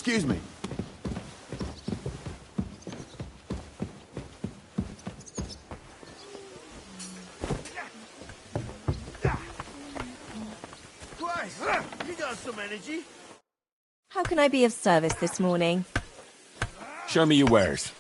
Excuse me. Christ, you got some energy. How can I be of service this morning? Show me your wares.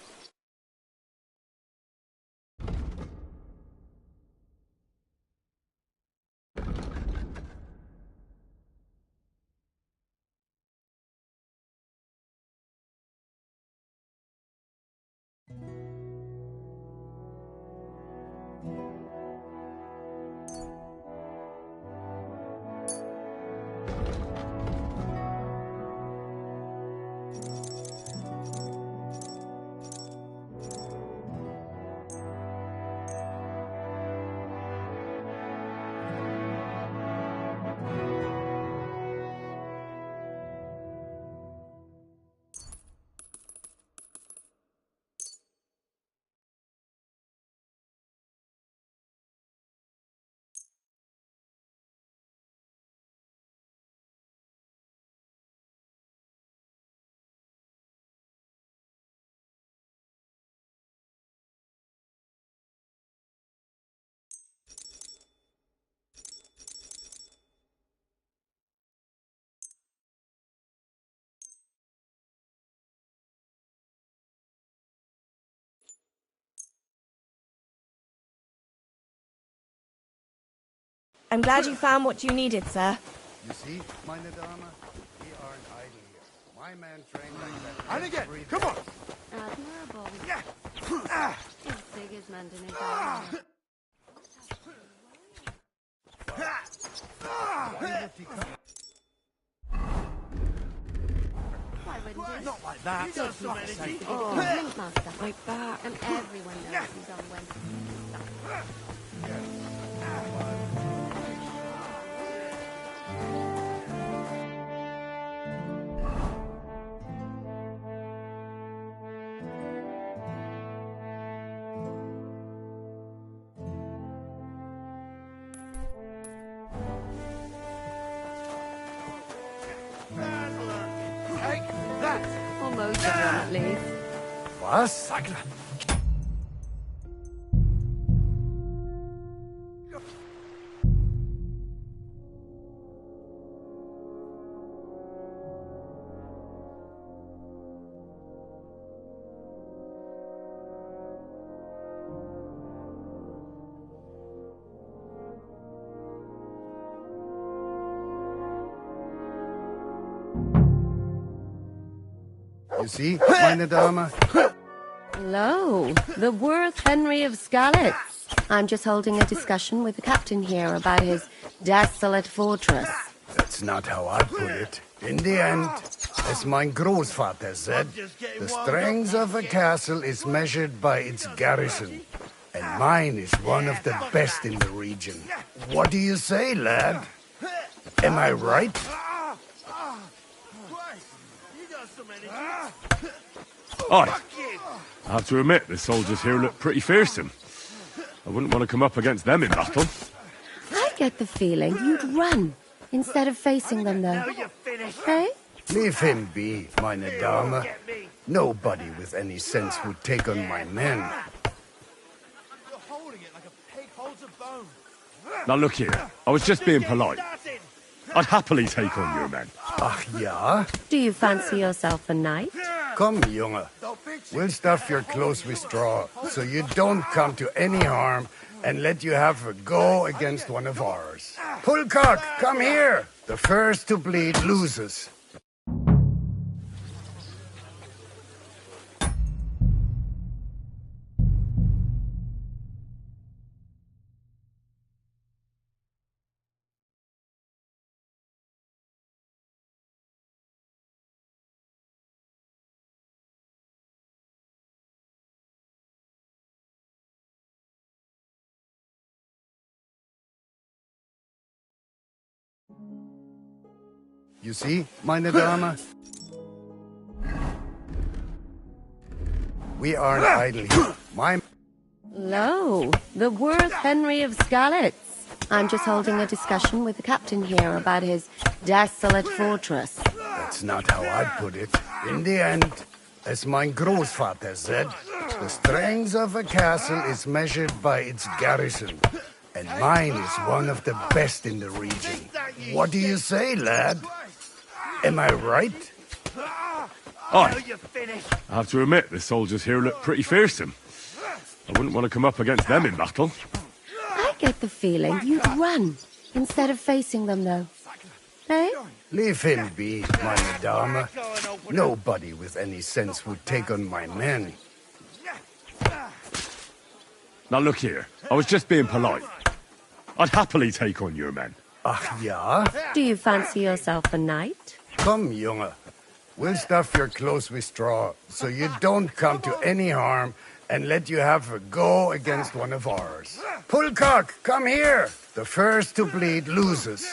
I'm glad you found what you needed, sir. You see, meine Dame, we aren't idle here. My man trained like that. And again, come on. Admirable. Yeah. It's Sigismund in his armor. Why wouldn't he? Not like that. You got some energy. Oh, Link Master. My back. And everyone knows he's on Wednesday. Take that. Almost of them, at least. Was? You see, meine Dame? Hello, the Worth Henry of Skalitz. I'm just holding a discussion with the captain here about his desolate fortress. That's not how I put it. In the end, as mein Großvater said, the strength of a castle is measured by its garrison. And mine is one of the best in the region. What do you say, lad? Am I right? Christ, you got some energy. Aye. I have to admit, the soldiers here look pretty fearsome. I wouldn't want to come up against them in battle. I get the feeling you'd run instead of facing them, though. Now you're finished. Hey? Leave him be, meine Dame. Nobody with any sense would take on my men. You're holding it like a pig holds a bone. Now look here, I was just being polite. I'd happily take on your men. Ach ja? Do you fancy yourself a knight? Come, Junge. We'll stuff your clothes with straw, so you don't come to any harm, and let you have a go against one of ours. Pullcock, come here! The first to bleed loses. You see, meine Dame? We aren't idle here. My... Hello, the Worth Henry of Skalitz. I'm just holding a discussion with the captain here about his desolate fortress. That's not how I'd put it. In the end, as mein Großvater said, the strength of a castle is measured by its garrison. And mine is one of the best in the region. What do you say, lad? Am I right? Aye. I have to admit, the soldiers here look pretty fearsome. I wouldn't want to come up against them in battle. I get the feeling you'd run instead of facing them, though. Eh? Leave him be, meine Dame. Nobody with any sense would take on my men. Now look here, I was just being polite. I'd happily take on your men. Ach ja? Do you fancy yourself a knight? Come, Junge. We'll stuff your clothes with straw, so you don't come to any harm, and let you have a go against one of ours. Pullcock, come here! The first to bleed loses.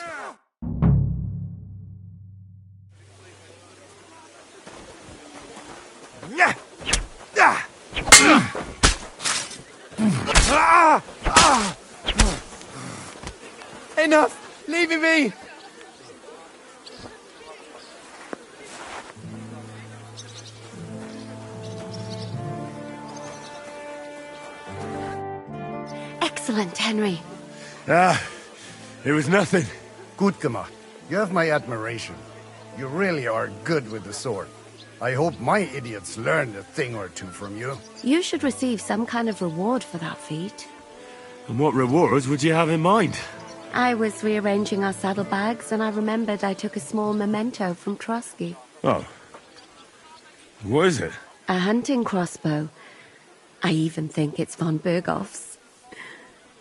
Enough! Leave me be! Excellent, Henry. It was nothing. Gut gemacht. You have my admiration. You really are good with the sword. I hope my idiots learned a thing or two from you. You should receive some kind of reward for that feat. And what rewards would you have in mind? I was rearranging our saddlebags, and I remembered I took a small memento from Trotsky. Oh. What is it? A hunting crossbow. I even think it's von Berghoff's.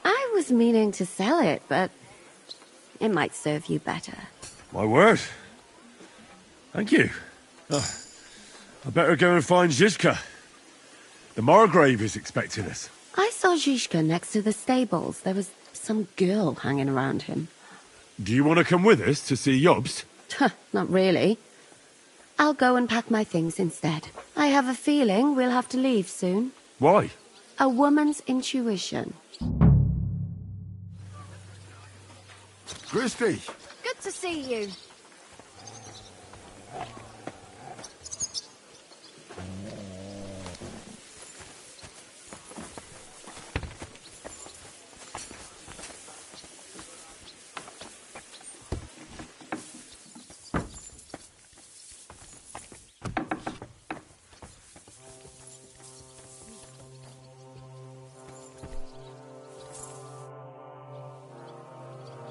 I was meaning to sell it, but it might serve you better. My word. Thank you. Oh, I better go and find Zizka. The Margrave is expecting us. I saw Zizka next to the stables. There was some girl hanging around him. Do you want to come with us to see Jobst? Not really. I'll go and pack my things instead. I have a feeling we'll have to leave soon. Why? A woman's intuition. Christy! Good to see you.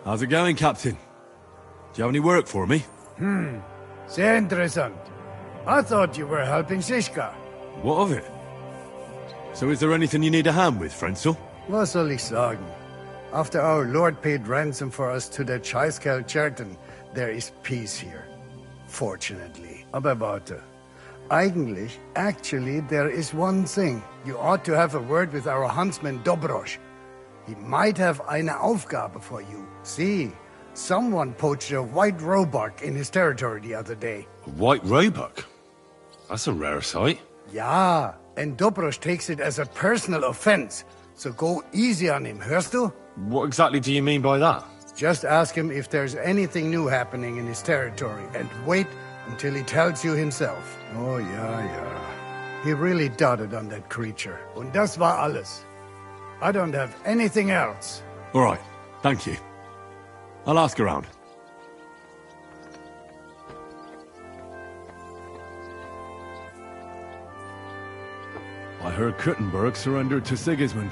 How's it going, Captain? Do you have any work for me? Sehr interessant. I thought you were helping Zizka. What of it? So is there anything you need a hand with, Frenzel? Was soll ich sagen? After our Lord paid ransom for us to the Scheißkerl Cherton, there is peace here. Fortunately. Aber warte. Actually, there is one thing. You ought to have a word with our huntsman Dobrosch. He might have eine Aufgabe for you. See, someone poached a white roebuck in his territory the other day. A white roebuck? That's a rare sight. Ja, and Dobrosch takes it as a personal offense. So go easy on him, hörst du? What exactly do you mean by that? Just ask him if there's anything new happening in his territory, and wait until he tells you himself. Oh, ja. He really doted on that creature. Und das war alles. I don't have anything else. All right, thank you. I'll ask around. I heard Kuttenberg surrendered to Sigismund,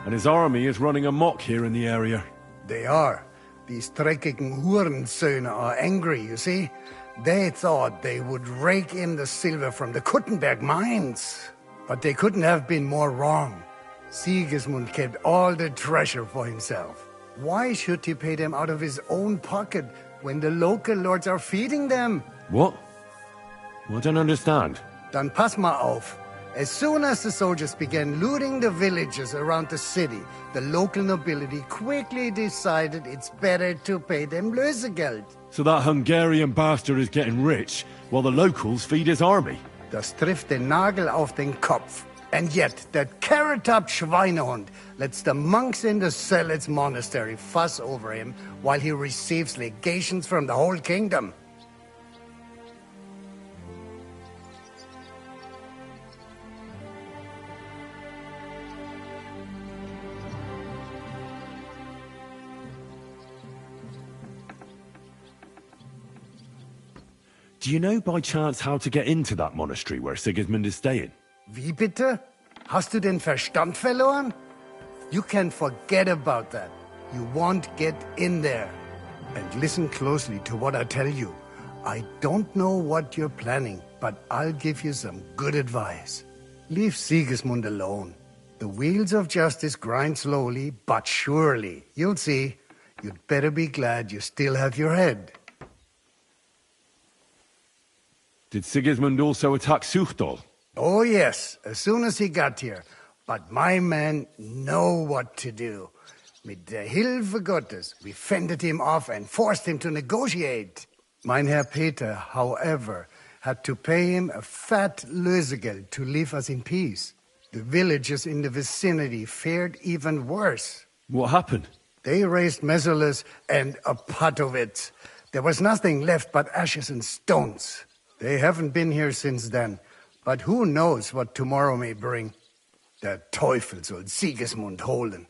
and his army is running amok here in the area. They are. These dreckigen Hurensöhne are angry, you see? They thought they would rake in the silver from the Kuttenberg mines. But they couldn't have been more wrong. Sigismund kept all the treasure for himself. Why should he pay them out of his own pocket when the local lords are feeding them? What? I don't understand. Dann pass mal auf. As soon as the soldiers began looting the villages around the city, the local nobility quickly decided it's better to pay them Lösegeld. So that Hungarian bastard is getting rich, while the locals feed his army? Das trifft den Nagel auf den Kopf. And yet, that carrot-topped Schweinehund lets the monks in the Zealots monastery fuss over him while he receives legations from the whole kingdom. Do you know by chance how to get into that monastery where Sigismund is staying? Wie bitte? Hast du den Verstand verloren? You can forget about that. You won't get in there. And listen closely to what I tell you. I don't know what you're planning, but I'll give you some good advice. Leave Sigismund alone. The wheels of justice grind slowly, but surely. You'll see. You'd better be glad you still have your head. Did Sigismund also attack Suchdol? Oh yes, as soon as he got here. But my men know what to do. Mit der Hilfe Gottes, we fended him off and forced him to negotiate. Mein Herr Peter, however, had to pay him a fat Lösegeld to leave us in peace. The villagers in the vicinity fared even worse. What happened? They raised Mesolas and Opatovitz. There was nothing left but ashes and stones. They haven't been here since then, but who knows what tomorrow may bring. Der Teufel soll Sigismund holen.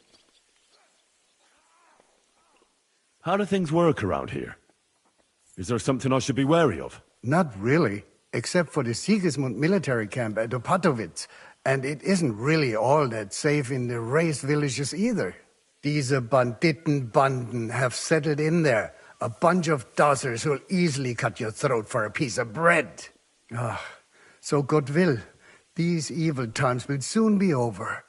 How do things work around here? Is there something I should be wary of? Not really, except for the Sigismund military camp at Opatovitz. And it isn't really all that safe in the raised villages either. These Banditenbanden have settled in there. A bunch of dossers who'll easily cut your throat for a piece of bread. Ah, so God will. These evil times will soon be over.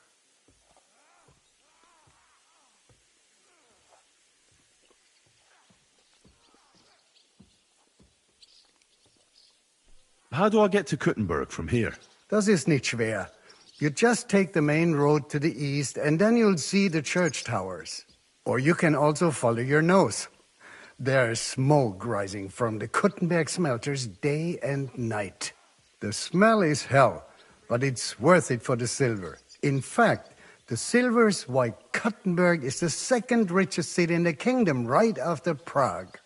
How do I get to Kuttenberg from here? Das ist nicht schwer. You just take the main road to the east and then you'll see the church towers. Or you can also follow your nose. There's smoke rising from the Kuttenberg smelters day and night. The smell is hell, but it's worth it for the silver. In fact, the silver's why Kuttenberg is the second richest city in the kingdom, right after Prague.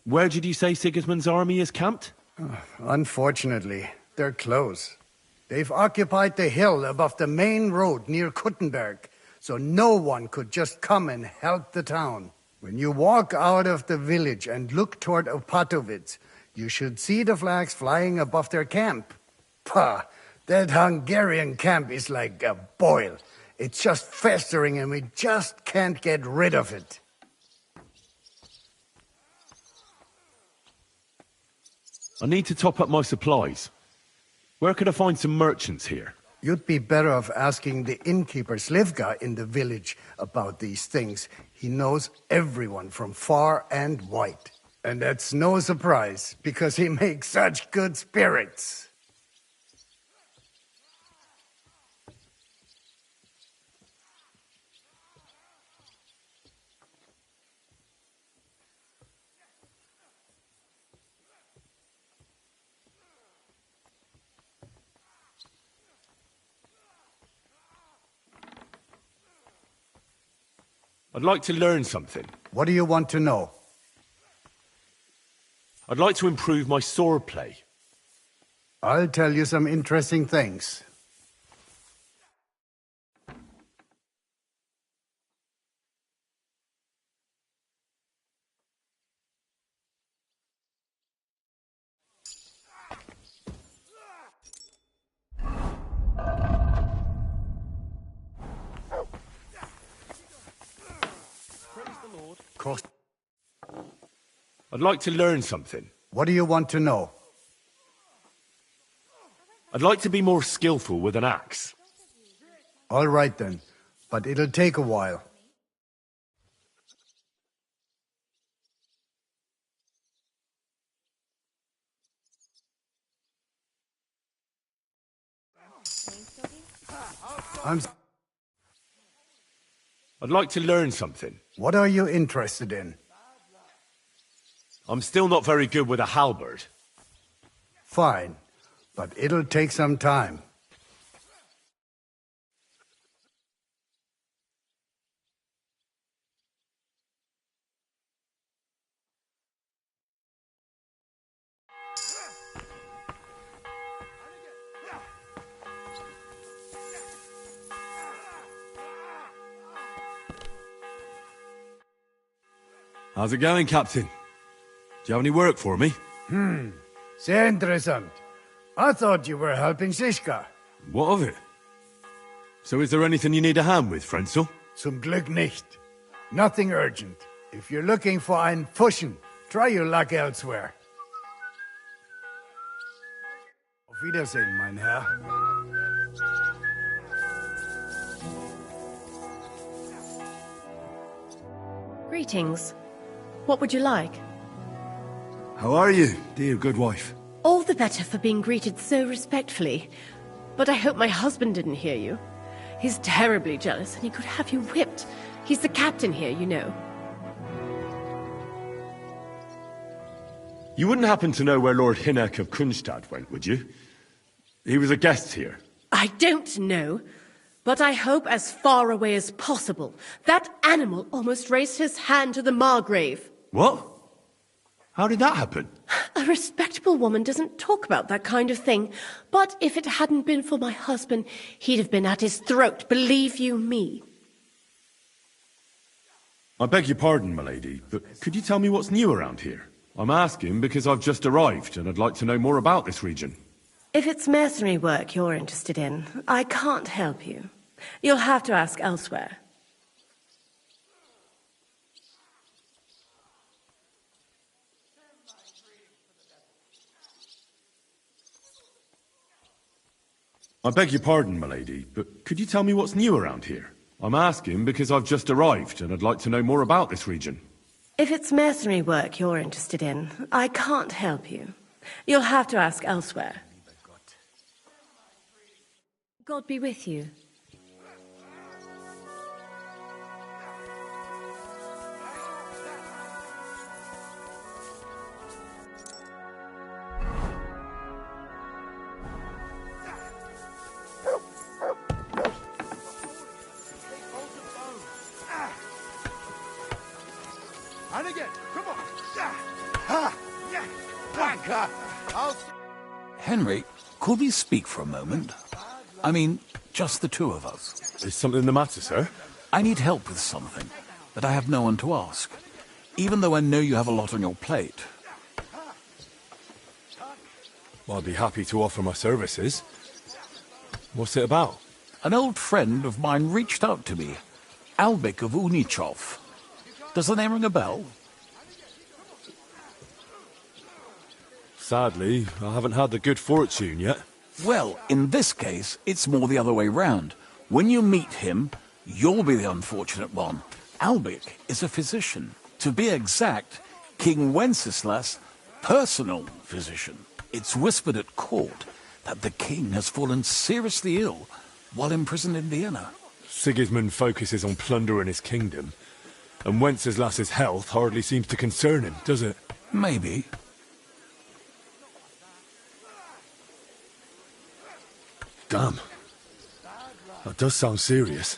Where did you say Sigismund's army is camped? Unfortunately, they're close. They've occupied the hill above the main road near Kuttenberg, so no one could just come and help the town. When you walk out of the village and look toward Opatovitz, you should see the flags flying above their camp. Pah, that Hungarian camp is like a boil. It's just festering and we just can't get rid of it. I need to top up my supplies. Where could I find some merchants here? You'd be better off asking the innkeeper Slivka in the village about these things. He knows everyone from far and wide. And that's no surprise, because he makes such good spirits. I'd like to learn something. What do you want to know? I'd like to improve my swordplay. I'll tell you some interesting things. I'd like to learn something. What do you want to know? I'd like to be more skillful with an axe. All right then, but it'll take a while. I'd like to learn something. What are you interested in? I'm still not very good with a halberd. Fine, but it'll take some time. How's it going, Captain? Do you have any work for me? Sehr interessant. I thought you were helping Siska. What of it? So is there anything you need a hand with, Frenzel? Zum Glück nicht. Nothing urgent. If you're looking for ein Pfuschen, try your luck elsewhere. Auf Wiedersehen, mein Herr. Greetings. What would you like? How are you, dear good wife? All the better for being greeted so respectfully. But I hope my husband didn't hear you. He's terribly jealous and he could have you whipped. He's the captain here, you know. You wouldn't happen to know where Lord Hinnock of Kunstad went, would you? He was a guest here. I don't know, but I hope as far away as possible. That animal almost raised his hand to the Margrave. What? How did that happen? A respectable woman doesn't talk about that kind of thing. But if it hadn't been for my husband, he'd have been at his throat, believe you me. I beg your pardon, milady, but could you tell me what's new around here? I'm asking because I've just arrived and I'd like to know more about this region. If it's mercenary work you're interested in, I can't help you. You'll have to ask elsewhere. I beg your pardon, milady, but could you tell me what's new around here? I'm asking because I've just arrived and I'd like to know more about this region. If it's mercenary work you're interested in, I can't help you. You'll have to ask elsewhere. God be with you. And again, come on. Ha! Yeah! Wanker! Henry, could we speak for a moment? I mean, just the two of us. Is something the matter, sir? I need help with something, but I have no one to ask. Even though I know you have a lot on your plate. Well, I'd be happy to offer my services. What's it about? An old friend of mine reached out to me, Albik of Unichov. Does the name ring a bell? Sadly, I haven't had the good fortune yet. Well, in this case, it's more the other way round. When you meet him, you'll be the unfortunate one. Albik is a physician. To be exact, King Wenceslas' personal physician. It's whispered at court that the king has fallen seriously ill while imprisoned in Vienna. Sigismund focuses on plundering his kingdom, and Wenceslas's health hardly seems to concern him, does it? Maybe. Damn. That does sound serious.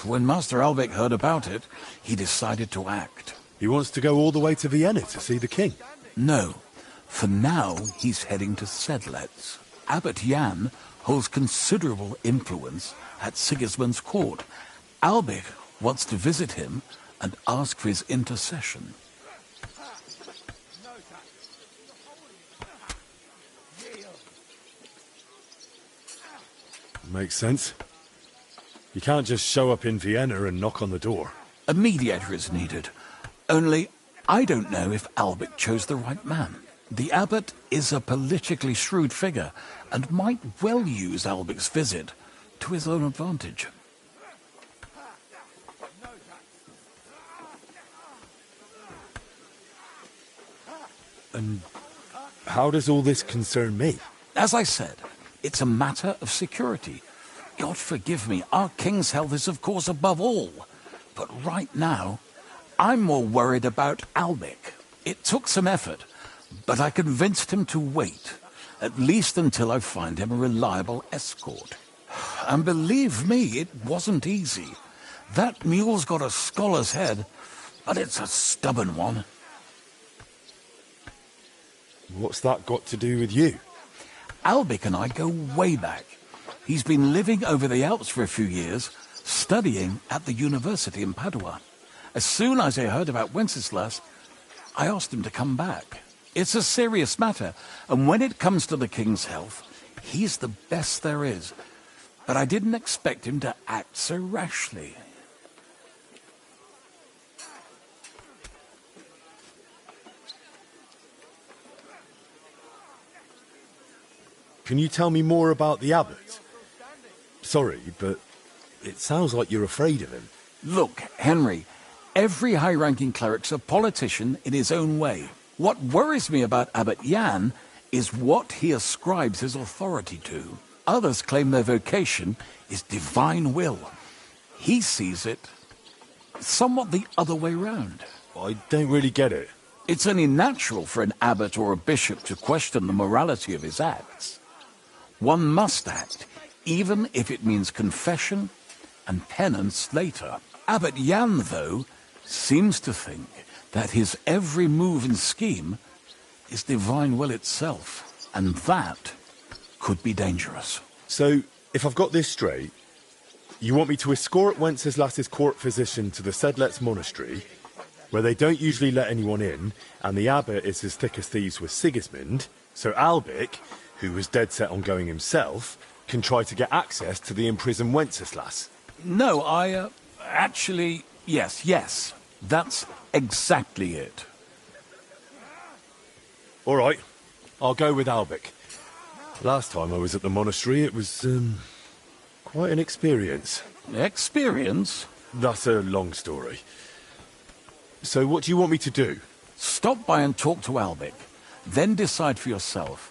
When Master Albik heard about it, he decided to act. He wants to go all the way to Vienna to see the king. No. For now, he's heading to Sedlec. Abbot Jan holds considerable influence at Sigismund's court. Albik wants to visit him and ask for his intercession. Makes sense. You can't just show up in Vienna and knock on the door. A mediator is needed. Only, I don't know if Albik chose the right man. The abbot is a politically shrewd figure and might well use Albik's visit to his own advantage. And how does all this concern me? As I said, it's a matter of security. God forgive me, our king's health is of course above all. But right now, I'm more worried about Albik. It took some effort, but I convinced him to wait, at least until I find him a reliable escort. And believe me, it wasn't easy. That mule's got a scholar's head, but it's a stubborn one. What's that got to do with you? Albik and I go way back. He's been living over the Alps for a few years, studying at the university in Padua. As soon as I heard about Wenceslas, I asked him to come back. It's a serious matter, and when it comes to the king's health, he's the best there is. But I didn't expect him to act so rashly. Can you tell me more about the abbot? Sorry, but it sounds like you're afraid of him. Look, Henry, every high-ranking cleric's a politician in his own way. What worries me about Abbot Jan is what he ascribes his authority to. Others claim their vocation is divine will. He sees it somewhat the other way round. I don't really get it. It's only natural for an abbot or a bishop to question the morality of his acts. One must act, even if it means confession and penance later. Abbot Jan, though, seems to think that his every move and scheme is divine will itself, and that could be dangerous. So, if I've got this straight, you want me to escort Wenceslas's court physician to the Sedlets monastery, where they don't usually let anyone in, and the abbot is as thick as thieves with Sigismund, so Albic, who was dead set on going himself, can try to get access to the imprisoned Wenceslas? No, actually, yes. That's exactly it. All right, I'll go with Albic. Last time I was at the monastery, it was, quite an experience. Experience? That's a long story. So what do you want me to do? Stop by and talk to Albic, then decide for yourself.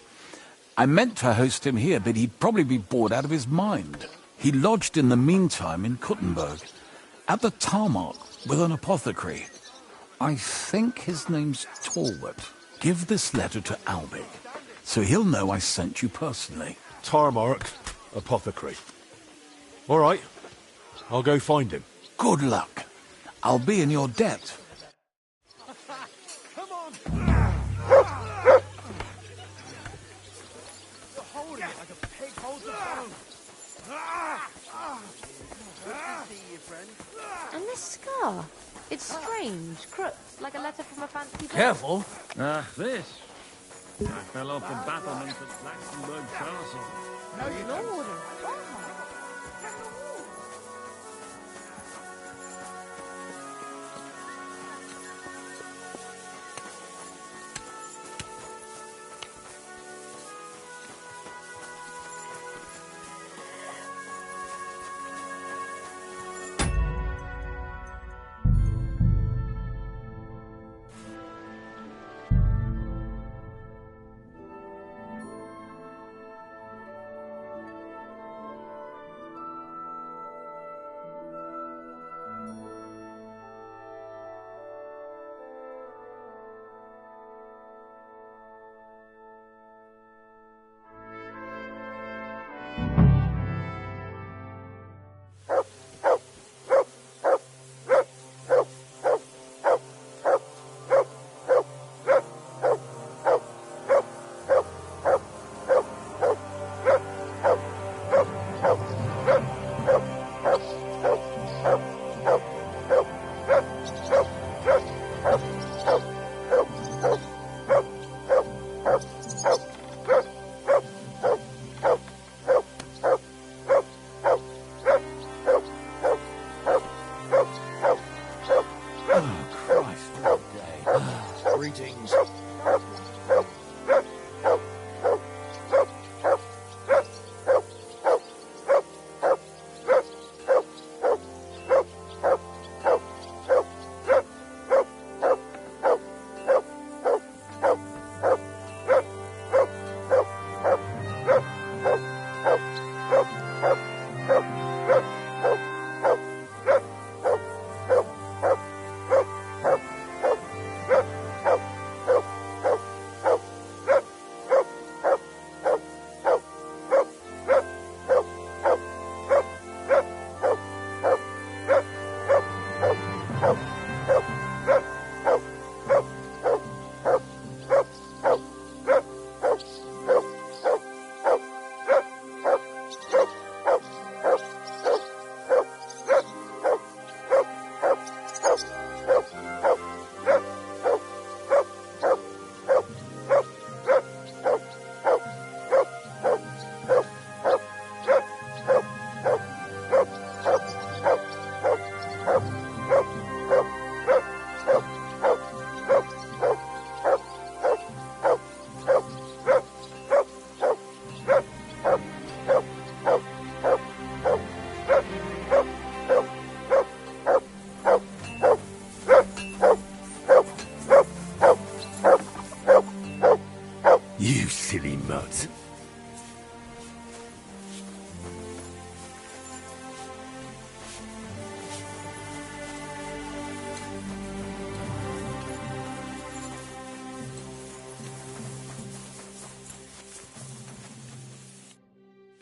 I meant to host him here, but he'd probably be bored out of his mind. He lodged in the meantime in Kuttenberg, at the tarmac with an apothecary. I think his name's Talbot. Give this letter to Albic, so he'll know I sent you personally. Tarmac, apothecary. All right, I'll go find him. Good luck. I'll be in your debt. Come on! You're holding it like a pig holds a bone. Good to see you, friend. And this scar? It's strange, crooked, like a letter from a fancy book. Careful. This. I fell off the battlements at Flaxenberg Castle. Oh, Lord.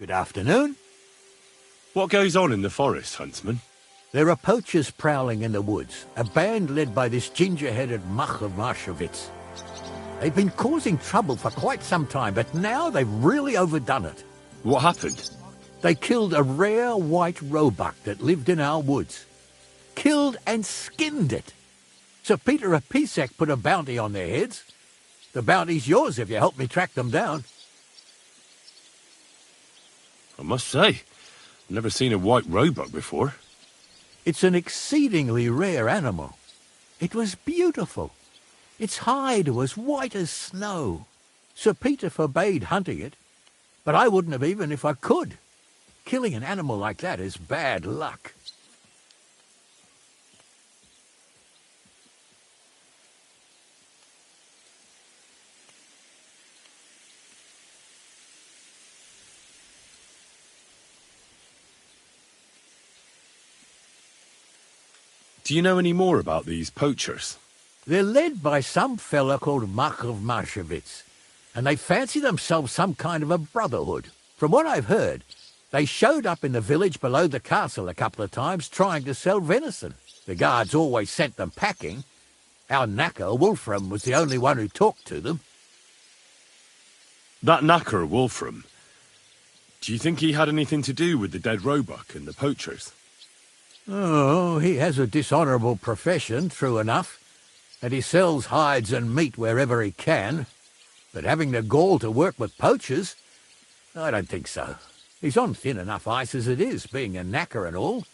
Good afternoon. What goes on in the forest, Huntsman? There are poachers prowling in the woods, a band led by this ginger-headed muck of Marshowitz. They've been causing trouble for quite some time, but now they've really overdone it. What happened? They killed a rare white roebuck that lived in our woods. Killed and skinned it. Sir Peter of Pisek put a bounty on their heads. The bounty's yours if you help me track them down. I must say, I've never seen a white roebuck before. It's an exceedingly rare animal. It was beautiful. Its hide was white as snow. Sir Peter forbade hunting it, but I wouldn't have even if I could. Killing an animal like that is bad luck. Do you know any more about these poachers? They're led by some fella called Mark of Marshowitz, and they fancy themselves some kind of a brotherhood. From what I've heard, they showed up in the village below the castle a couple of times trying to sell venison. The guards always sent them packing. Our knacker, Wolfram, was the only one who talked to them. That knacker, Wolfram, do you think he had anything to do with the dead roebuck and the poachers? Oh, he has a dishonourable profession, true enough, and he sells hides and meat wherever he can. But having the gall to work with poachers, I don't think so. He's on thin enough ice as it is, being a knacker and all.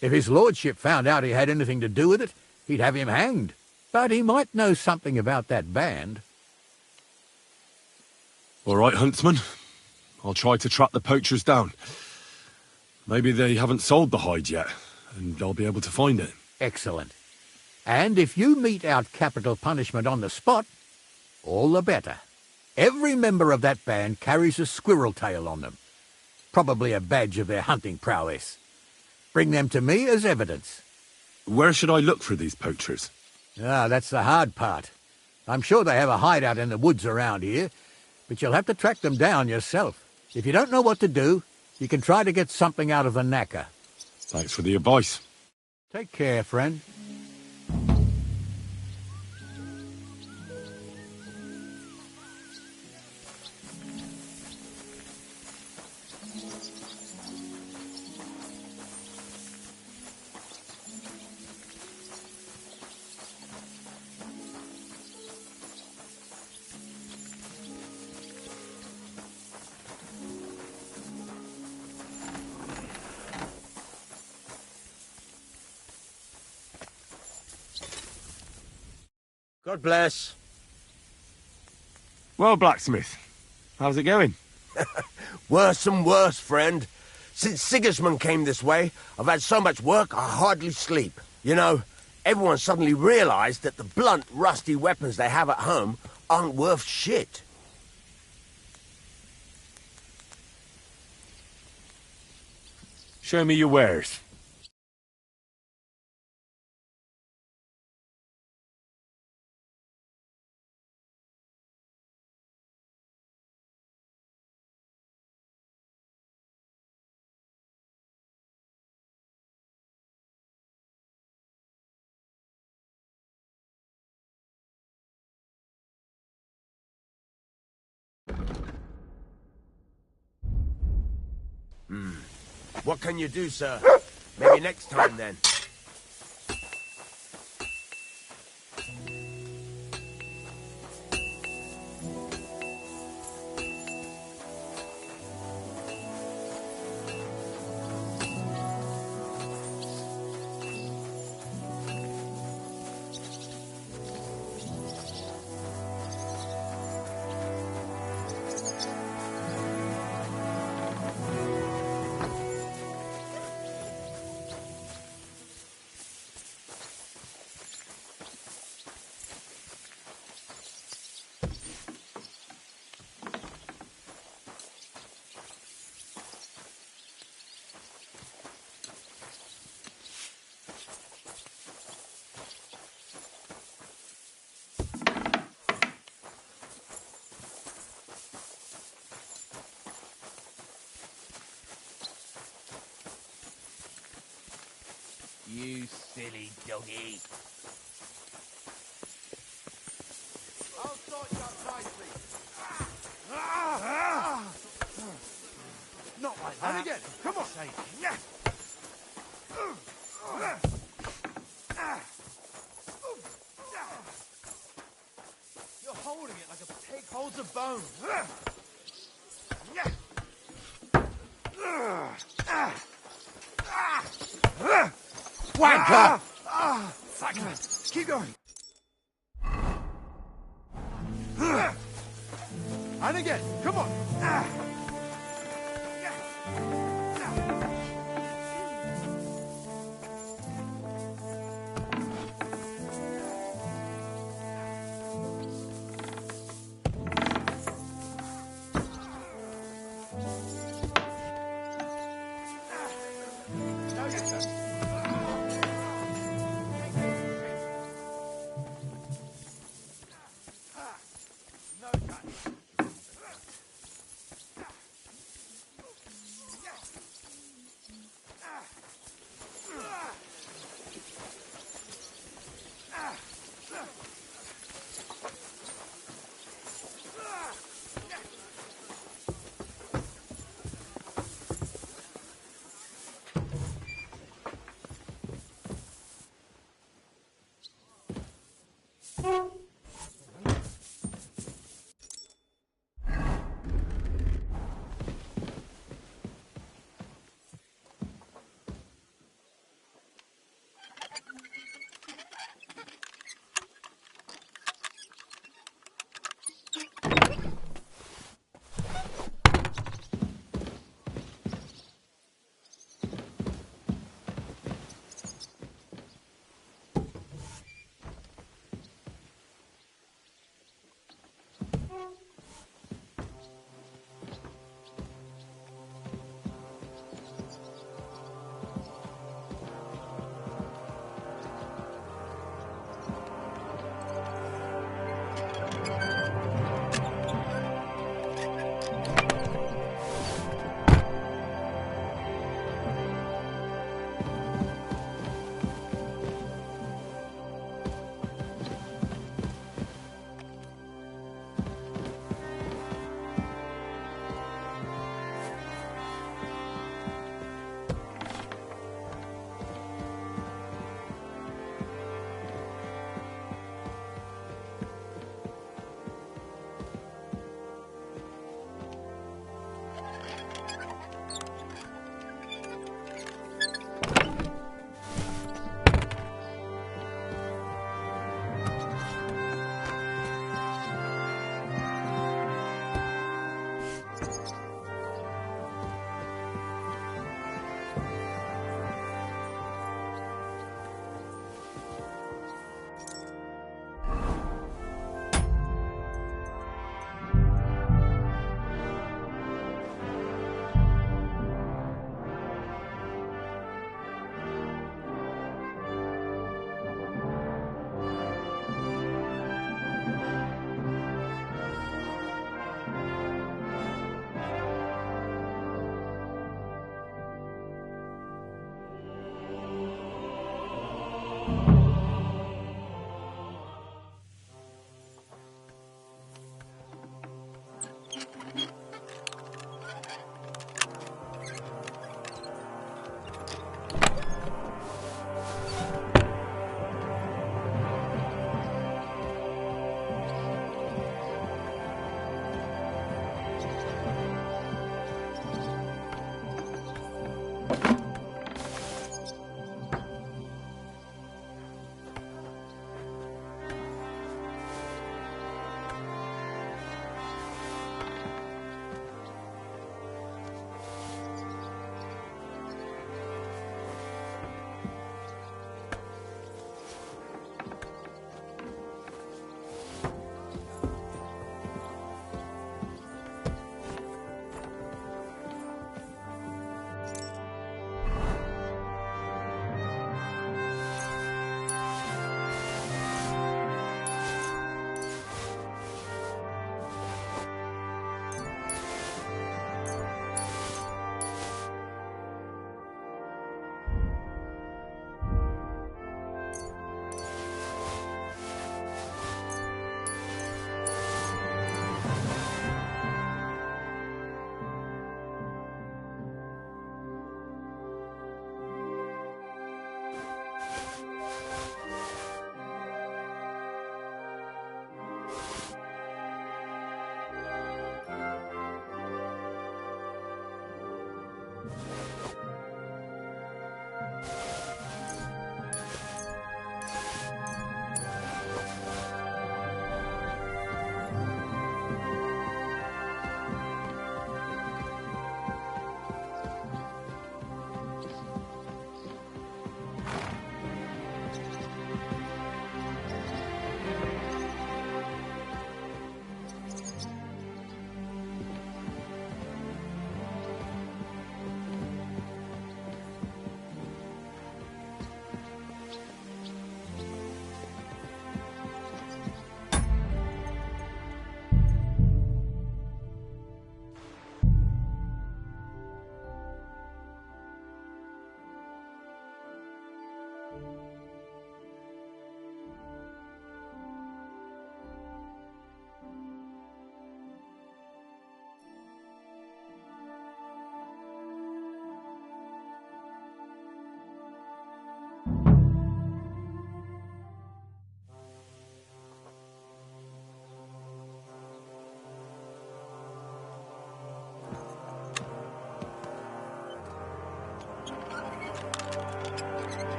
If his lordship found out he had anything to do with it, he'd have him hanged. But he might know something about that band. All right, Huntsman. I'll try to track the poachers down. Maybe they haven't sold the hide yet, and I'll be able to find it. Excellent. And if you mete out capital punishment on the spot, all the better. Every member of that band carries a squirrel tail on them. Probably a badge of their hunting prowess. Bring them to me as evidence. Where should I look for these poachers? Ah, that's the hard part. I'm sure they have a hideout in the woods around here, but you'll have to track them down yourself. If you don't know what to do, you can try to get something out of the knacker. Thanks for the advice. Take care, friend. God bless. Well, blacksmith, how's it going? Worse and worse, friend. Since Sigismund came this way, I've had so much work I hardly sleep. You know, everyone suddenly realized that the blunt, rusty weapons they have at home aren't worth shit. Show me your wares. What can you do, sir? Maybe next time, then. You silly doggy. I'll sort you out nicely. Not like that. And again, come on. You're holding it like a pig holds a bone. Wanker! Keep going. And again, come on.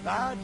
Bad?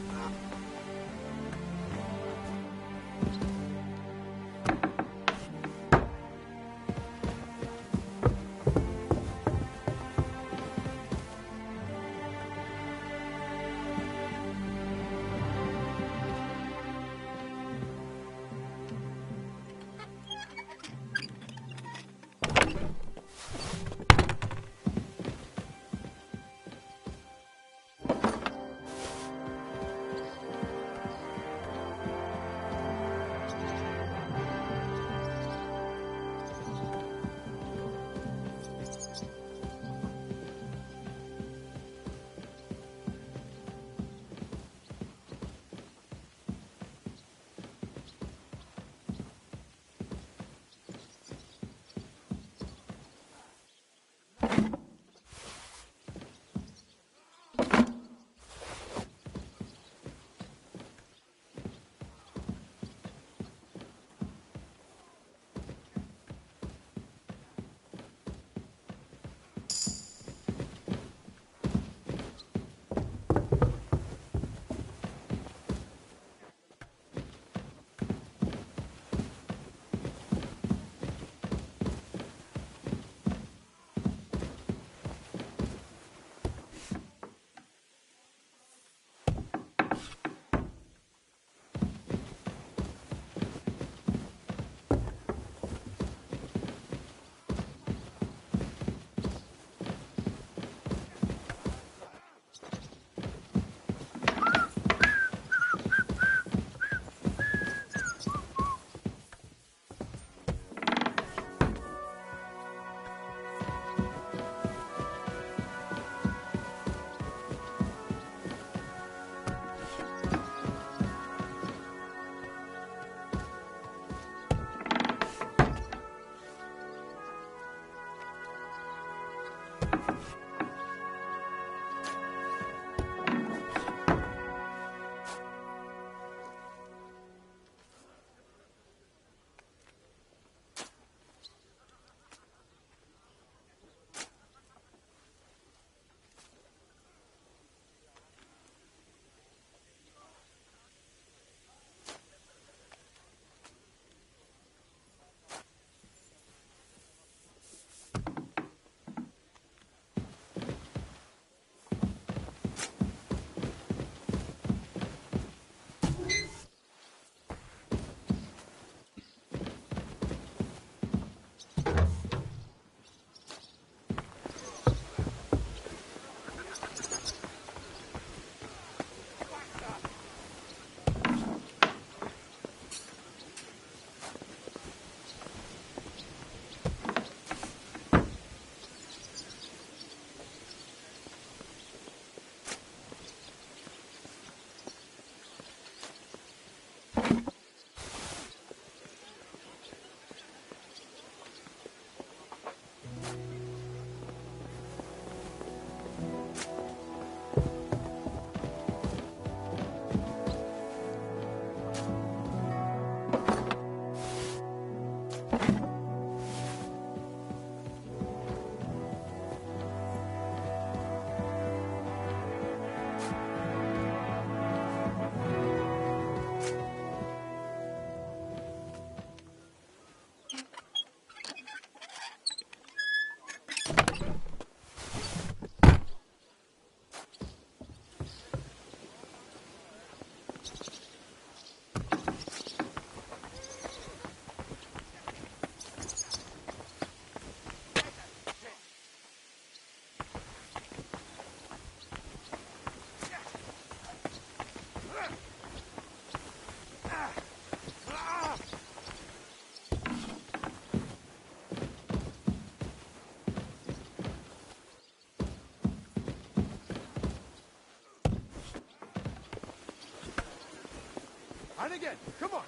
And again, come on.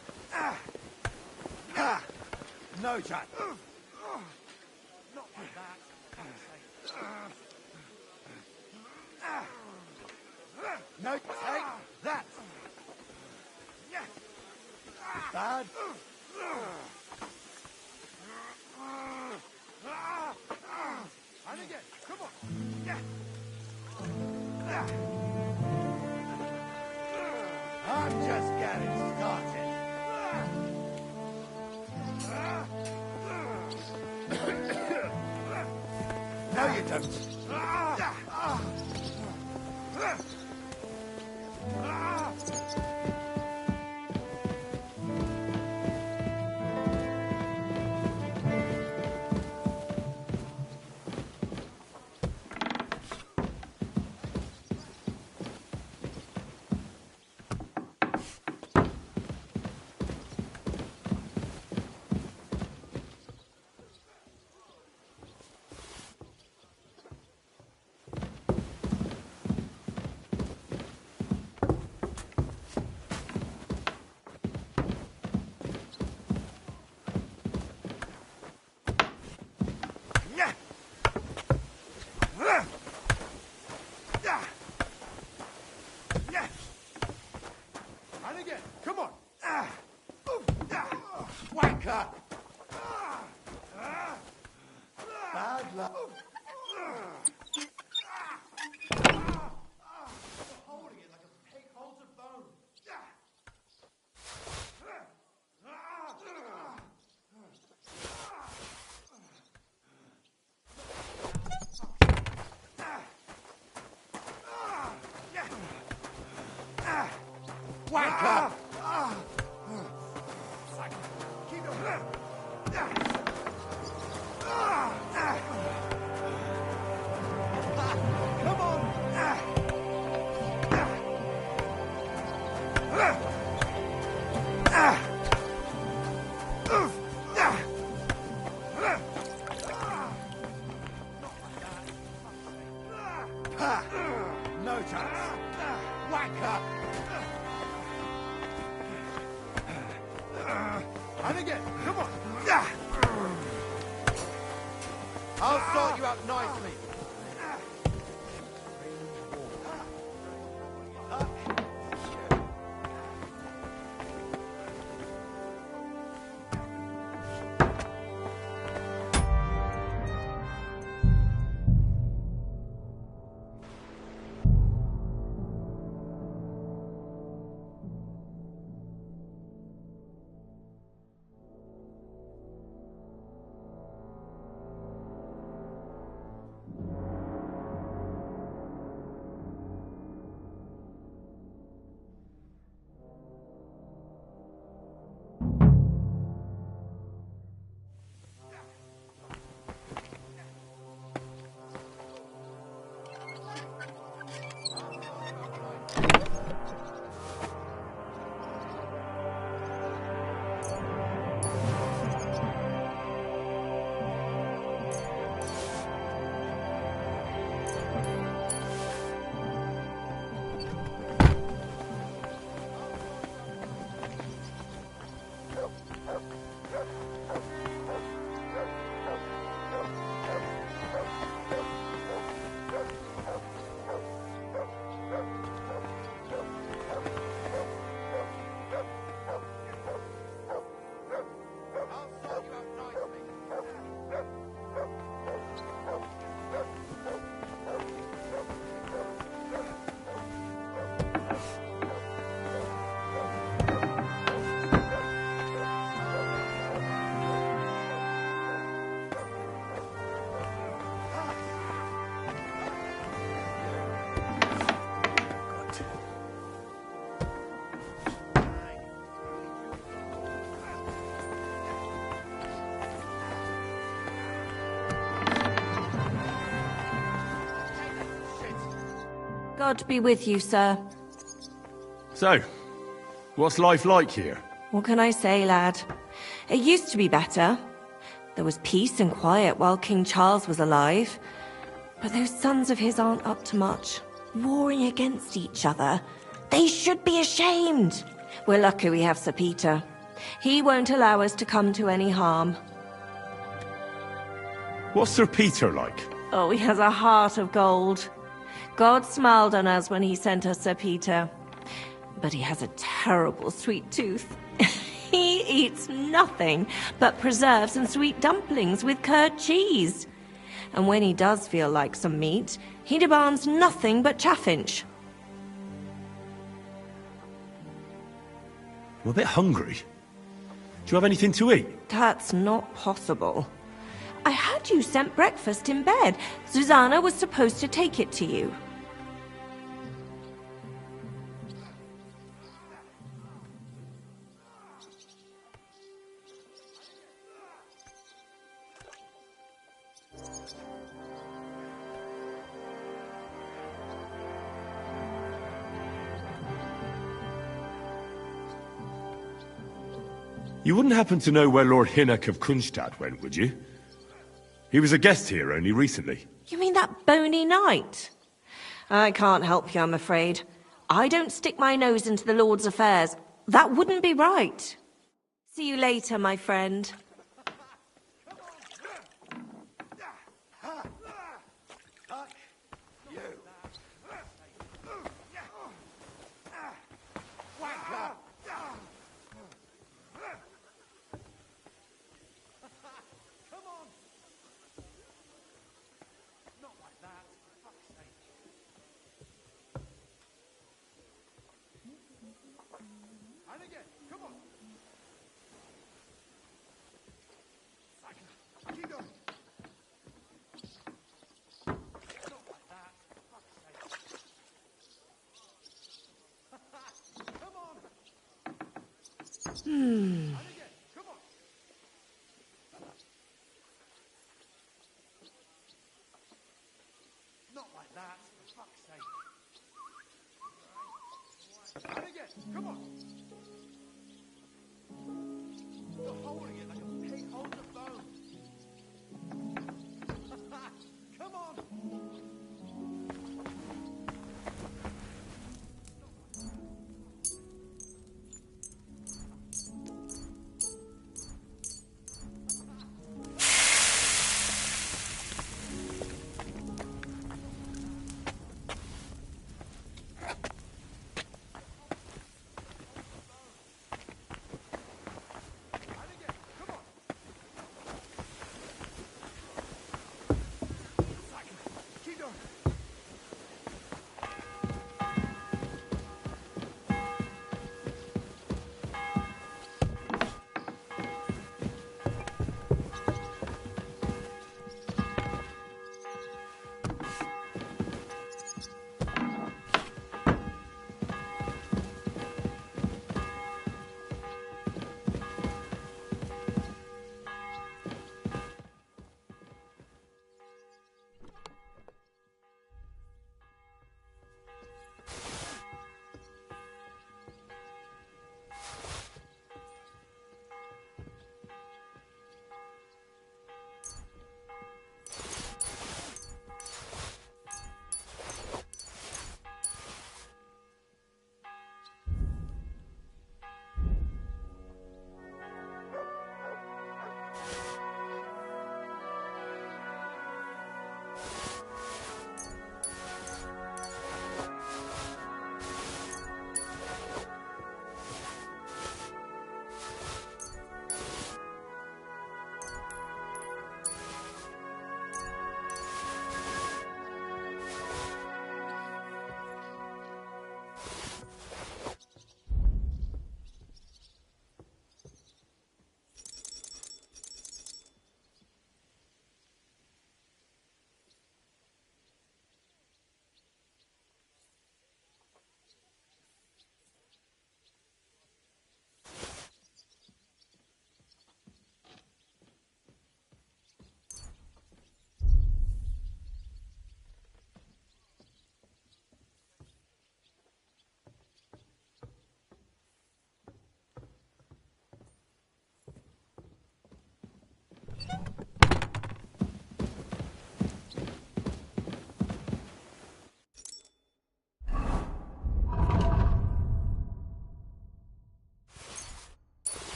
No, Jack. Not like that. No, take that. Bad. And again, come on. just getting started. No, you don't. Wake up! Keep going. Come on! No chance. Wake up! And again, come on! I'll sort you out nicely. God be with you, sir. So, what's life like here? What can I say, lad? It used to be better. There was peace and quiet while King Charles was alive. But those sons of his aren't up to much. Warring against each other. They should be ashamed. We're lucky we have Sir Peter. He won't allow us to come to any harm. What's Sir Peter like? Oh, he has a heart of gold. God smiled on us when he sent us Sir Peter. But he has a terrible sweet tooth. He eats nothing but preserves and sweet dumplings with curd cheese. And when he does feel like some meat, he demands nothing but chaffinch. I'm a bit hungry. Do you have anything to eat? That's not possible. I had you sent breakfast in bed. Susanna was supposed to take it to you. You wouldn't happen to know where Lord Hinnock of Kunstadt went, would you? He was a guest here only recently. You mean that bony knight? I can't help you, I'm afraid. I don't stick my nose into the Lord's affairs. That wouldn't be right. See you later, my friend.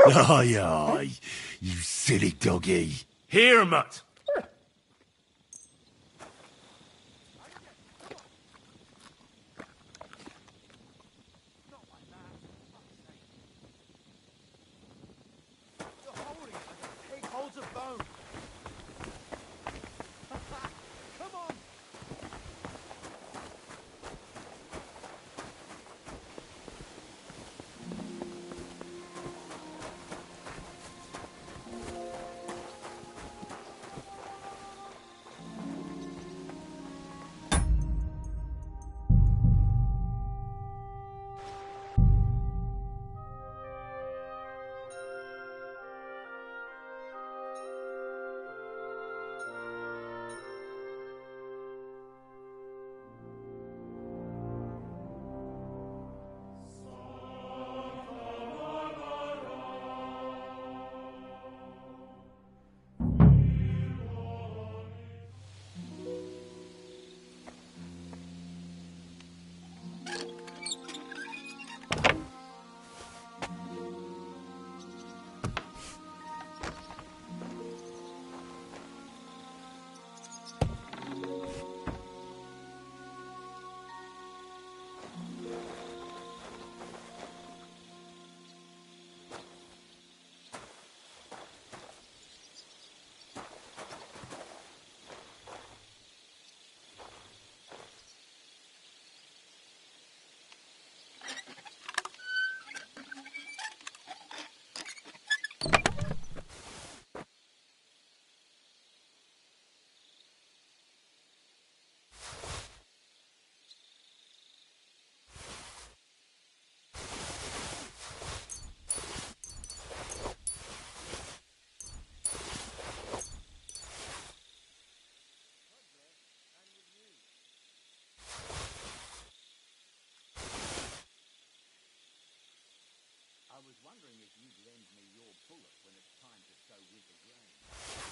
Aye, aye, you silly doggy. Here, Mutt. You're holding it like a pig holds a bone. Come on! I was wondering if you'd lend me your bullet when it's time to sow with the grain.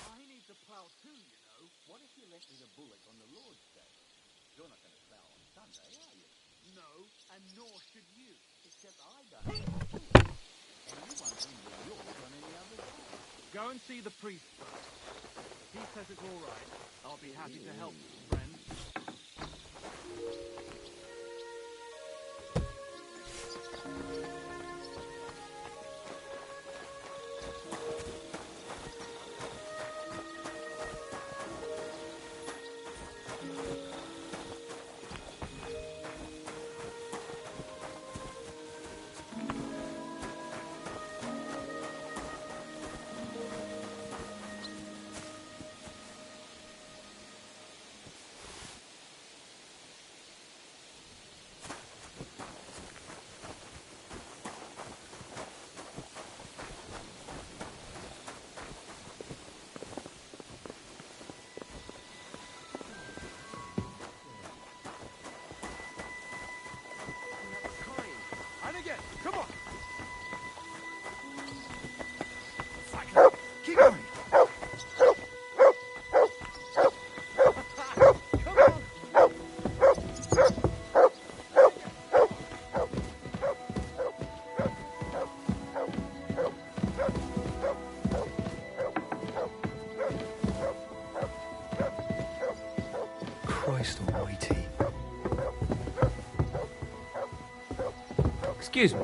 I need to plow too, you know. What if you lent me the bullet on the Lord's Day? You're not going to plow on Sunday, are you? No, and nor should you. Except I don't. And you won't lend me yours on any other day. Go and see the priest first. If he says it's all right, I'll be happy to help, friend. And again, come on! Keep going! Come on! Christ almighty. Excuse me.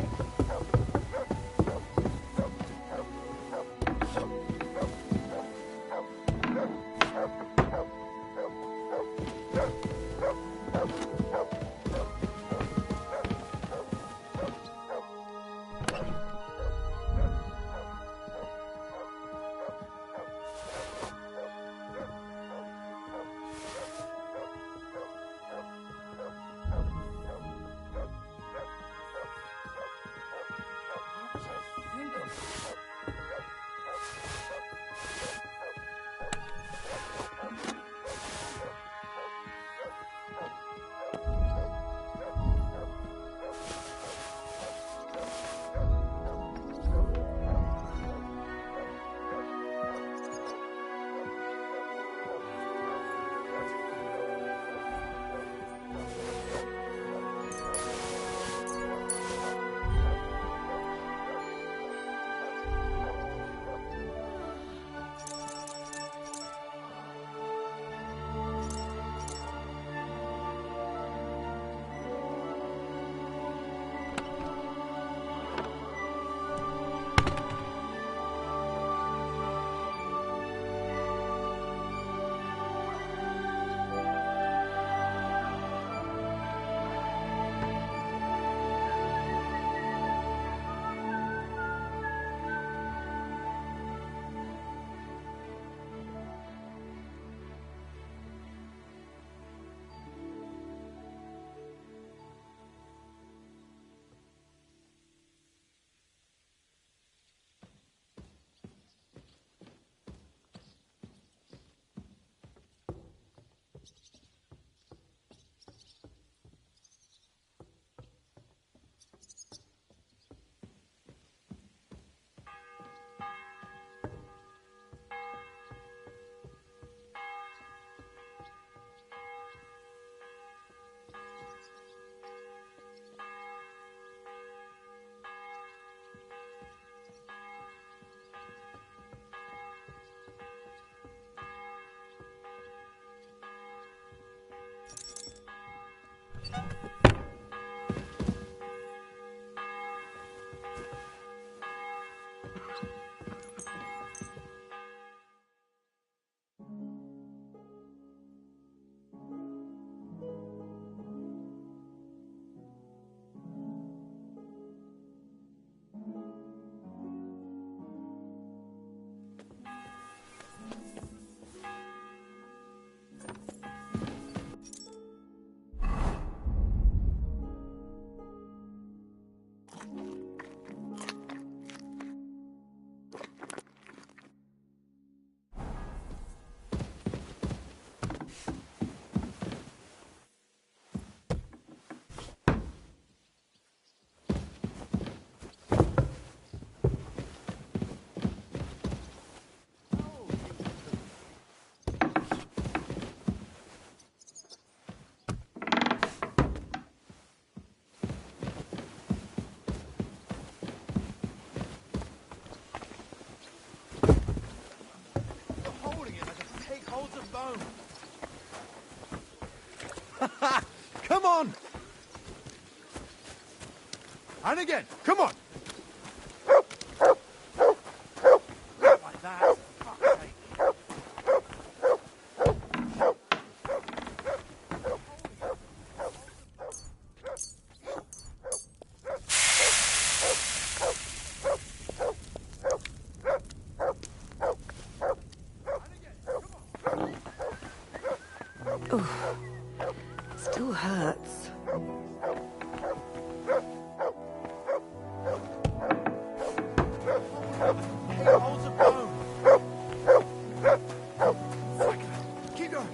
Come on! And again, come on! Like that. Fuck's sake. Still hurts. Holds a bone. Keep going.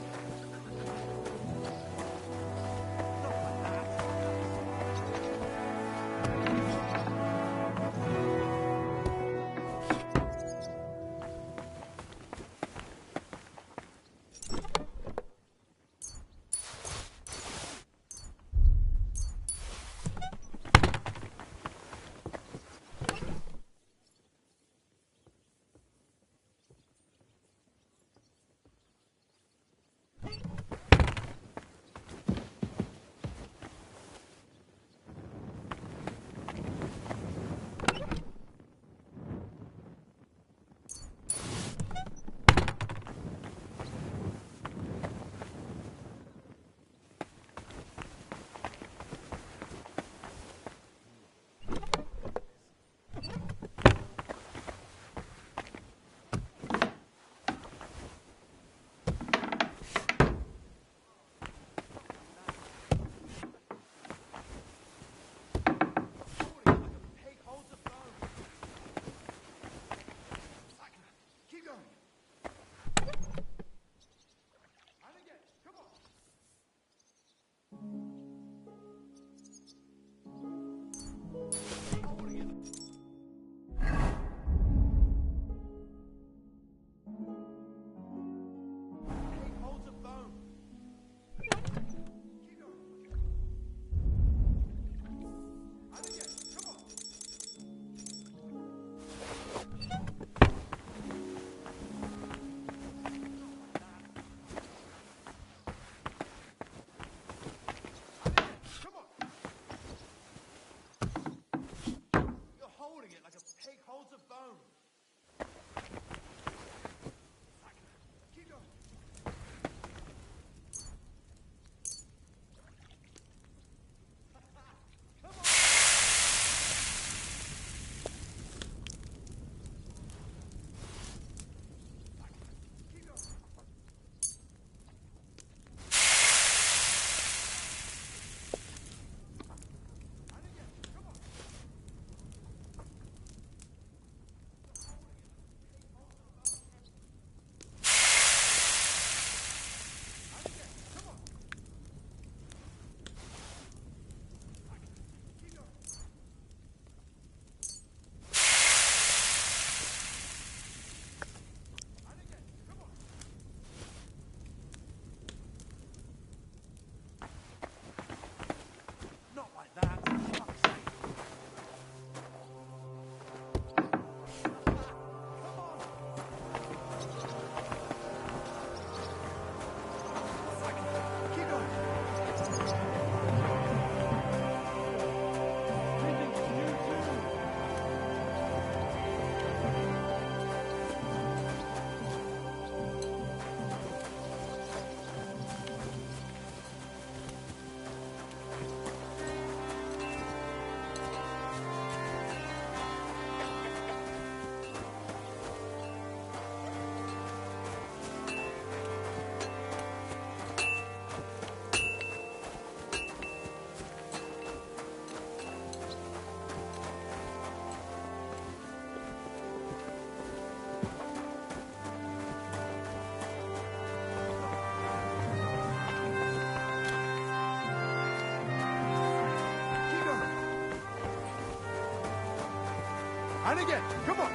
And again, come on!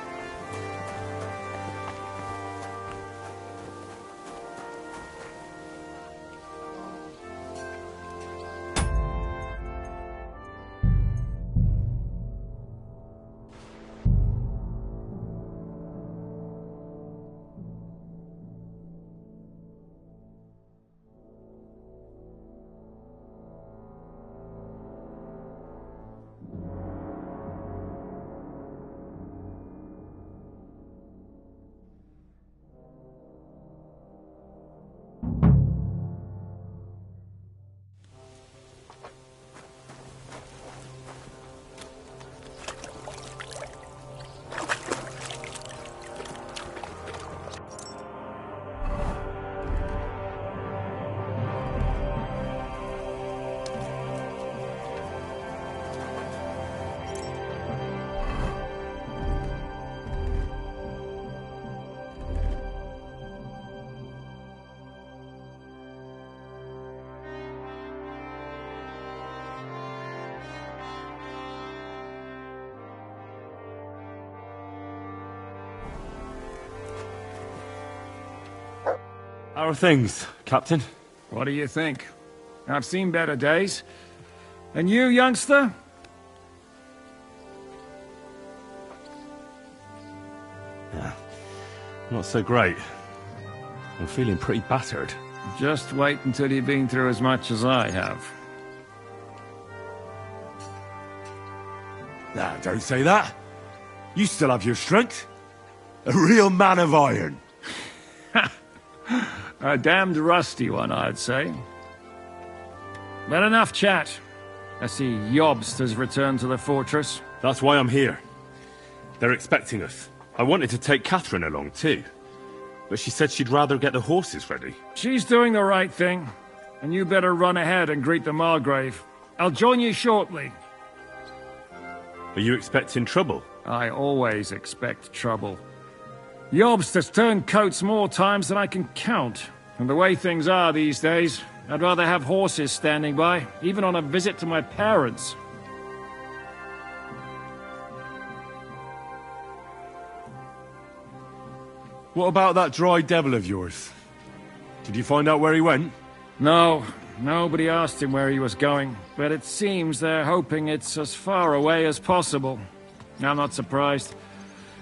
How are things, Captain? What do you think? I've seen better days. And you, youngster? Yeah, not so great. I'm feeling pretty battered. Just wait until you've been through as much as I have. Nah, don't say that. You still have your strength. A real man of iron. A damned rusty one, I'd say. But enough chat. I see Jobst has returned to the fortress. That's why I'm here. They're expecting us. I wanted to take Catherine along too, but she said she'd rather get the horses ready. She's doing the right thing, and you better run ahead and greet the Margrave. I'll join you shortly. Are you expecting trouble? I always expect trouble. Jobst has turned coats more times than I can count. And the way things are these days, I'd rather have horses standing by, even on a visit to my parents. What about that dry devil of yours? Did you find out where he went? No, nobody asked him where he was going, but it seems they're hoping it's as far away as possible. I'm not surprised.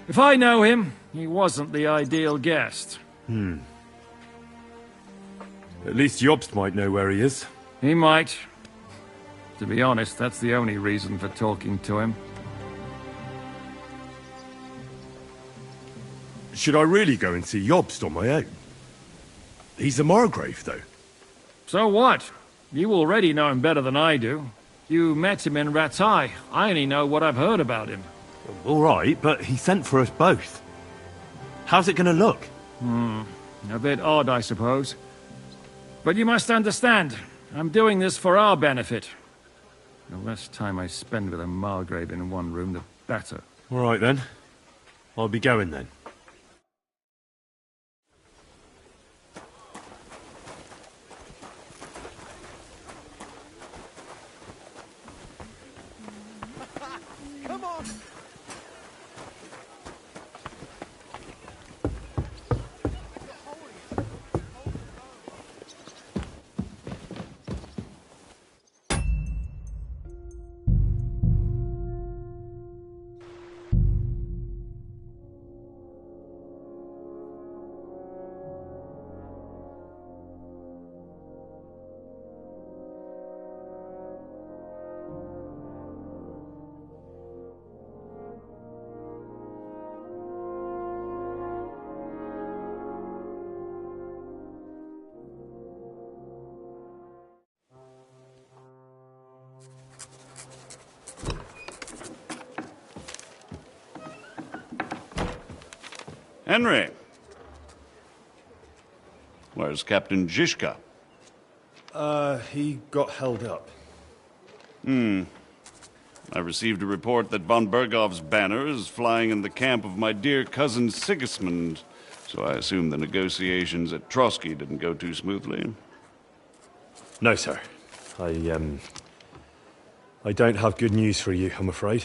If I know him, he wasn't the ideal guest. At least Jobst might know where he is. He might. To be honest, that's the only reason for talking to him. Should I really go and see Jobst on my own? He's a Margrave, though. So what? You already know him better than I do. You met him in Ratai. I only know what I've heard about him. All right, but he sent for us both. How's it gonna look? A bit odd, I suppose. But you must understand, I'm doing this for our benefit. The less time I spend with a Margrave in one room, the better. All right, then. I'll be going, then. Come on! Henry. Where's Captain Zizka? He got held up. I received a report that von Bergov's banner is flying in the camp of my dear cousin Sigismund, so I assume the negotiations at Trotsky didn't go too smoothly. No, sir. I don't have good news for you, I'm afraid.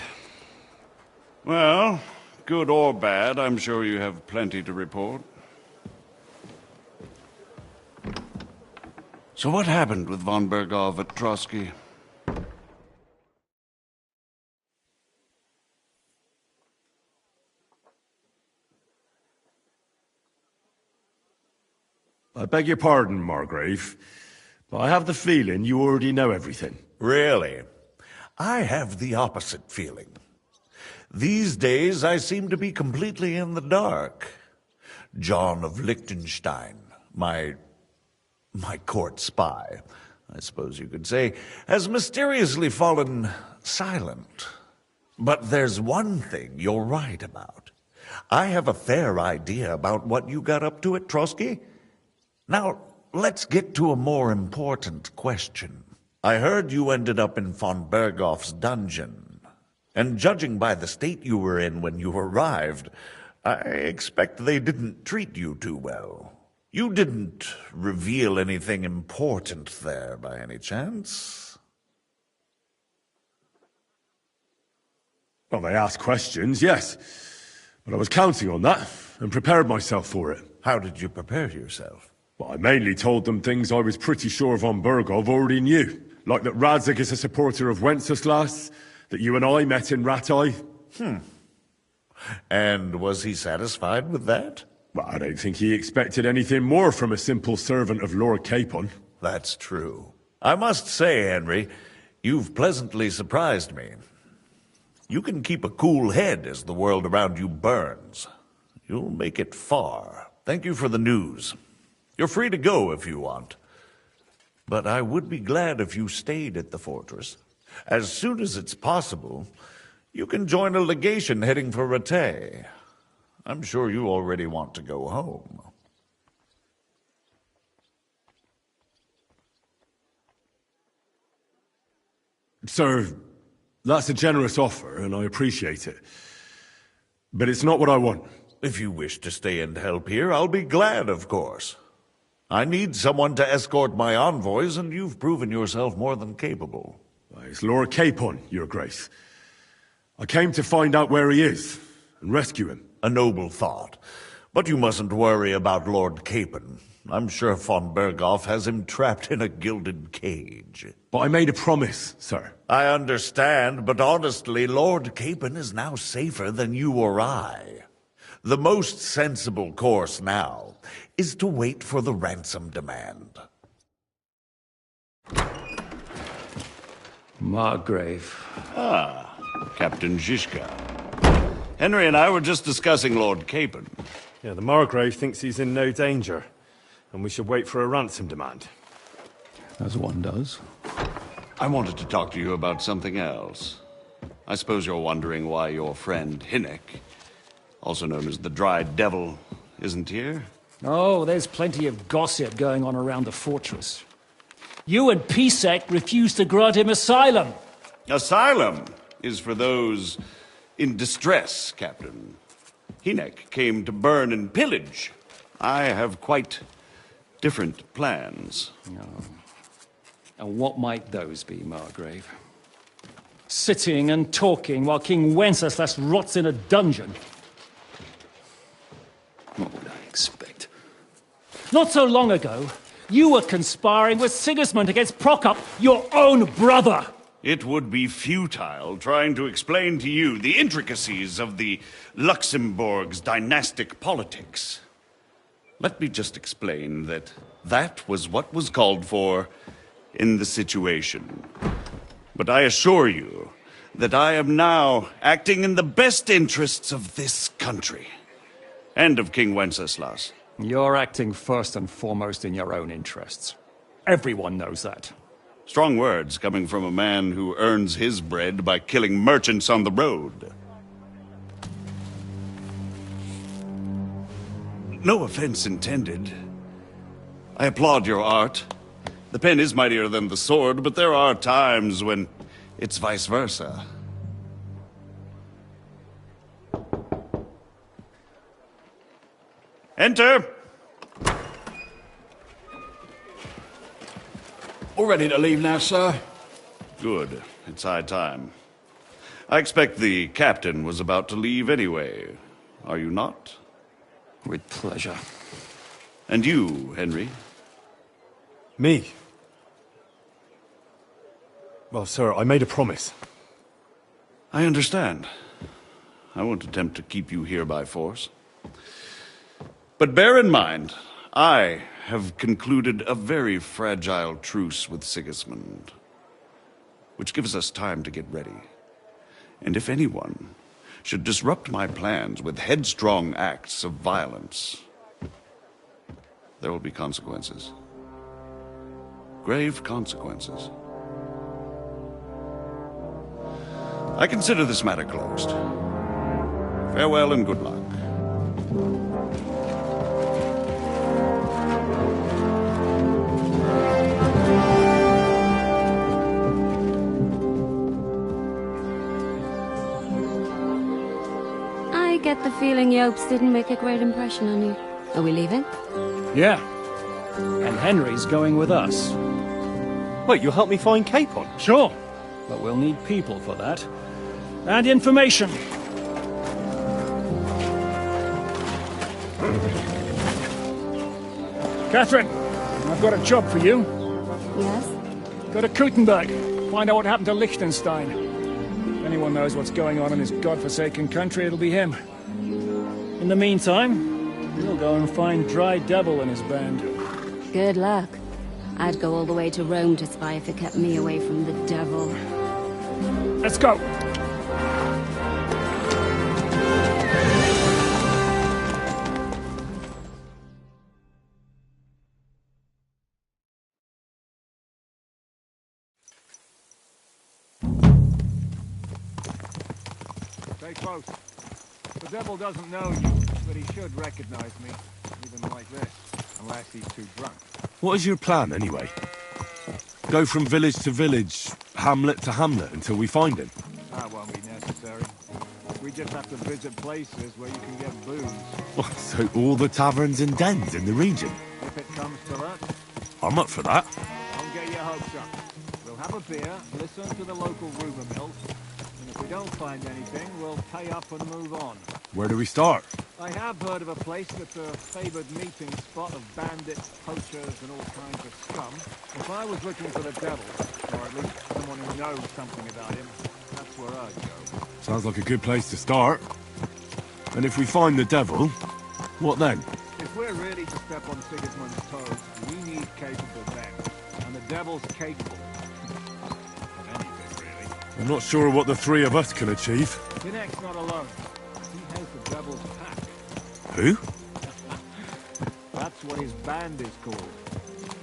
Well, Good or bad, I'm sure you have plenty to report. So what happened with von Berghoff at Trotsky? I beg your pardon, Margrave, but I have the feeling you already know everything. Really? I have the opposite feeling. These days, I seem to be completely in the dark. John of Liechtenstein, my court spy, I suppose you could say, has mysteriously fallen silent. But there's one thing you're right about. I have a fair idea about what you got up to at Trotsky. Now, let's get to a more important question. I heard you ended up in von Berghoff's dungeon. And judging by the state you were in when you arrived, I expect they didn't treat you too well. You didn't reveal anything important there by any chance? Well, they asked questions, yes. But I was counting on that, and prepared myself for it. How did you prepare yourself? Well, I mainly told them things I was pretty sure von Berghoff already knew. Like that Radzig is a supporter of Wenceslas, that you and I met in Ratai. And was he satisfied with that? Well, I don't think he expected anything more from a simple servant of Lord Capon. That's true. I must say, Henry, you've pleasantly surprised me. You can keep a cool head as the world around you burns. You'll make it far. Thank you for the news. You're free to go if you want. But I would be glad if you stayed at the fortress. As soon as it's possible, you can join a legation heading for Rattay. I'm sure you already want to go home. Sir, that's a generous offer, and I appreciate it. But it's not what I want. If you wish to stay and help here, I'll be glad, of course. I need someone to escort my envoys, and you've proven yourself more than capable. It's Lord Capon, Your Grace. I came to find out where he is, and rescue him. A noble thought. But you mustn't worry about Lord Capon. I'm sure von Berghoff has him trapped in a gilded cage. But I made a promise, sir. I understand, but honestly, Lord Capon is now safer than you or I. The most sensible course now is to wait for the ransom demand. Margrave. Ah, Captain Zizka. Henry and I were just discussing Lord Capon. Yeah, the Margrave thinks he's in no danger, and we should wait for a ransom demand. As one does. I wanted to talk to you about something else. I suppose you're wondering why your friend Hinnek, also known as the Dried Devil, isn't here? Oh, there's plenty of gossip going on around the fortress. You and Pisek refused to grant him asylum. Asylum is for those in distress, Captain. Hinnek came to burn and pillage. I have quite different plans. Oh. And what might those be, Margrave? Sitting and talking while King Wenceslas rots in a dungeon. What would I expect? Not so long ago, you were conspiring with Sigismund against Prokop, your own brother! It would be futile trying to explain to you the intricacies of the Luxembourg's dynastic politics. Let me just explain that that was what was called for in the situation. But I assure you that I am now acting in the best interests of this country and of King Wenceslas. You're acting first and foremost in your own interests. Everyone knows that. Strong words coming from a man who earns his bread by killing merchants on the road. No offense intended. I applaud your art. The pen is mightier than the sword, but there are times when it's vice versa. Enter! All ready to leave now, sir? Good. It's high time. I expect the captain was about to leave anyway. Are you not? With pleasure. And you, Henry? Me? Well, sir, I made a promise. I understand. I won't attempt to keep you here by force. But bear in mind, I have concluded a very fragile truce with Sigismund, which gives us time to get ready. And if anyone should disrupt my plans with headstrong acts of violence, there will be consequences. Grave consequences. I consider this matter closed. Farewell and good luck. I get the feeling Yopes didn't make a great impression on you. Are we leaving? Yeah. And Henry's going with us. Wait, you'll help me find Capon? Sure. But we'll need people for that. And information. Catherine, I've got a job for you. Yes? Go to Kuttenberg. Find out what happened to Liechtenstein. If anyone knows what's going on in his godforsaken country, it'll be him. In the meantime, we'll go and find Dry Devil and his band. Good luck. I'd go all the way to Rome to spy if it kept me away from the devil. Let's go! Stay close. The devil doesn't know you, but he should recognize me, even like this, unless he's too drunk. What is your plan, anyway? Go from village to village, hamlet to hamlet, until we find him? That won't be necessary. We just have to visit places where you can get booze. What, so all the taverns and dens in the region? If it comes to that, I'm up for that. don't get your hopes up. We'll have a beer, listen to the local rumour mills, and if we don't find anything, we'll pay up and move on. Where do we start? I have heard of a place that's a favoured meeting spot of bandits, poachers, and all kinds of scum. If I was looking for the devil, or at least someone who knows something about him, that's where I'd go. Sounds like a good place to start. And if we find the devil, what then? If we're ready to step on Sigismund's toes, we need capable men. And the devil's capable. Of anything, really. I'm not sure what the three of us can achieve. Kinect's not alone. He has the devil's pack. Who? That's what his band is called.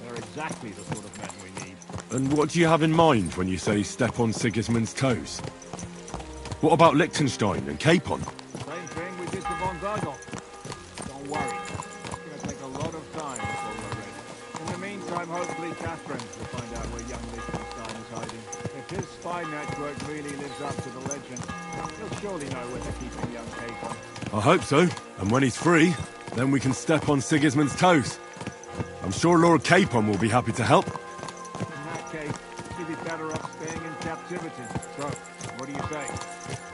They're exactly the sort of men we need. And what do you have in mind when you say step on Sigismund's toes? What about Liechtenstein and Capon? Same thing we did to von Berghoff. Don't worry. It's going to take a lot of time before we're ready. In the meantime, hopefully Catherine will find out where young Liechtenstein is hiding. If his spy network really lives up to the legend, he'll surely know where to keep young Capon. I hope so. And when he's free, then we can step on Sigismund's toes. I'm sure Lord Capon will be happy to help. In that case, you'd be better off staying in captivity. So, what do you say?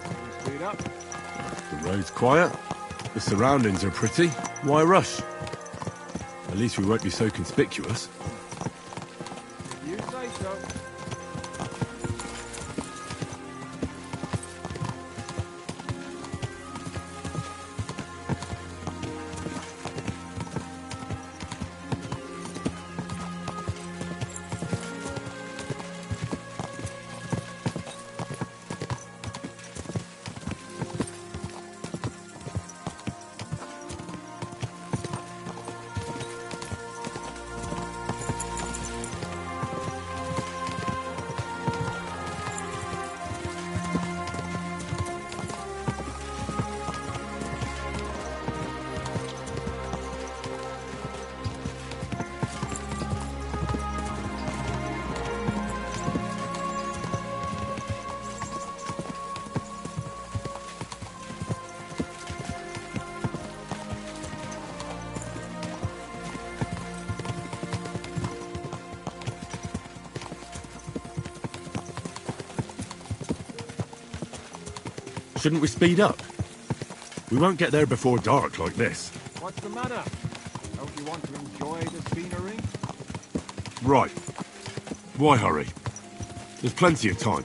Shall we speed up? The road's quiet. The surroundings are pretty. Why rush? At least we won't be so conspicuous. If you say so. Shouldn't we speed up? We won't get there before dark like this. What's the matter? Don't you want to enjoy the scenery? Right. Why hurry? There's plenty of time.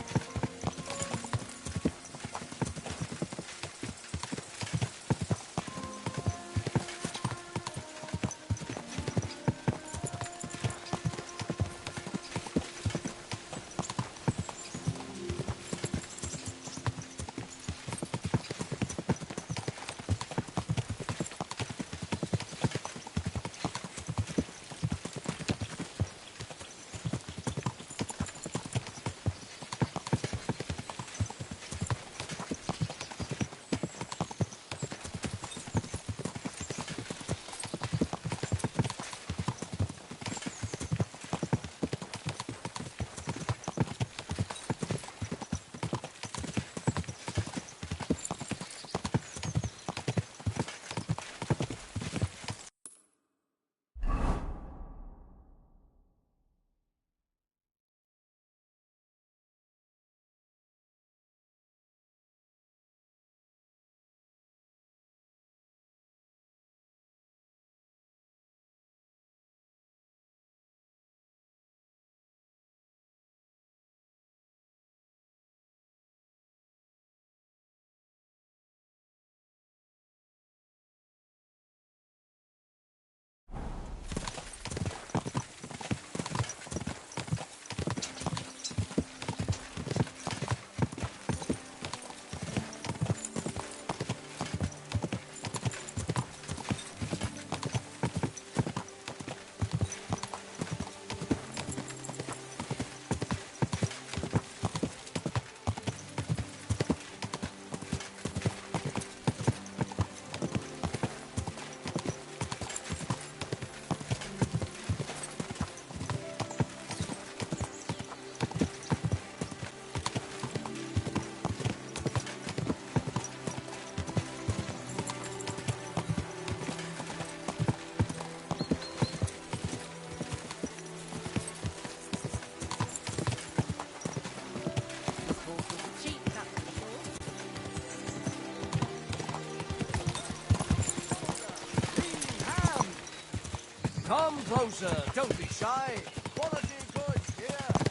Come closer, don't be shy. Quality goods here.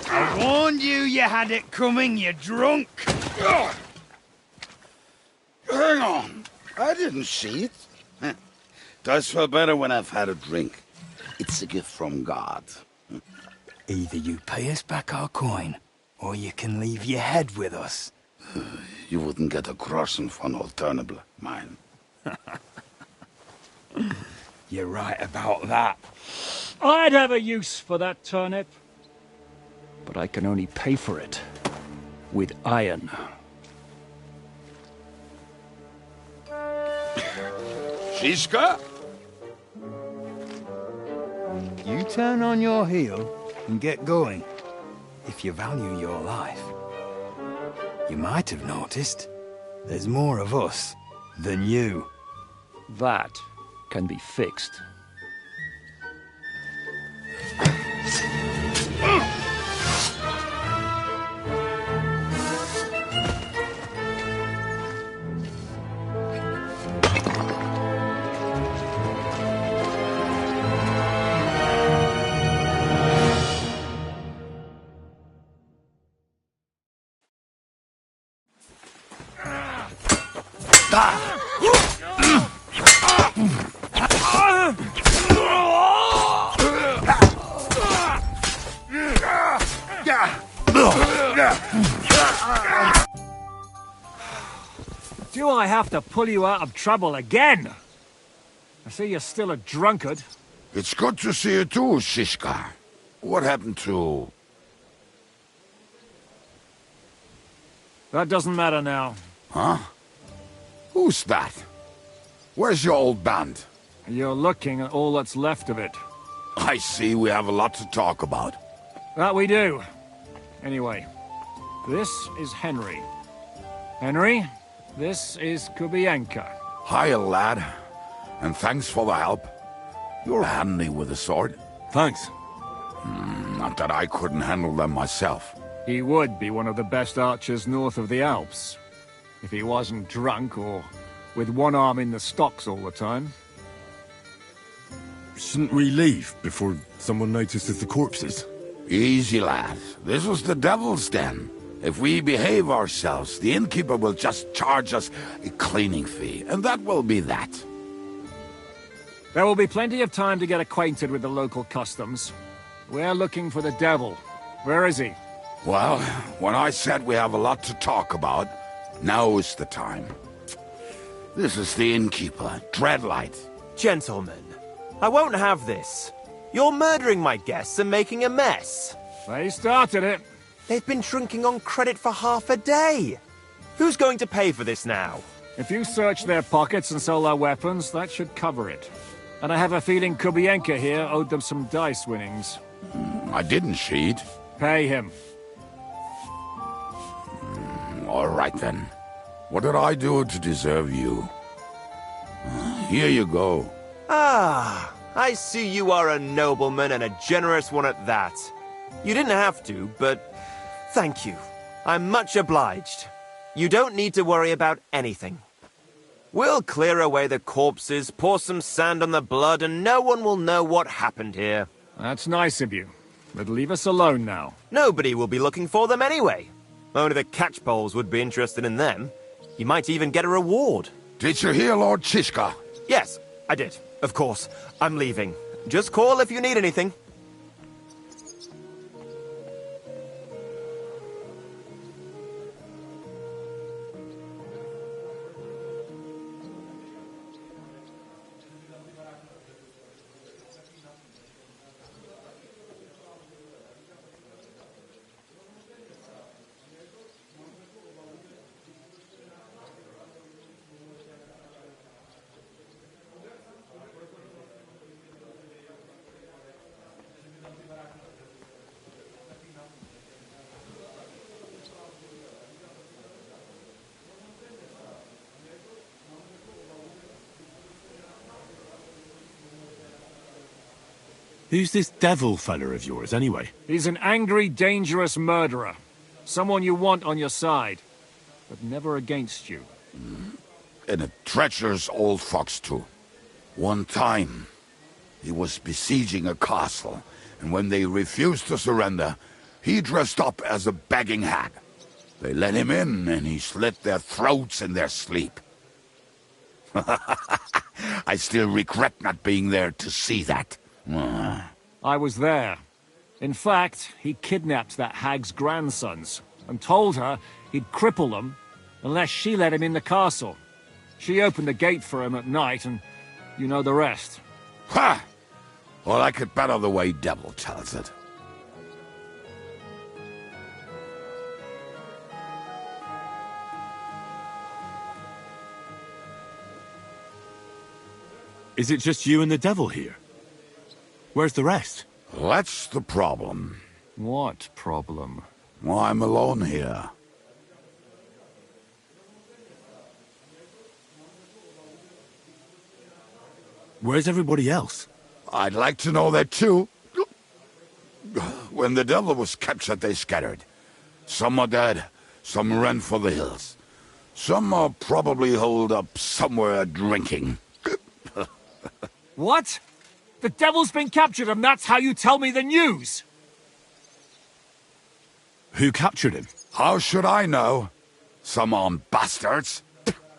I warned you you had it coming, you drunk! Hang on. I didn't see it. Does feel better when I've had a drink. It's a gift from God. Either you pay us back our coin, or you can leave your head with us. You wouldn't get a groschen for an alternative, mine. You're right about that. I'd have a use for that turnip. But I can only pay for it with iron. Shishka? You turn on your heel and get going, if you value your life. You might have noticed there's more of us than you. That can be fixed. Do I have to pull you out of trouble again? I see you're still a drunkard. It's good to see you too, Shishka. What happened to... That doesn't matter now. Huh? Who's that? Where's your old band? You're looking at all that's left of it. I see we have a lot to talk about. That we do. Anyway, this is Henry. Henry, this is Kubienka. Hiya, lad. And thanks for the help. You're handy with a sword. Thanks. Not that I couldn't handle them myself. He would be one of the best archers north of the Alps. If he wasn't drunk or with one arm in the stocks all the time. Shouldn't we leave before someone notices the corpses? Easy, lad. This was the devil's den. If we behave ourselves, the innkeeper will just charge us a cleaning fee, and that will be that. There will be plenty of time to get acquainted with the local customs. We're looking for the devil. Where is he? Well, when I said we have a lot to talk about, now is the time. This is the innkeeper, Dreadlight. Gentlemen, I won't have this. You're murdering my guests and making a mess. They started it. They've been drinking on credit for half a day. Who's going to pay for this now? If you search their pockets and sell their weapons, that should cover it. And I have a feeling Kubienka here owed them some dice winnings. I didn't cheat. Pay him. All right, then. What did I do to deserve you? Here you go. Ah, I see you are a nobleman and a generous one at that. You didn't have to, but thank you. I'm much obliged. You don't need to worry about anything. We'll clear away the corpses, pour some sand on the blood, and no one will know what happened here. That's nice of you. But leave us alone now. Nobody will be looking for them anyway. Only the catchpoles would be interested in them. You might even get a reward. Did you hear Lord Chishka? Yes, I did. Of course. I'm leaving. Just call if you need anything. Who's this devil fella of yours, anyway? He's an angry, dangerous murderer. Someone you want on your side, but never against you. And a treacherous old fox, too. One time, he was besieging a castle, and when they refused to surrender, he dressed up as a begging hag. They let him in, and he slit their throats in their sleep. I still regret not being there to see that. I was there. In fact, he kidnapped that hag's grandsons, and told her he'd cripple them unless she let him in the castle. She opened the gate for him at night, and you know the rest. Ha! Well, I could better the way Devil tells it. Is it just you and the devil here? Where's the rest? That's the problem. What problem? Well, I'm alone here. Where's everybody else? I'd like to know that too. When the devil was captured, they scattered. Some are dead, some ran for the hills. Some are probably holed up somewhere drinking. What? The devil's been captured and that's how you tell me the news? Who captured him? How should I know? Some armed bastards.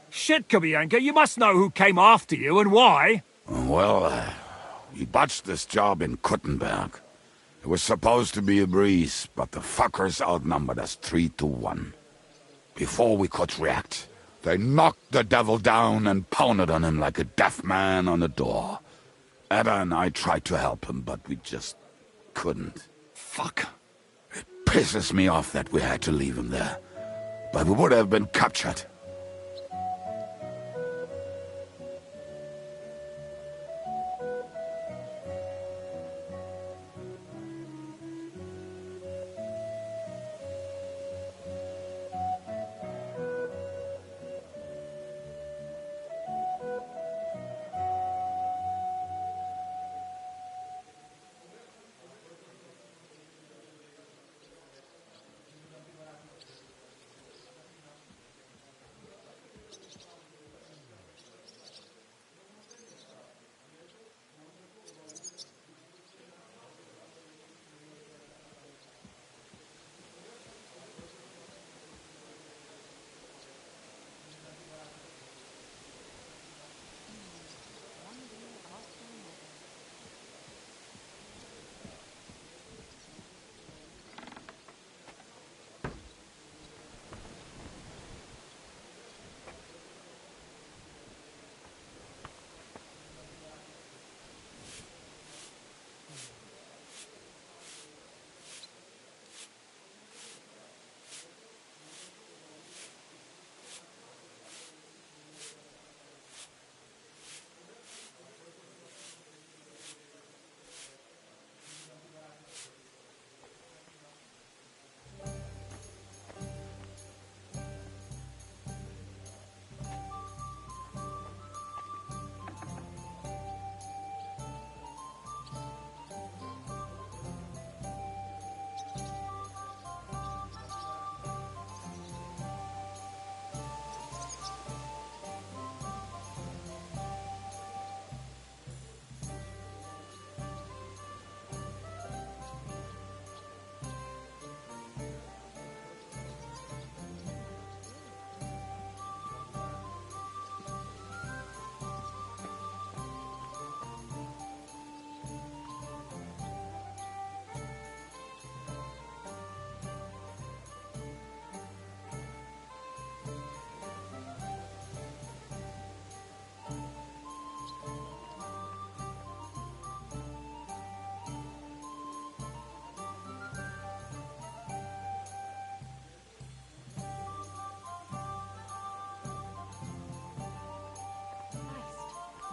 Shit, Kabianka, you must know who came after you and why. Well, we botched this job in Kuttenberg. It was supposed to be a breeze, but the fuckers outnumbered us 3-1. Before we could react, they knocked the devil down and pounded on him like a deaf man on a door. Ada and I tried to help him, but we just couldn't. Fuck. It pisses me off that we had to leave him there. But we would have been captured.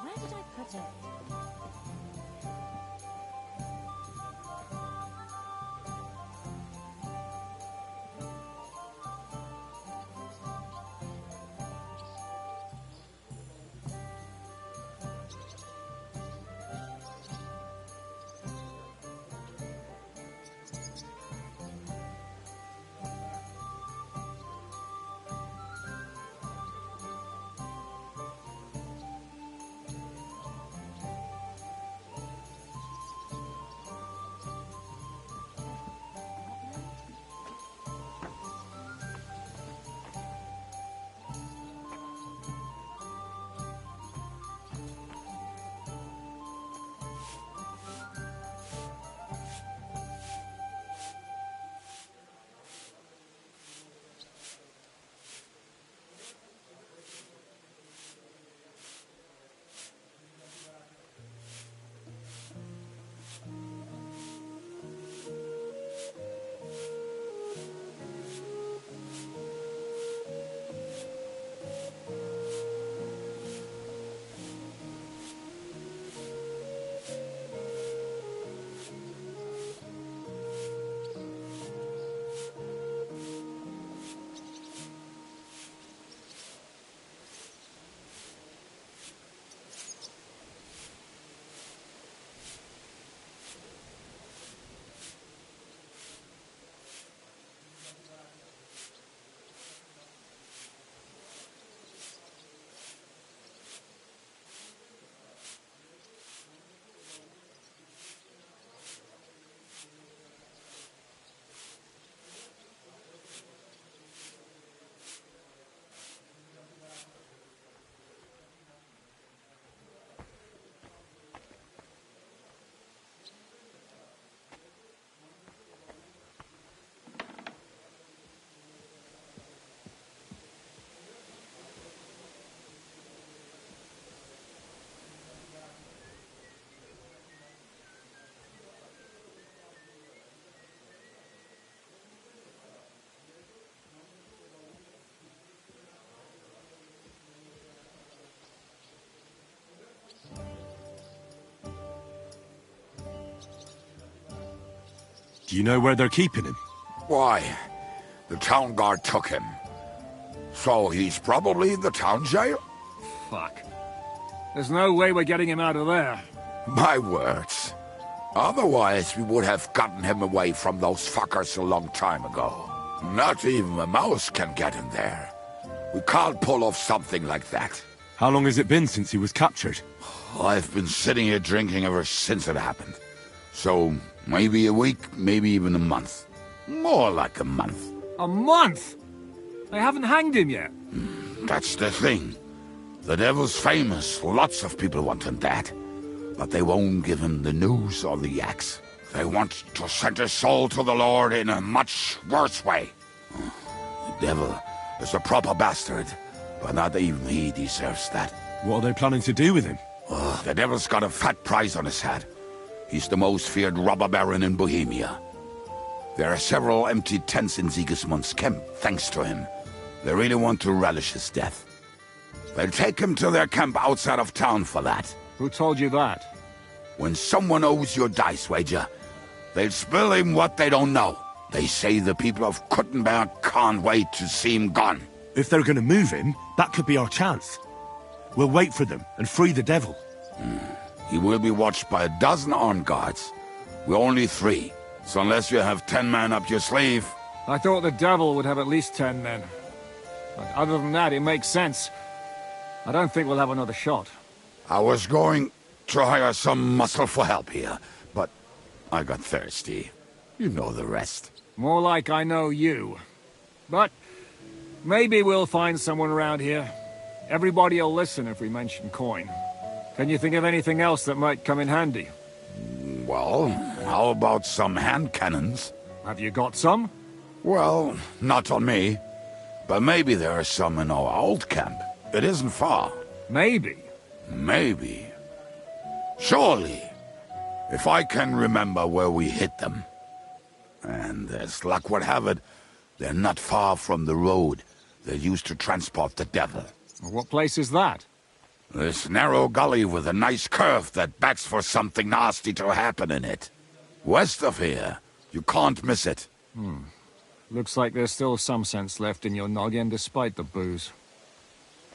Where did I put it? Do you know where they're keeping him? Why, the town guard took him. So he's probably in the town jail? Fuck. There's no way we're getting him out of there. My words. Otherwise, we would have gotten him away from those fuckers a long time ago. Not even a mouse can get in there. We can't pull off something like that. How long has it been since he was captured? I've been sitting here drinking ever since it happened. So, maybe a week, maybe even a month. More like a month. A month? They haven't hanged him yet. That's the thing. The devil's famous. Lots of people want him dead. But they won't give him the news or the axe. They want to send his soul to the Lord in a much worse way. The devil is a proper bastard, but not even he deserves that. What are they planning to do with him? The devil's got a fat prize on his head. He's the most feared robber baron in Bohemia. There are several empty tents in Sigismund's camp, thanks to him. They really want to relish his death. They'll take him to their camp outside of town for that. Who told you that? When someone owes you a dice wager, they'll spill him what they don't know. They say the people of Kuttenberg can't wait to see him gone. If they're going to move him, that could be our chance. We'll wait for them and free the devil. He will be watched by a dozen armed guards. We're only 3, so unless you have 10 men up your sleeve... I thought the devil would have at least 10 men. But other than that, it makes sense. I don't think we'll have another shot. I was going to hire some muscle for help here, but I got thirsty. You know the rest. More like I know you. But maybe we'll find someone around here. Everybody'll listen if we mention coin. Can you think of anything else that might come in handy? Well, how about some hand cannons? Have you got some? Well, not on me. But maybe there are some in our old camp. It isn't far. Maybe? Maybe. Surely. If I can remember where we hid them. And as luck would have it, they're not far from the road they used to transport the devil. What place is that? This narrow gully with a nice curve that backs for something nasty to happen in it. West of here. You can't miss it. Looks like there's still some sense left in your noggin despite the booze.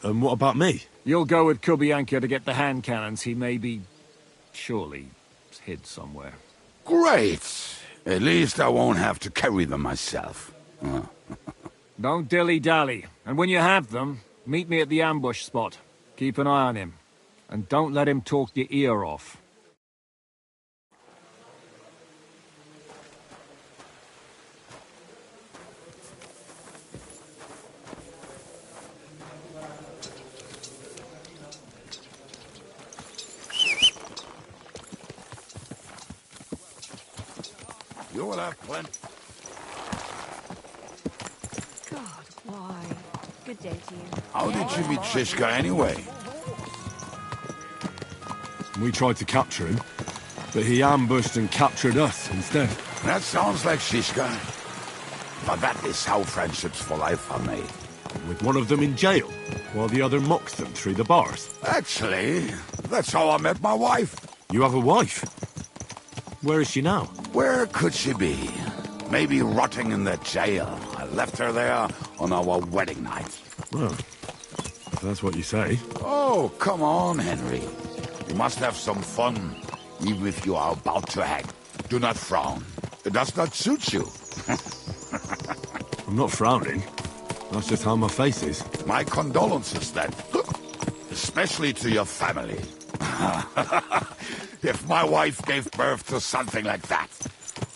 And what about me? You'll go with Kubianka to get the hand cannons he may be... surely hid somewhere. Great! At least I won't have to carry them myself. Don't dilly-dally. And when you have them, meet me at the ambush spot. Keep an eye on him. And don't let him talk your ear off. You will have plenty. God, why? Good day to you. How did you meet Shishka anyway? We tried to capture him, but he ambushed and captured us instead. That sounds like Shishka. But that is how friendships for life are made. With one of them in jail, while the other mocks them through the bars. Actually, that's how I met my wife. You have a wife? Where is she now? Where could she be? Maybe rotting in the jail. I left her there on our wedding night. Well, if that's what you say. Oh, come on, Henry. You must have some fun, even if you are about to hang. Do not frown. It does not suit you. I'm not frowning. That's just how my face is. My condolences, then. Especially to your family. If my wife gave birth to something like that,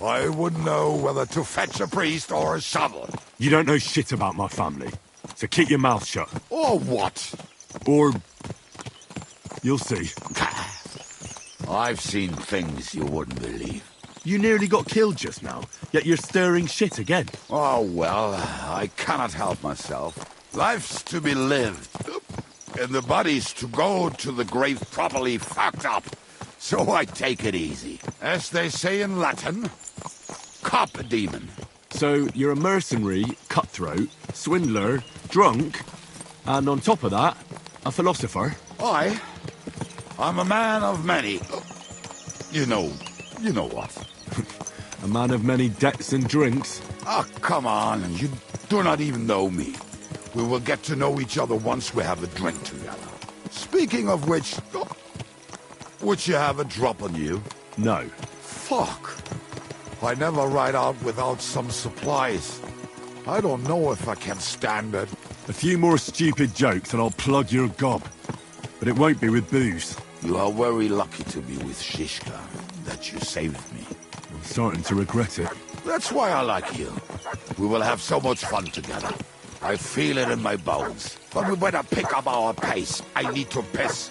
I wouldn't know whether to fetch a priest or a shovel. You don't know shit about my family, so keep your mouth shut. Or what? Or... you'll see. I've seen things you wouldn't believe. You nearly got killed just now, yet you're stirring shit again. Oh, well, I cannot help myself. Life's to be lived, and the body's to go to the grave properly fucked up. So I take it easy. As they say in Latin, carpe demon. So you're a mercenary, cutthroat, swindler, drunk, and on top of that, a philosopher? I'm a man of many... You know what. A man of many debts and drinks. Ah, come on. You do not even know me. We will get to know each other once we have a drink together. Speaking of which, would you have a drop on you? No. Fuck. I never ride out without some supplies. I don't know if I can stand it. A few more stupid jokes and I'll plug your gob. But it won't be with booze. You are very lucky to be with Shishka, that you saved me. I'm starting to regret it. That's why I like you. We will have so much fun together. I feel it in my bones. But we better pick up our pace. I need to piss.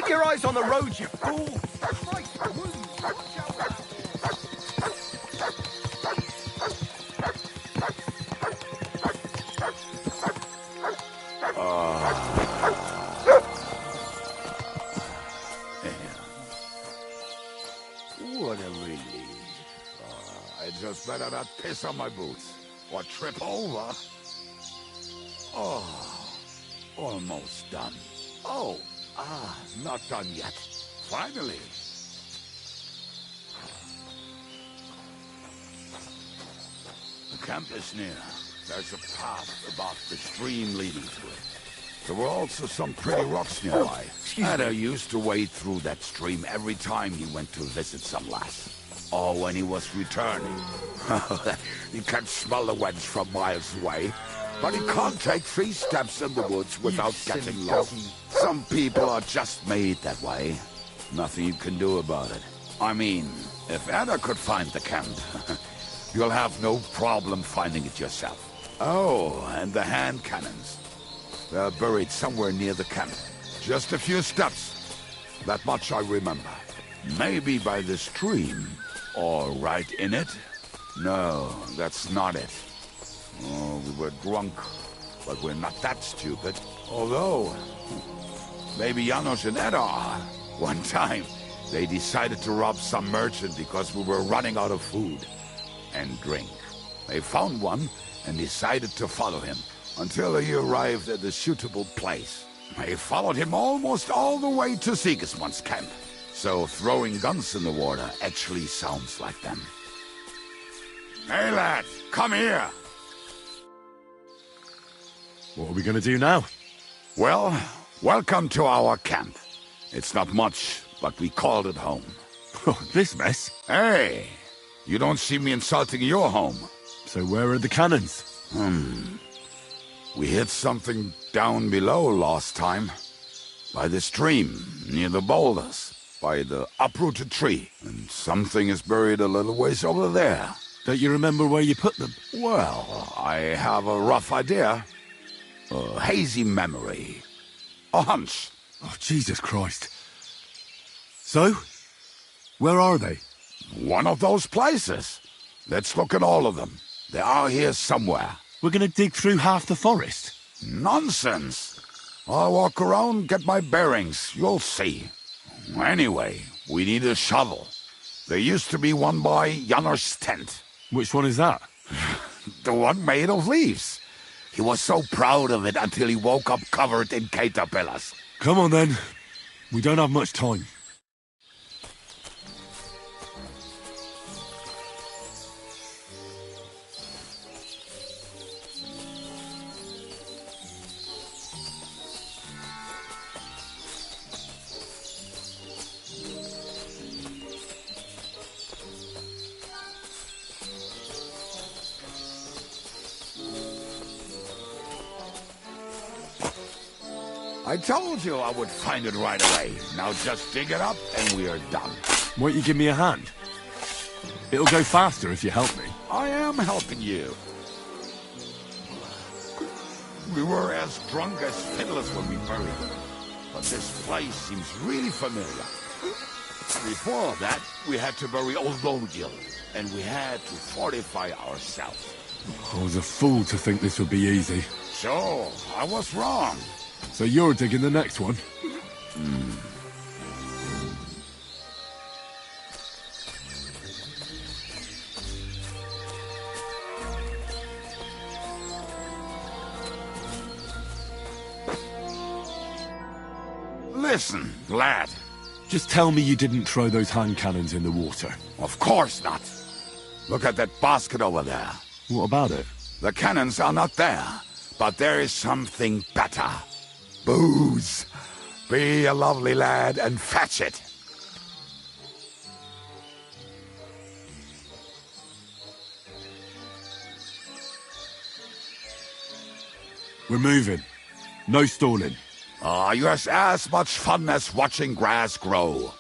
Your eyes on the road, you fool! Christ, move! Watch out! What a relief. I just better not piss on my boots or trip over. Oh, almost done. Oh. Not done yet. Finally. The camp is near. There's a path above the stream leading to it. There were also some pretty rocks nearby. Ada used to wade through that stream every time he went to visit some lass. Or when he was returning. He can smell the wench from miles away. But he can't take 3 steps in the woods without getting lost. Some people are just made that way. Nothing you can do about it. I mean, if Anna could find the camp, you'll have no problem finding it yourself. Oh, and the hand cannons. They're buried somewhere near the camp. Just a few steps. That much I remember. Maybe by the stream. Or right in it? No, that's not it. Oh, we were drunk, but we're not that stupid. Although, maybe Janos and Edda are. One time, they decided to rob some merchant because we were running out of food and drink. They found one and decided to follow him until he arrived at a suitable place. They followed him almost all the way to Sigismund's camp. So throwing guns in the water actually sounds like them. Hey lad, come here! What are we going to do now? Well, welcome to our camp. It's not much, but we called it home. Oh, this mess? Hey, you don't see me insulting your home. So where are the cannons? We hit something down below last time. By the stream, near the boulders. By the uprooted tree. And something is buried a little ways over there. Don't you remember where you put them? Well, I have a rough idea. A hazy memory. A hunch. Oh, Jesus Christ. So? Where are they? One of those places. Let's look at all of them. They are here somewhere. We're gonna dig through half the forest. Nonsense. I'll walk around, get my bearings. You'll see. Anyway, we need a shovel. There used to be one by Janos' tent. Which one is that? The one made of leaves. He was so proud of it until he woke up covered in caterpillars. Come on then. We don't have much time. I told you I would find it right away. Now just dig it up and we are done. Won't you give me a hand? It'll go faster if you help me. I am helping you. We were as drunk as fiddlers when we buried him. But this place seems really familiar. Before that, we had to bury old Longil, and we had to fortify ourselves. I was a fool to think this would be easy. So, I was wrong. So you're digging the next one? Listen, lad. Just tell me you didn't throw those hand cannons in the water. Of course not. Look at that basket over there. What about it? The cannons are not there, but there is something better. Booze. Be a lovely lad and fetch it. We're moving. No stalling. You have as much fun as watching grass grow.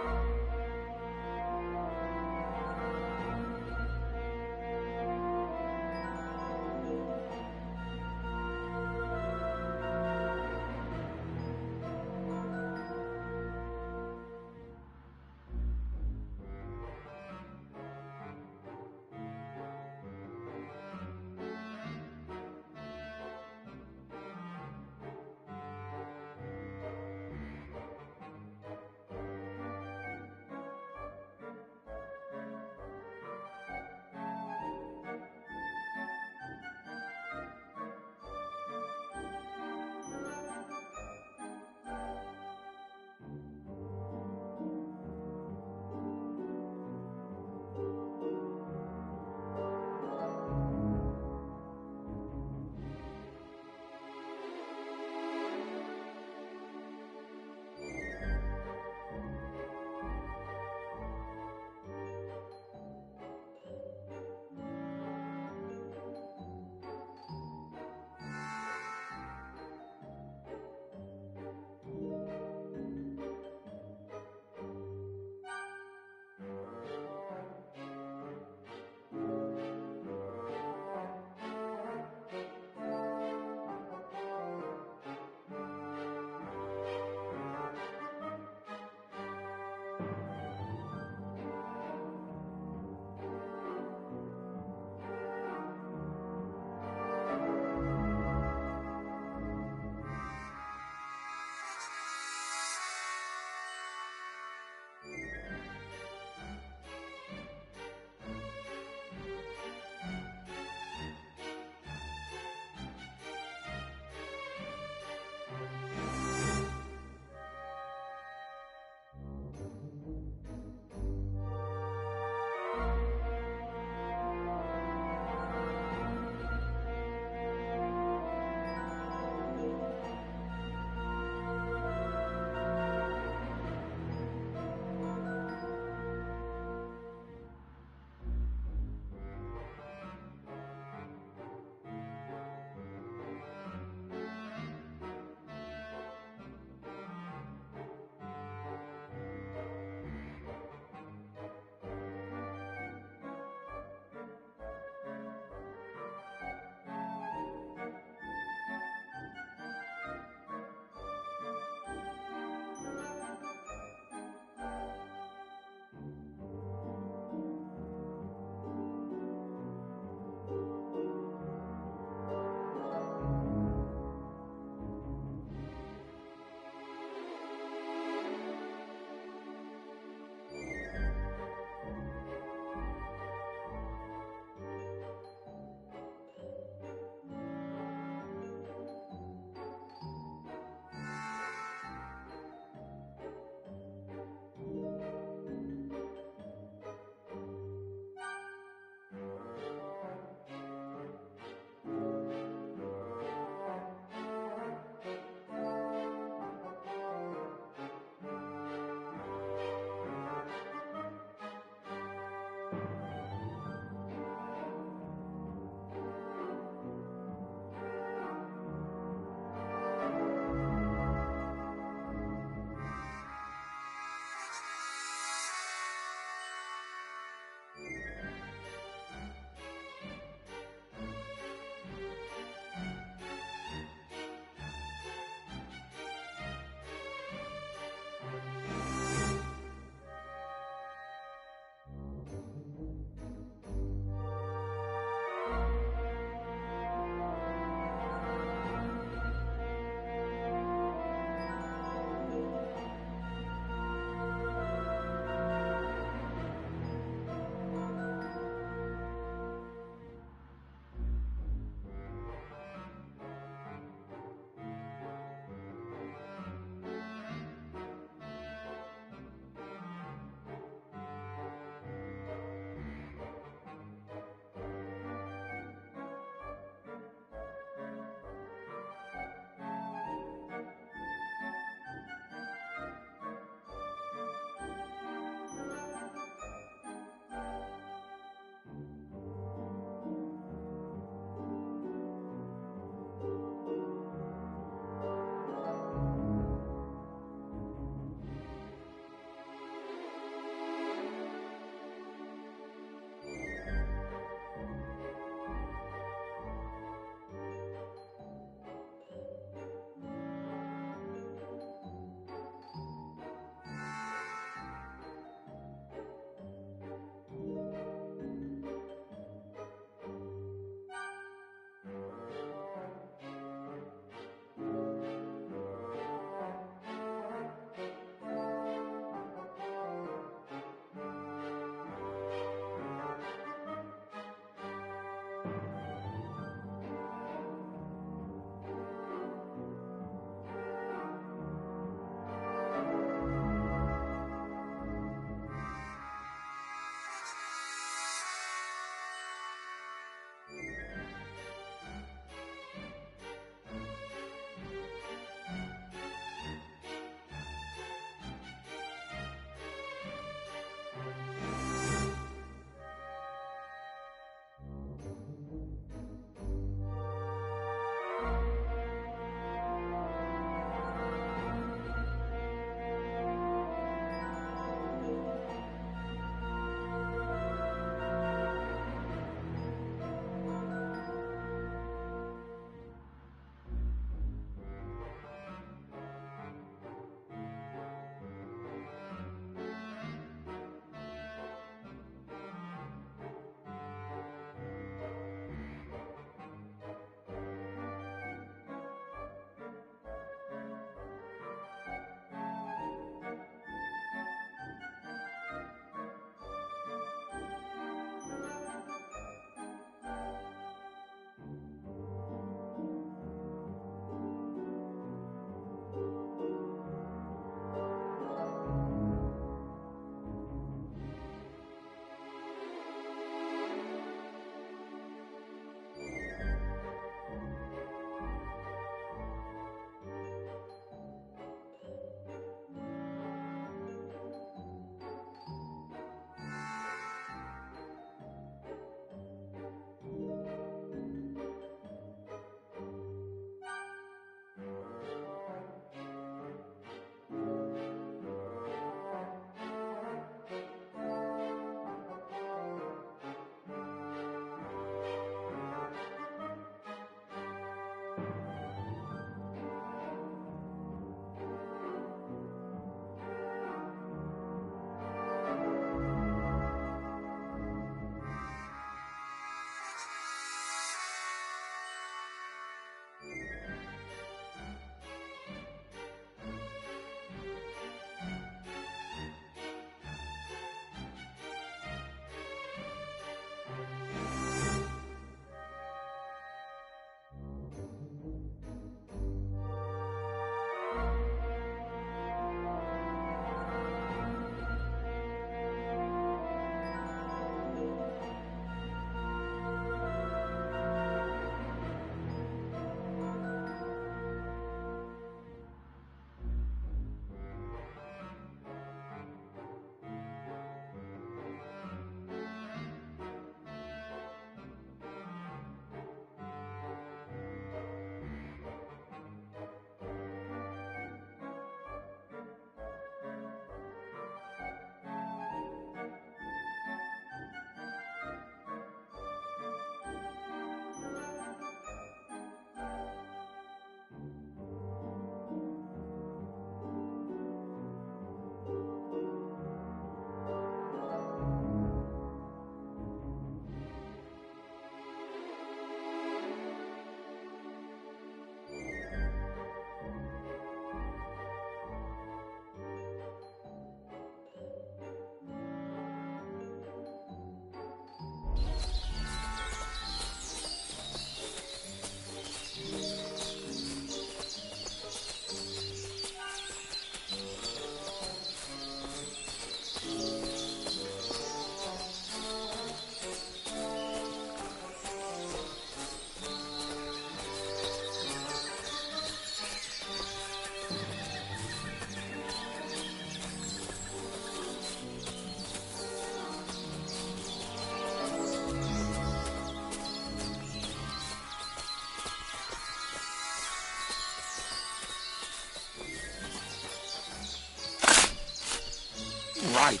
Right.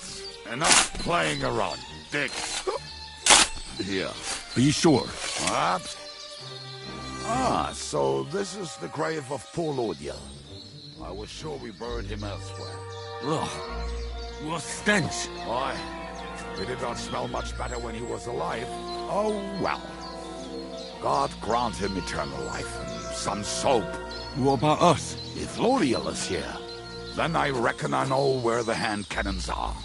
Enough playing around, Dick. Here. Are you sure? What? So this is the grave of poor Lord Yell. I was sure we buried him elsewhere. Ugh. What stench. Why? He did not smell much better when he was alive. Oh, well. God grant him eternal life and some soap. What about us? If Lodiel is here, then I reckon I know where the hand cannons are.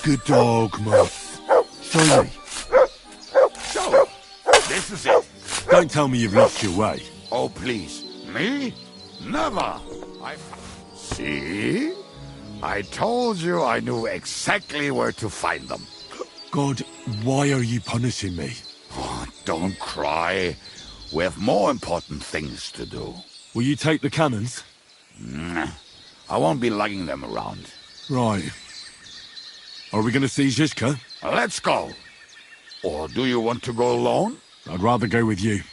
Good dog, man. Show me. So, this is it. Don't tell me you've lost your way. Oh, please. Me? Never. See? I told you I knew exactly where to find them. God, why are you punishing me? Oh, don't cry. We have more important things to do. Will you take the cannons? I won't be lugging them around. Right. Are we going to see Zizka? Let's go. Or do you want to go alone? I'd rather go with you.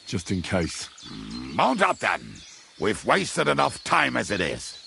Just in case. Mount up then. We've wasted enough time as it is.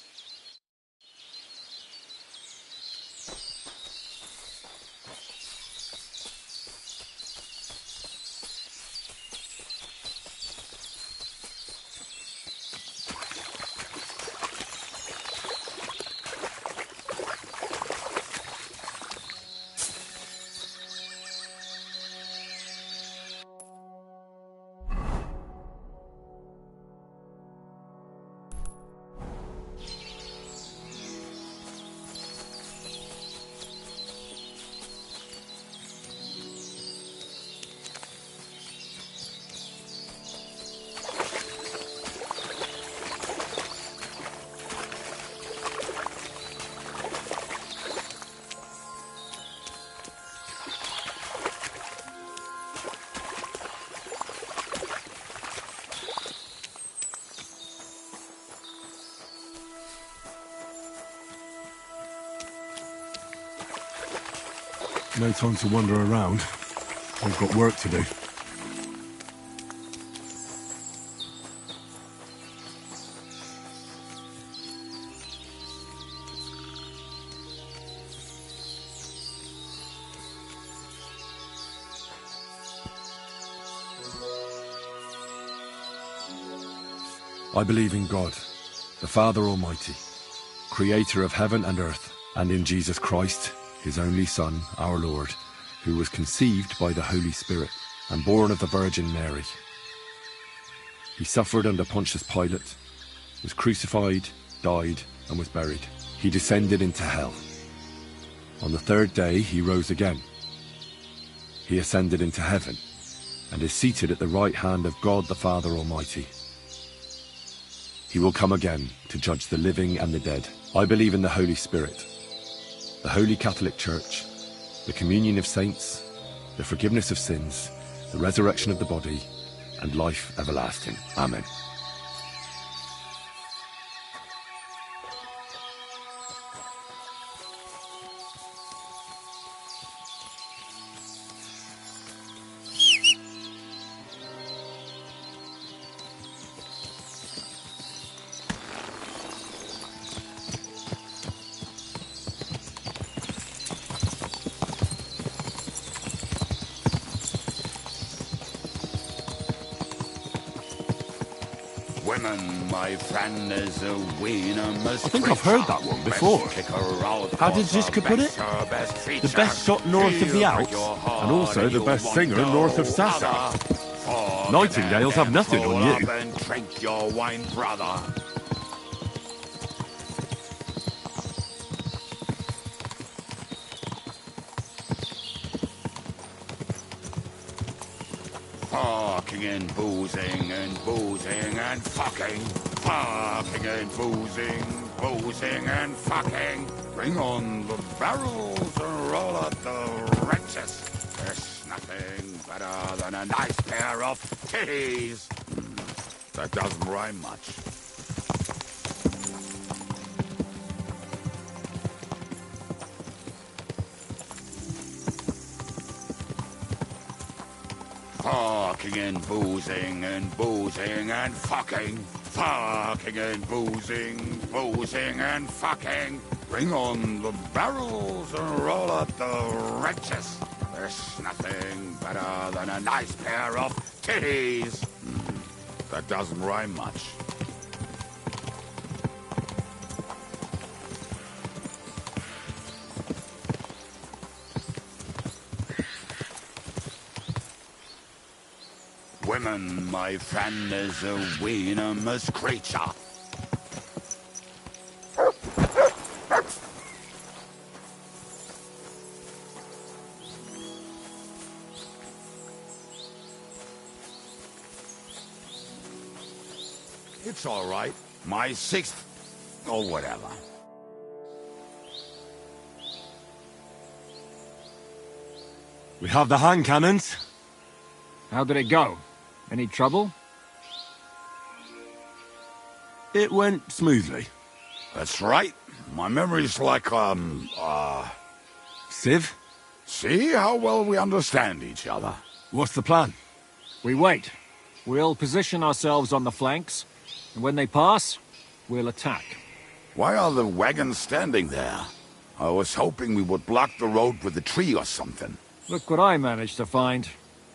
No time to wander around. We've got work to do. I believe in God, the Father Almighty, creator of heaven and earth, and in Jesus Christ, his only Son, our Lord, who was conceived by the Holy Spirit and born of the Virgin Mary. He suffered under Pontius Pilate, was crucified, died, and was buried. He descended into hell. On the third day he rose again. He ascended into heaven and is seated at the right hand of God the Father Almighty. He will come again to judge the living and the dead. I believe in the Holy Spirit, the Holy Catholic Church, the communion of saints, the forgiveness of sins, the resurrection of the body, and life everlasting. Amen. Women, my friend, is a venomous I think I've heard that one before. How did Zizka put it? The best shot north of the Alps, and also the best singer north of Sassa. Nightingales have nothing on you. And drink your wine, brother. Fucking and boozing and boozing and fucking. Fucking and boozing and fucking. Bring on the barrels and roll out the wrenches. There's nothing better than a nice pair of titties. That doesn't rhyme much. Fucking and boozing and boozing and fucking. Fucking and boozing and fucking. Bring on the barrels and roll out the wrenches. There's nothing better than a nice pair of titties. That doesn't rhyme much. Women, my friend, is a venomous creature. It's all right. My sixth, or whatever. We have the hand cannons. How did it go? Any trouble? It went smoothly. That's right. My memory's like, Civ? See how well we understand each other. What's the plan? We wait. We'll position ourselves on the flanks, and when they pass, we'll attack. Why are the wagons standing there? I was hoping we would block the road with a tree or something. Look what I managed to find.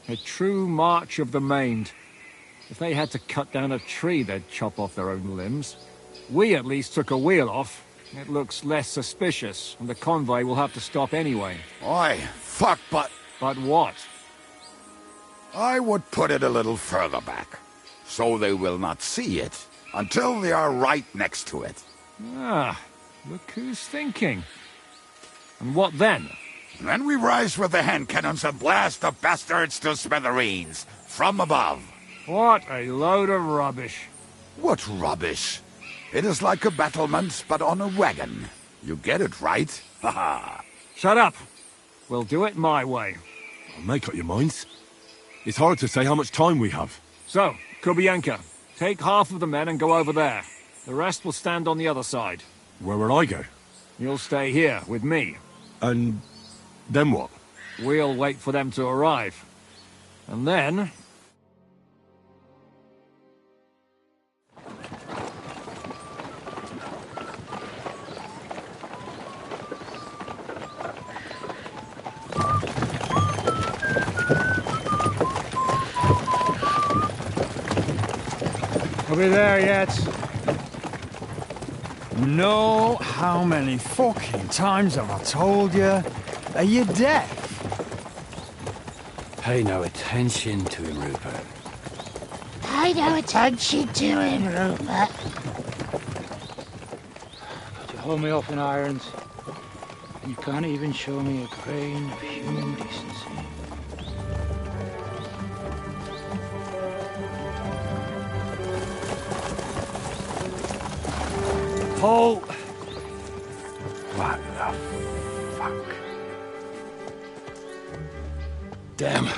A true march of the maimed. If they had to cut down a tree, they'd chop off their own limbs. We at least took a wheel off. It looks less suspicious, and the convoy will have to stop anyway. Oi, fuck, but... But what? I would put it a little further back, so they will not see it until they are right next to it. Ah, look who's thinking. And what then? Then we rise with the hand cannons and blast the bastards to smithereens, from above. What a load of rubbish. What rubbish? It is like a battlement, but on a wagon. You get it, right? Haha. Shut up. We'll do it my way. Make up your minds. It's hard to say how much time we have. So, Kubienka, take half of the men and go over there. The rest will stand on the other side. Where will I go? You'll stay here, with me. And then what? We'll wait for them to arrive. And then... Are we there yet? No, how many fucking times have I told you? Are you deaf? Pay no attention to him, Rupert. Pay no attention to him, Rupert. You hold me up in irons, and you can't even show me a grain of human decency. Paul! What the fuck? Damn.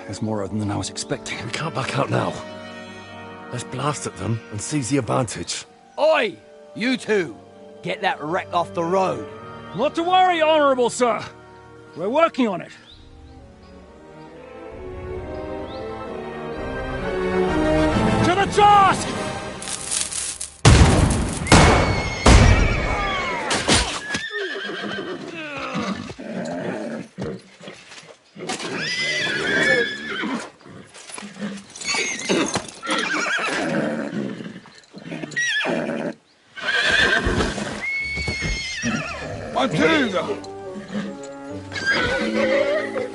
There's more of them than I was expecting. We can't back out now. Let's blast at them and seize the advantage. Oi! You two! Get that wreck off the road. Not to worry, Honourable Sir. We're working on it. To the task!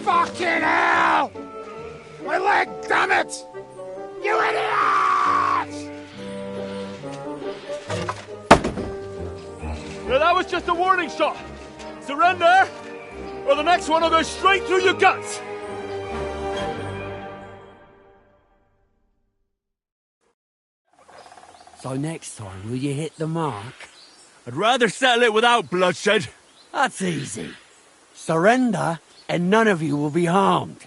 Fucking hell! My leg, damn it! You idiots! Now that was just a warning shot. Surrender, or the next one will go straight through your guts. So next time, will you hit the mark? I'd rather settle it without bloodshed. That's easy. Surrender, and none of you will be harmed.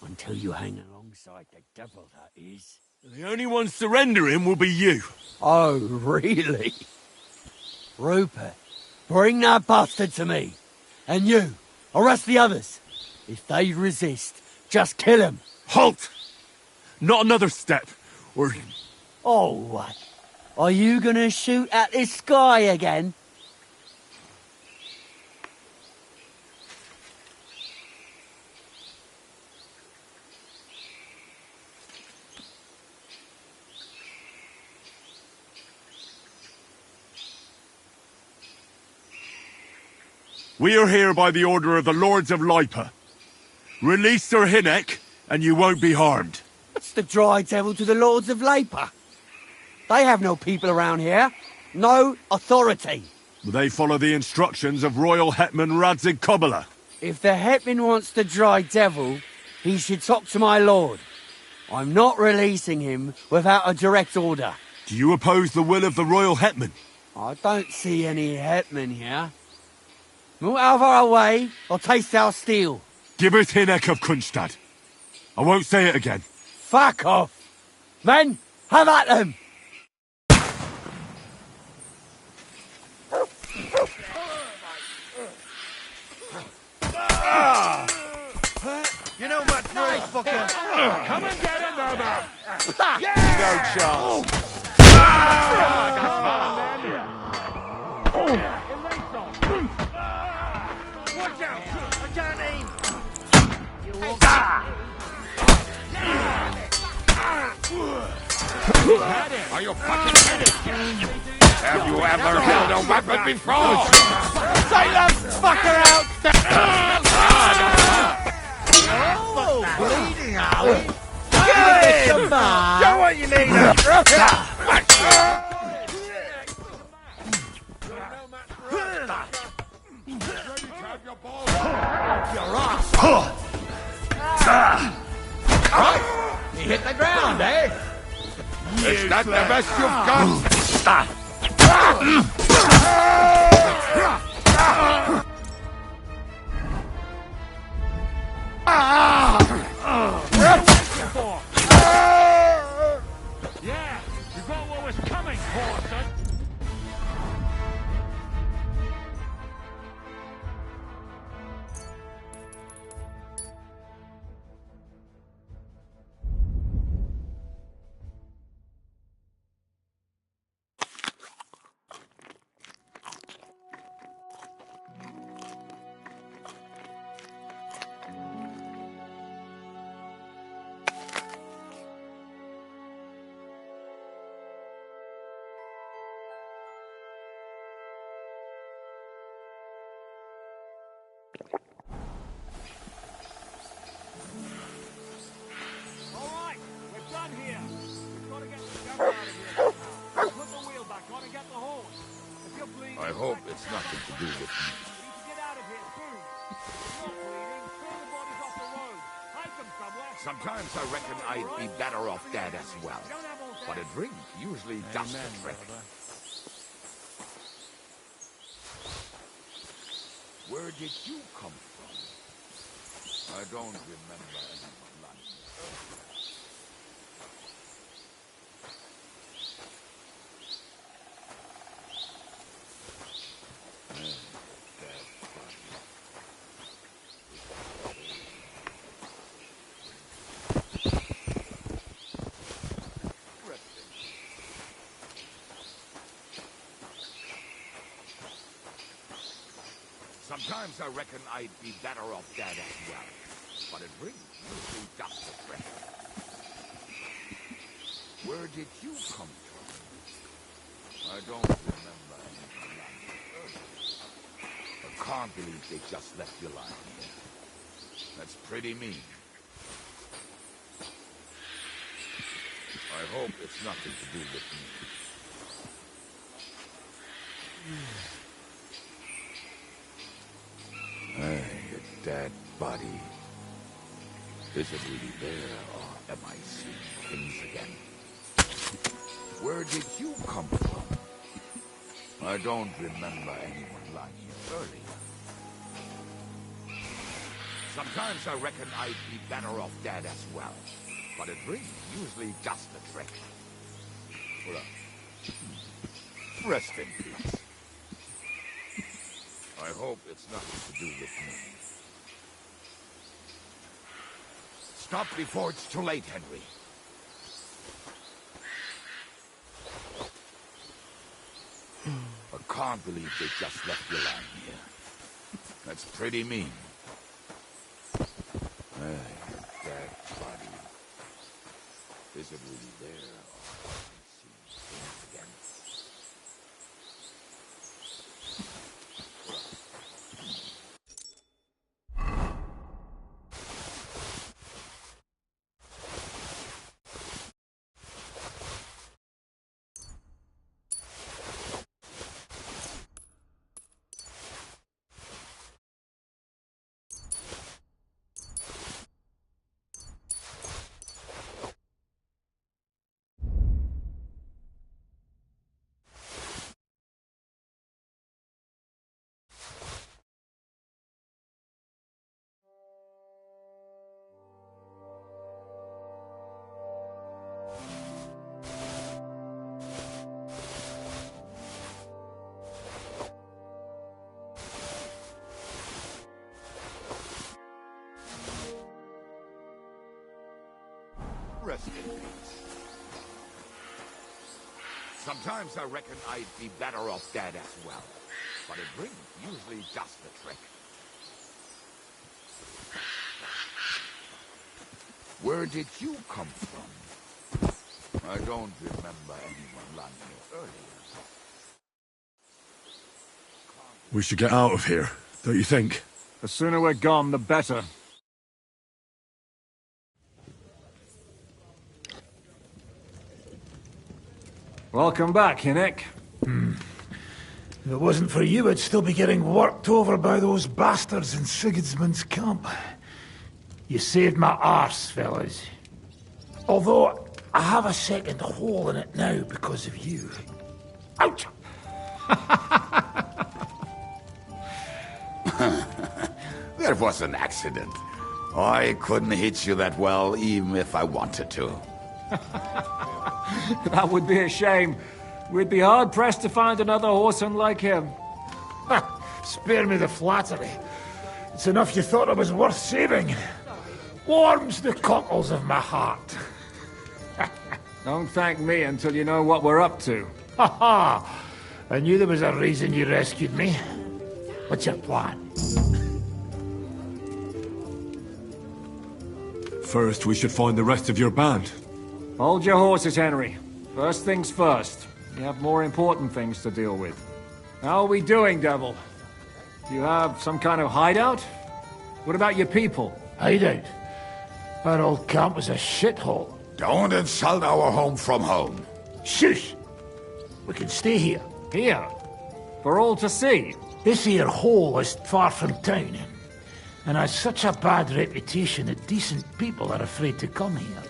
Until you hang alongside the devil, that is. The only one surrendering will be you. Oh, really? Rupert, bring that bastard to me. And you, arrest the others. If they resist, just kill them. Halt! Not another step, or... Oh, what? Are you gonna shoot at this sky again? We are here by the order of the Lords of Lipa. Release Sir Hinnek, and you won't be harmed. What's the dry devil to the Lords of Lipa? They have no people around here. No authority. They follow the instructions of Royal Hetman Radzig Kobyla. If the Hetman wants the dry devil, he should talk to my lord. I'm not releasing him without a direct order. Do you oppose the will of the Royal Hetman? I don't see any Hetman here. Move out of our way, or taste our steel. Give us Hinnek of Kunstad. I won't say it again. Fuck off! Men, have at them! You know my drill, fucker. Come and get him, there, man. No chance. Watch out! I can't aim! Are you fucking kidding? Have you ever held a weapon before? Take that fucker out! Oh, bleeding out! Good! Show what you need! He hit the ground, eh? Is that the best you've got? Yeah, you got what was coming, poor son. I hope it's nothing to do with me. Sometimes I reckon I'd be better off dead as well. But a drink usually does the trick. Where did you come from? I don't remember anyone like you. Sometimes I reckon I'd be better off dead as well. But a drink usually does the trick. Where did you come from? I don't remember anything like it. I can't believe they just left you lying here. That's pretty mean. I hope it's nothing to do with me. Hey, a dead body. Is it really there, or am I seeing things again? Where did you come from? I don't remember anyone like you earlier. Sometimes I reckon I'd be better off dead as well. But a drink usually just the trick. Well, rest in peace. I hope it's nothing to do with me. Stop before it's too late, Henry. I can't believe they just left you lying here. That's pretty mean. Dead body. Is it really there? Or I see things again? Rest in peace. Sometimes I reckon I'd be better off dead as well. But a drink usually just the trick. Where did you come from? I don't remember anyone lying here earlier. We should get out of here, don't you think? The sooner we're gone, the better. Welcome back, Hinnick. If it wasn't for you, I'd still be getting worked over by those bastards in Sigismund's camp. You saved my arse, fellas. Although, I have a second hole in it now because of you. Ouch! That was an accident. I couldn't hit you that well, even if I wanted to. That would be a shame. We'd be hard-pressed to find another horseman like him. Spare me the flattery. It's enough you thought I was worth saving. Warms the cockles of my heart. Don't thank me until you know what we're up to. Ha ha! I knew there was a reason you rescued me. What's your plan? First, we should find the rest of your band. Hold your horses, Henry. First things first. We have more important things to deal with. How are we doing, Devil? Do you have some kind of hideout? What about your people? Hideout? Our old camp was a shithole. Don't insult our home from home. Shush! We can stay here. Here? For all to see? This here hole is far from town, and has such a bad reputation that decent people are afraid to come here.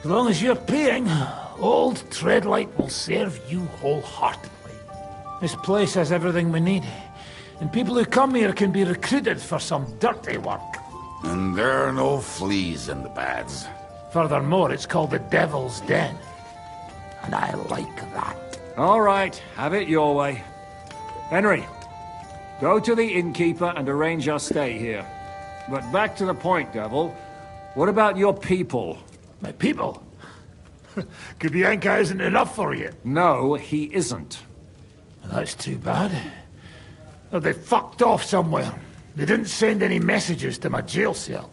As long as you're paying, old Treadlight will serve you wholeheartedly. This place has everything we need, and people who come here can be recruited for some dirty work. And there are no fleas in the beds. Furthermore, it's called the Devil's Den, and I like that. All right, have it your way. Henry, go to the innkeeper and arrange our stay here. But back to the point, Devil. What about your people? My people? Kubianka isn't enough for you. No, he isn't. That's too bad. Oh, they fucked off somewhere. They didn't send any messages to my jail cell.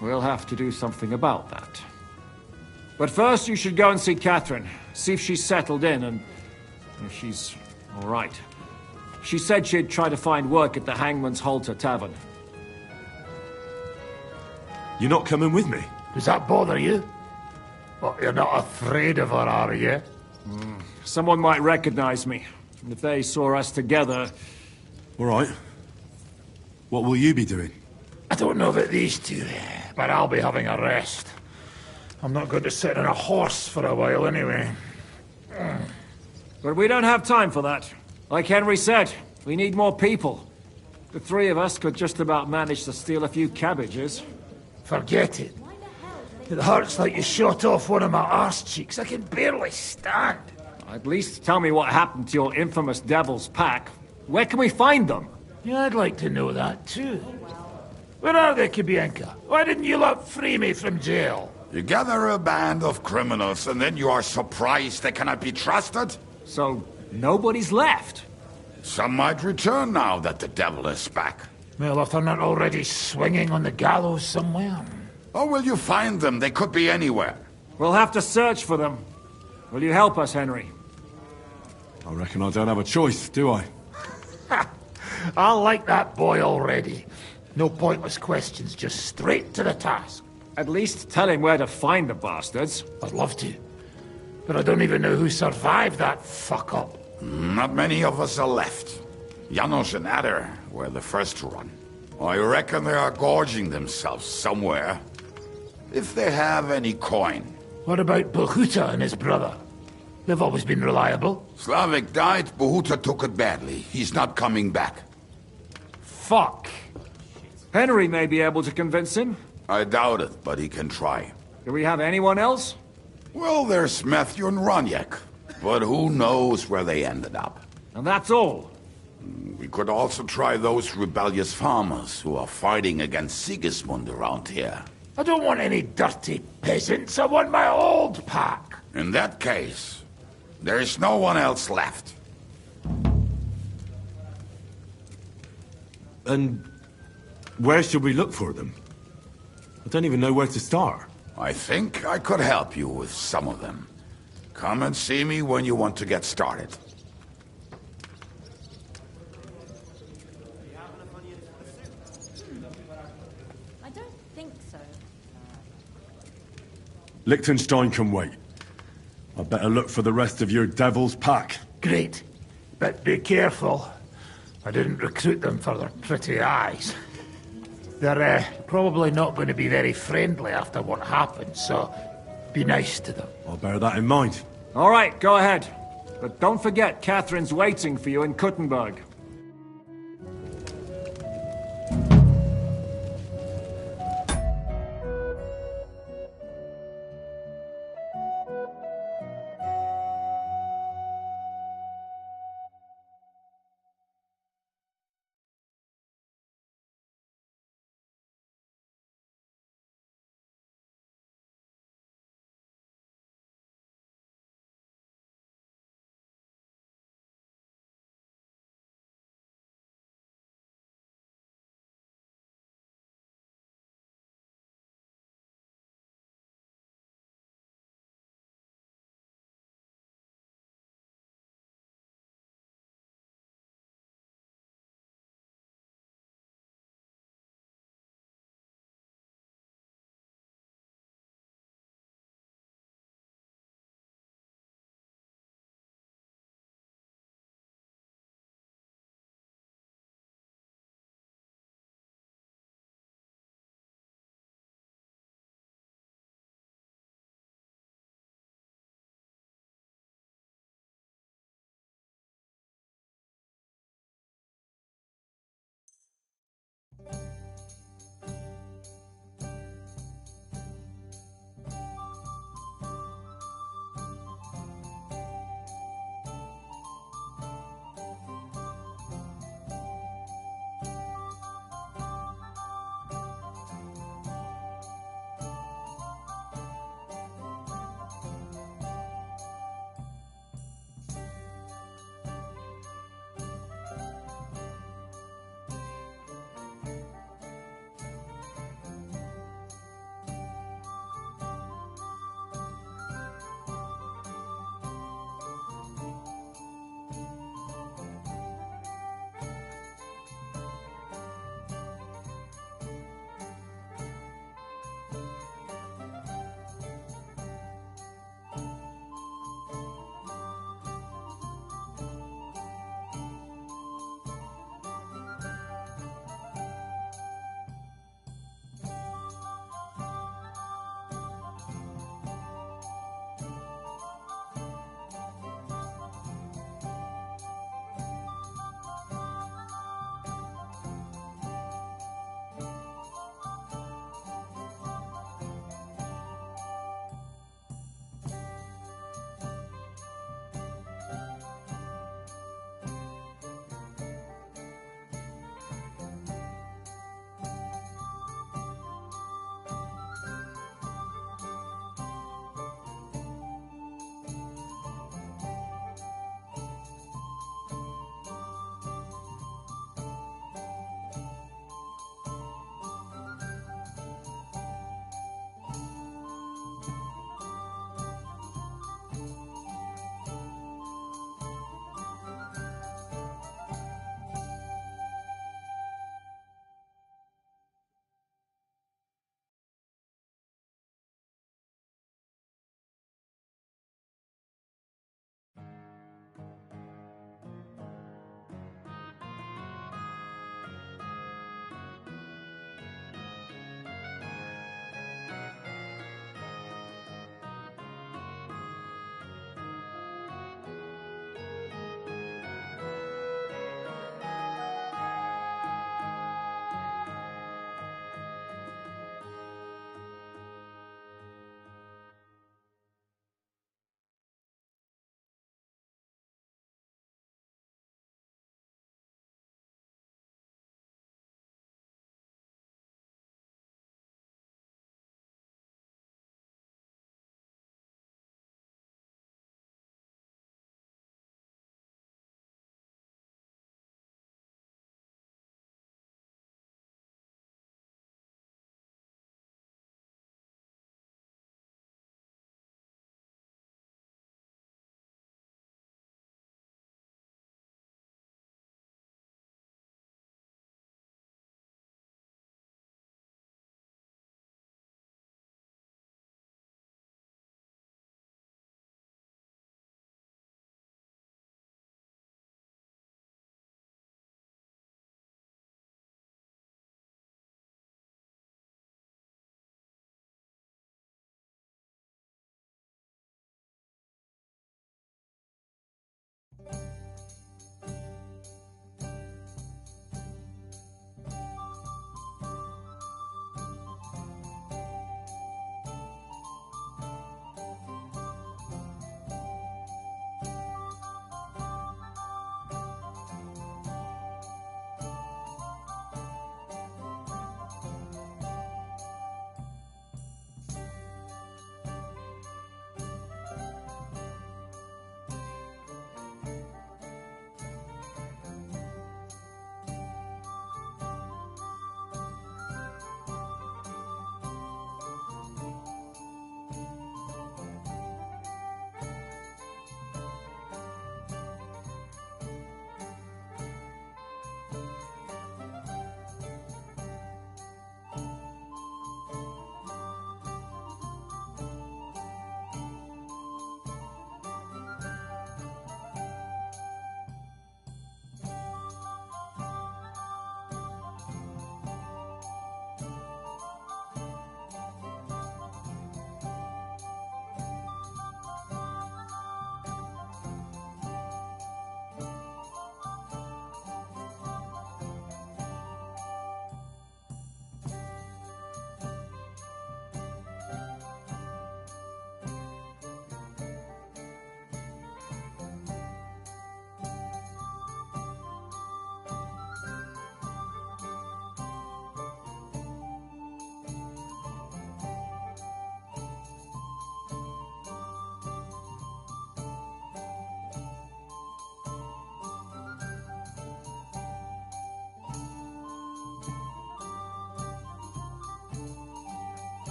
We'll have to do something about that. But first you should go and see Catherine. See if she's settled in and if she's all right. She said she'd try to find work at the Hangman's Halter Tavern. You're not coming with me? Does that bother you? But you're not afraid of her, are you? Someone might recognize me. And if they saw us together... All right. What will you be doing? I don't know about these two, but I'll be having a rest. I'm not going to sit on a horse for a while anyway. But we don't have time for that. Like Henry said, we need more people. The three of us could just about manage to steal a few cabbages. Forget it. It hurts like you shot off one of my arse cheeks. I can barely stand. At least tell me what happened to your infamous Devil's Pack. Where can we find them? Yeah, I'd like to know that too. Where are they, Kibienka? Why didn't you lot free me from jail? You gather a band of criminals and then you are surprised they cannot be trusted? So, nobody's left? Some might return now that the devil is back. Well, if they're not already swinging on the gallows somewhere. Or will you find them? They could be anywhere. We'll have to search for them. Will you help us, Henry? I reckon I don't have a choice, do I? I like that boy already. No pointless questions, just straight to the task. At least tell him where to find the bastards. I'd love to. But I don't even know who survived that fuck-up. Not many of us are left. Janos and Adder were the first to run. I reckon they are gorging themselves somewhere. If they have any coin. What about Bohuta and his brother? They've always been reliable. Slavik died, Bohuta took it badly. He's not coming back. Fuck. Henry may be able to convince him. I doubt it, but he can try. Do we have anyone else? Well, there's Matthew and Roniek. But who knows where they ended up. And that's all. We could also try those rebellious farmers who are fighting against Sigismund around here. I don't want any dirty peasants. I want my old pack. In that case, there is no one else left. And where should we look for them? I don't even know where to start. I think I could help you with some of them. Come and see me when you want to get started. I don't think so. Liechtenstein can wait. I better look for the rest of your Devil's Pack. Great. But be careful. I didn't recruit them for their pretty eyes. They're probably not going to be very friendly after what happened, so be nice to them. I'll bear that in mind. All right, go ahead. But don't forget, Catherine's waiting for you in Kuttenberg.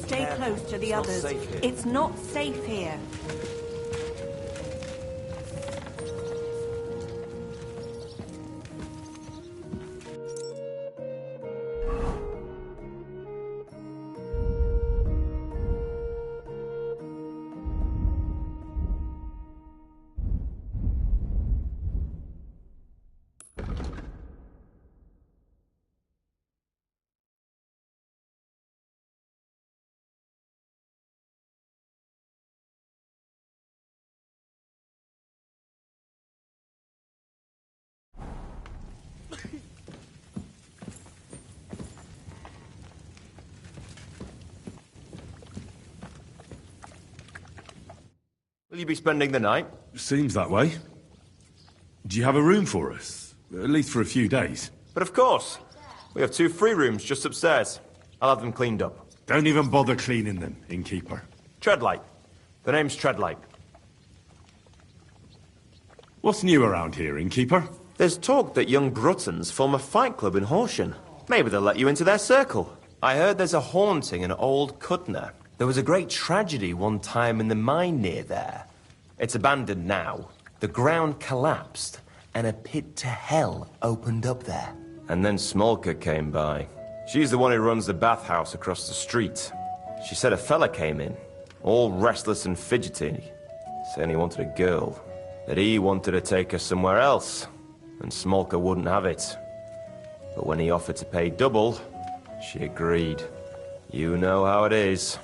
Stay close to the others. It's not safe here. Will you be spending the night? Seems that way. Do you have a room for us? At least for a few days. But of course. We have 2 free rooms just upstairs. I'll have them cleaned up. Don't even bother cleaning them, innkeeper. Treadlight. The name's Treadlight. What's new around here, innkeeper? There's talk that young Bruttons form a fight club in Horsham. Maybe they'll let you into their circle. I heard there's a haunting in Old Cudner. There was a great tragedy one time in the mine near there. It's abandoned now. The ground collapsed, and a pit to hell opened up there. And then Smolka came by. She's the one who runs the bathhouse across the street. She said a fella came in, all restless and fidgety, saying he wanted a girl. That he wanted to take her somewhere else, and Smolka wouldn't have it. But when he offered to pay double, she agreed. You know how it is.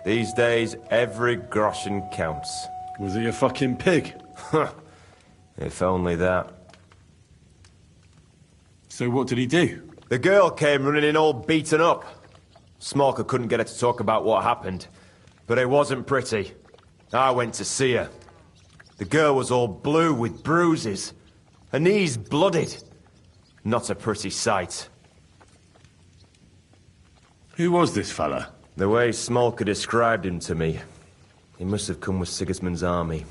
These days, every groschen counts. Was he a fucking pig? If only that. So what did he do? The girl came running in all beaten up. Smolka couldn't get her to talk about what happened, but it wasn't pretty. I went to see her. The girl was all blue with bruises. Her knees blooded. Not a pretty sight. Who was this fella? The way Smolka described him to me, he must have come with Sigismund's army.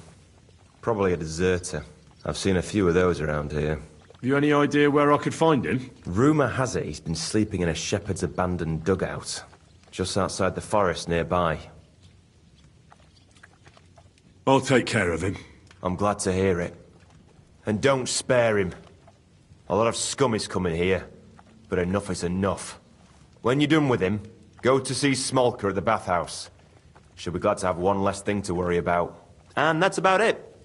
Probably a deserter. I've seen a few of those around here. Have you any idea where I could find him? Rumour has it he's been sleeping in a shepherd's abandoned dugout, just outside the forest nearby. I'll take care of him. I'm glad to hear it. And don't spare him. A lot of scum is coming here, but enough is enough. When you're done with him, go to see Smolka at the bathhouse. She'll be glad to have one less thing to worry about. And that's about it.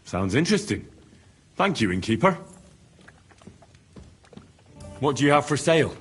Sounds interesting. Thank you, innkeeper. What do you have for sale?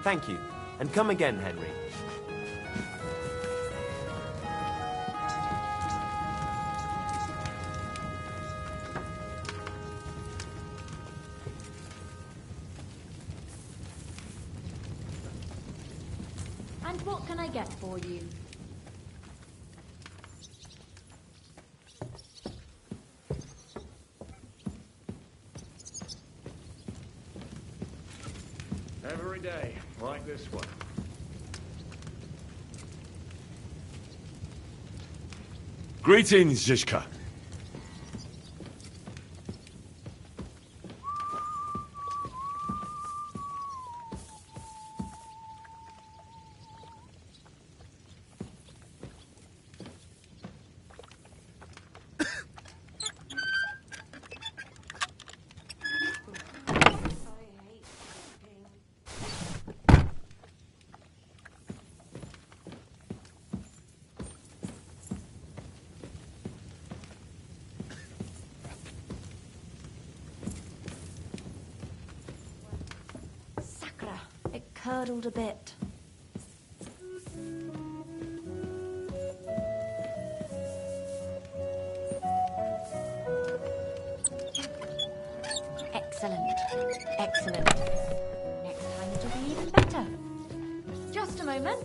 Thank you. And come again, Henry. And what can I get for you? Every day, like this one. Greetings, Zizka. It curdled a bit. Excellent. Excellent. Next time it'll be even better. Just a moment.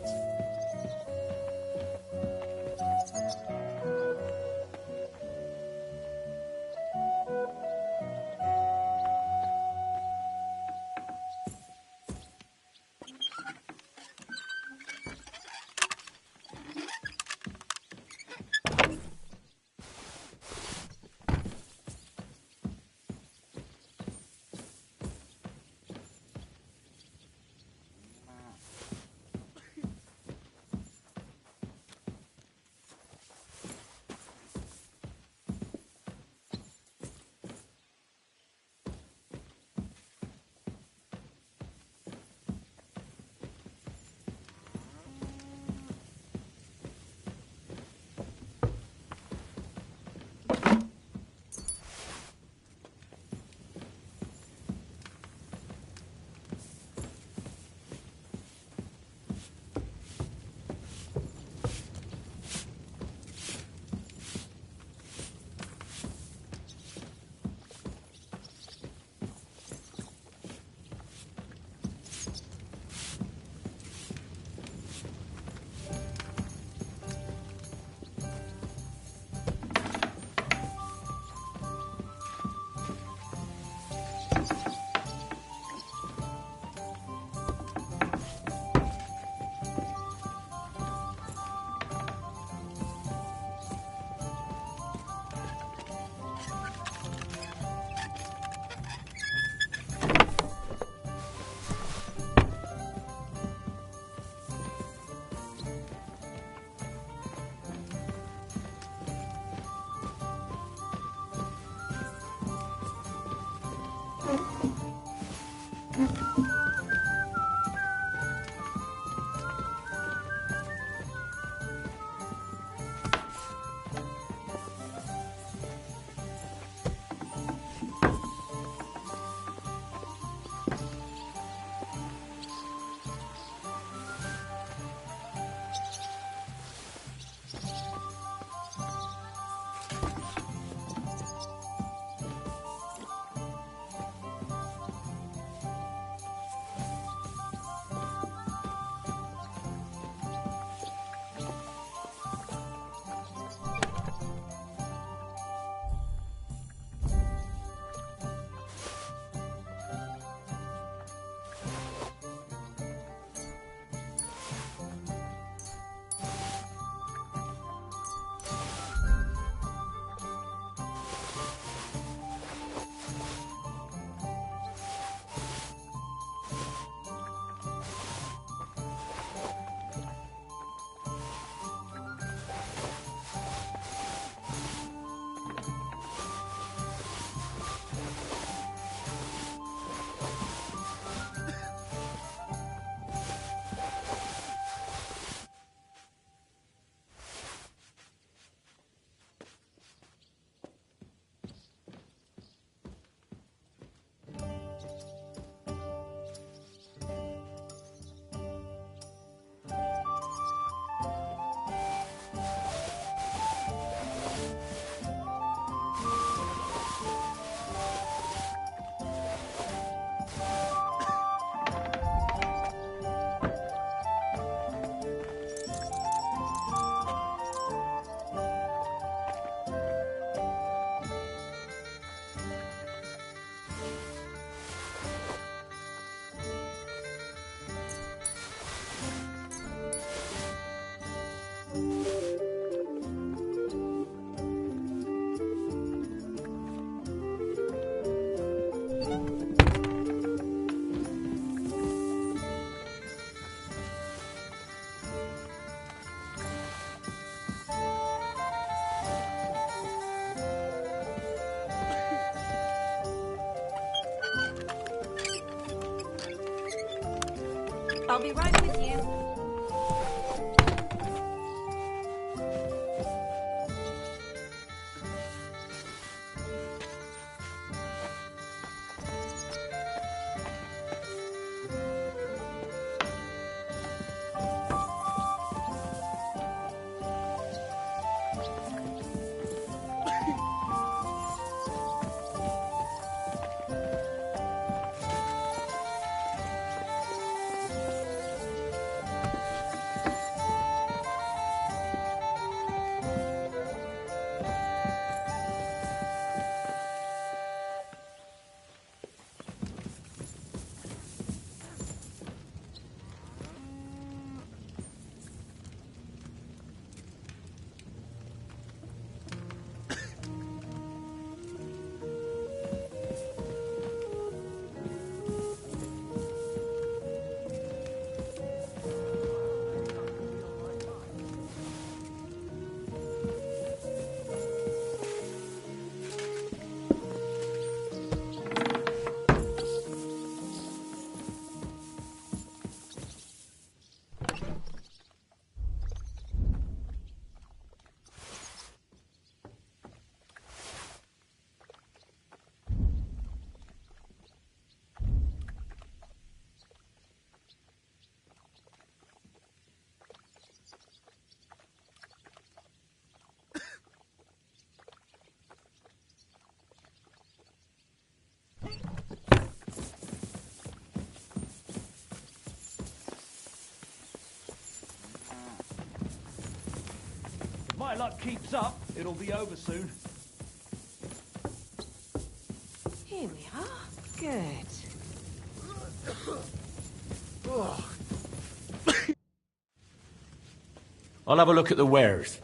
I'll be right with you. My luck keeps up, it'll be over soon. Here we are. Good. I'll have a look at the wares.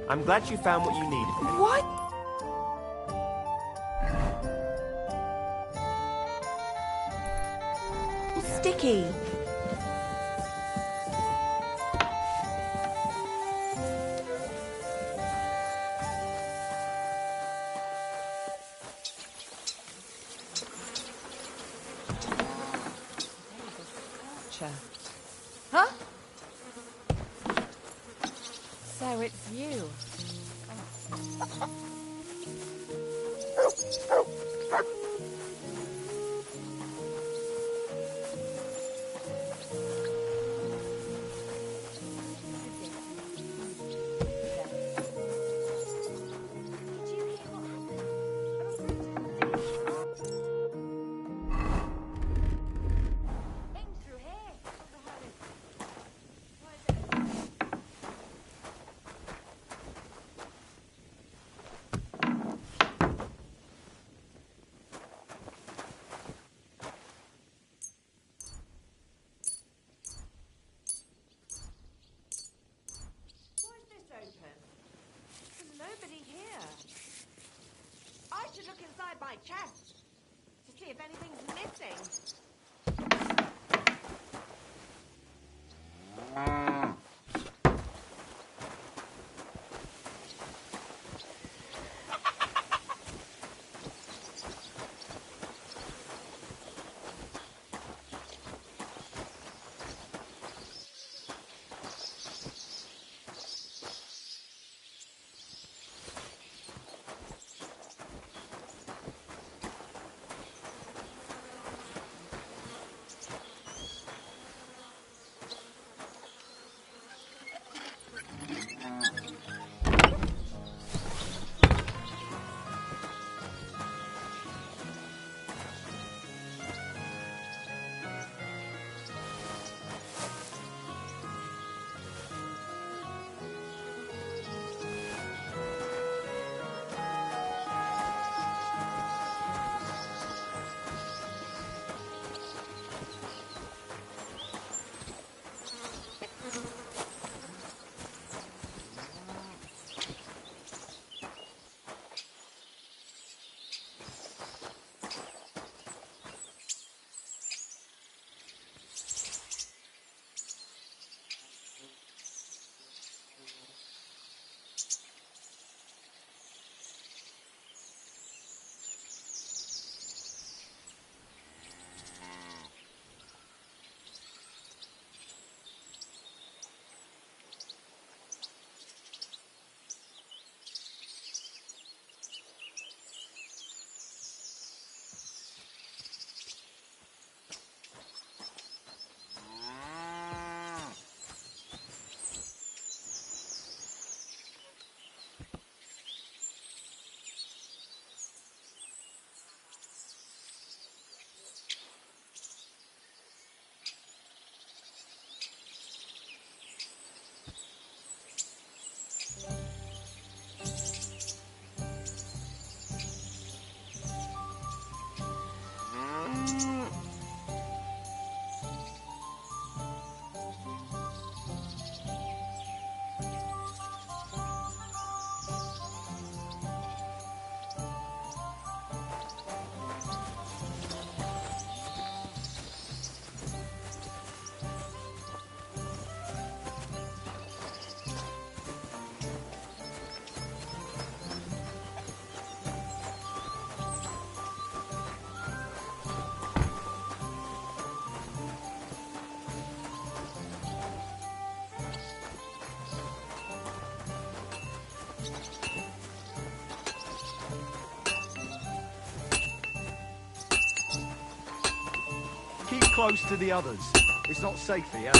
I'm glad you found what you needed. What? Sticky. Huh? So it's you. close to the others. It's not safe here.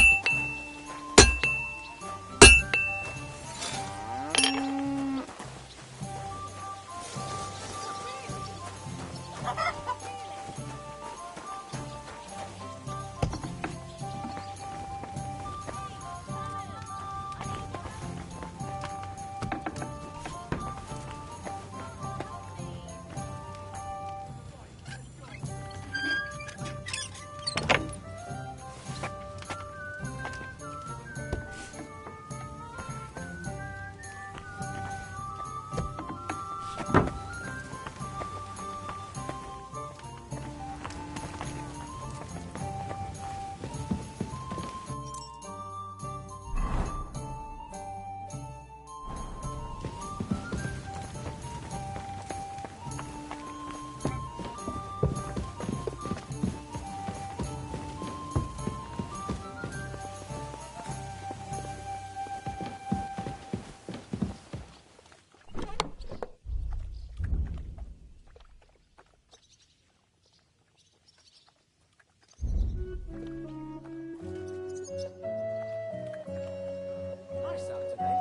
Nice out today.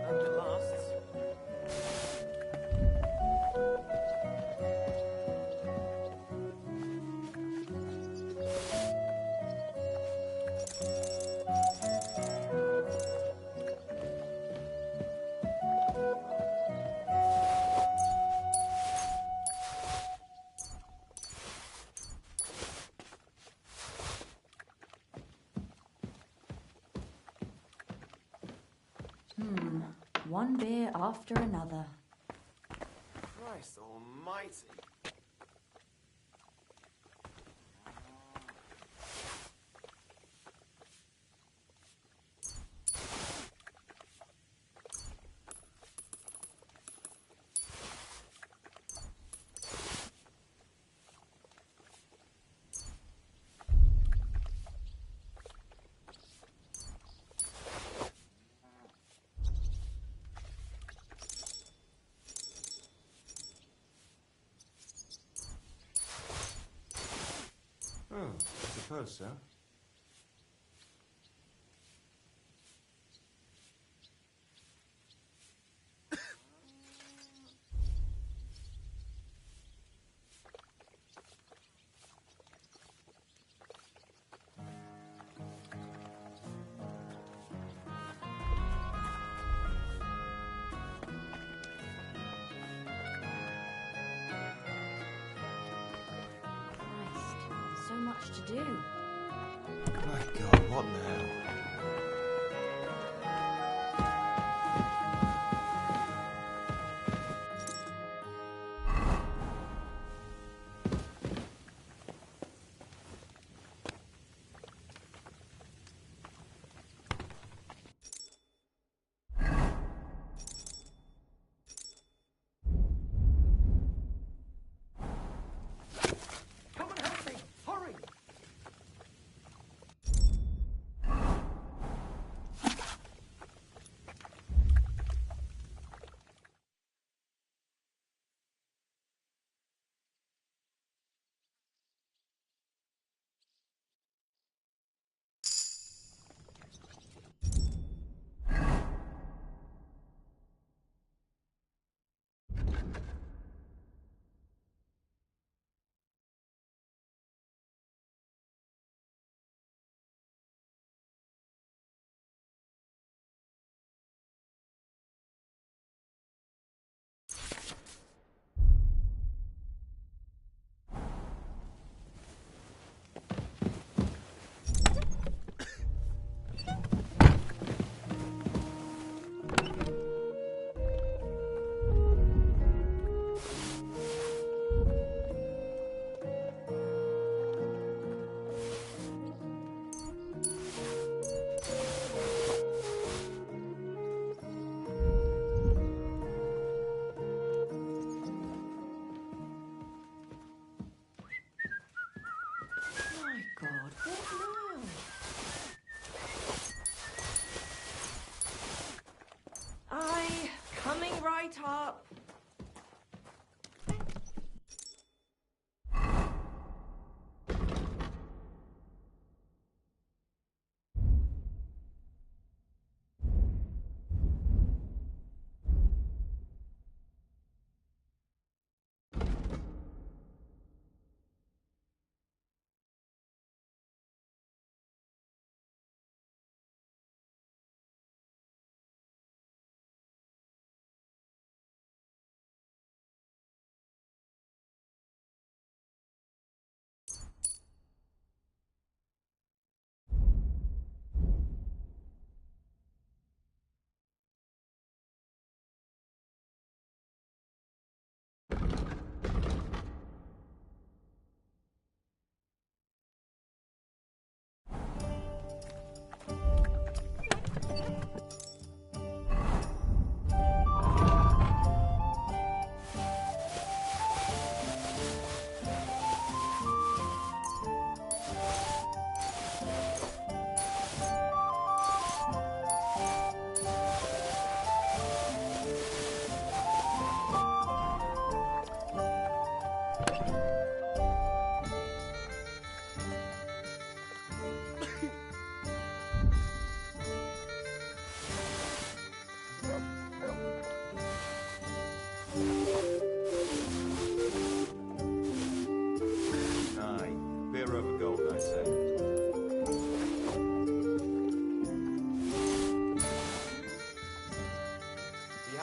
Hope it lasts. One beer after another. Christ almighty. Oh, I suppose so. So much to do. My God, what now? Come and help me! Hurry!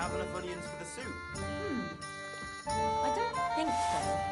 have enough onions for the soup? I don't think so.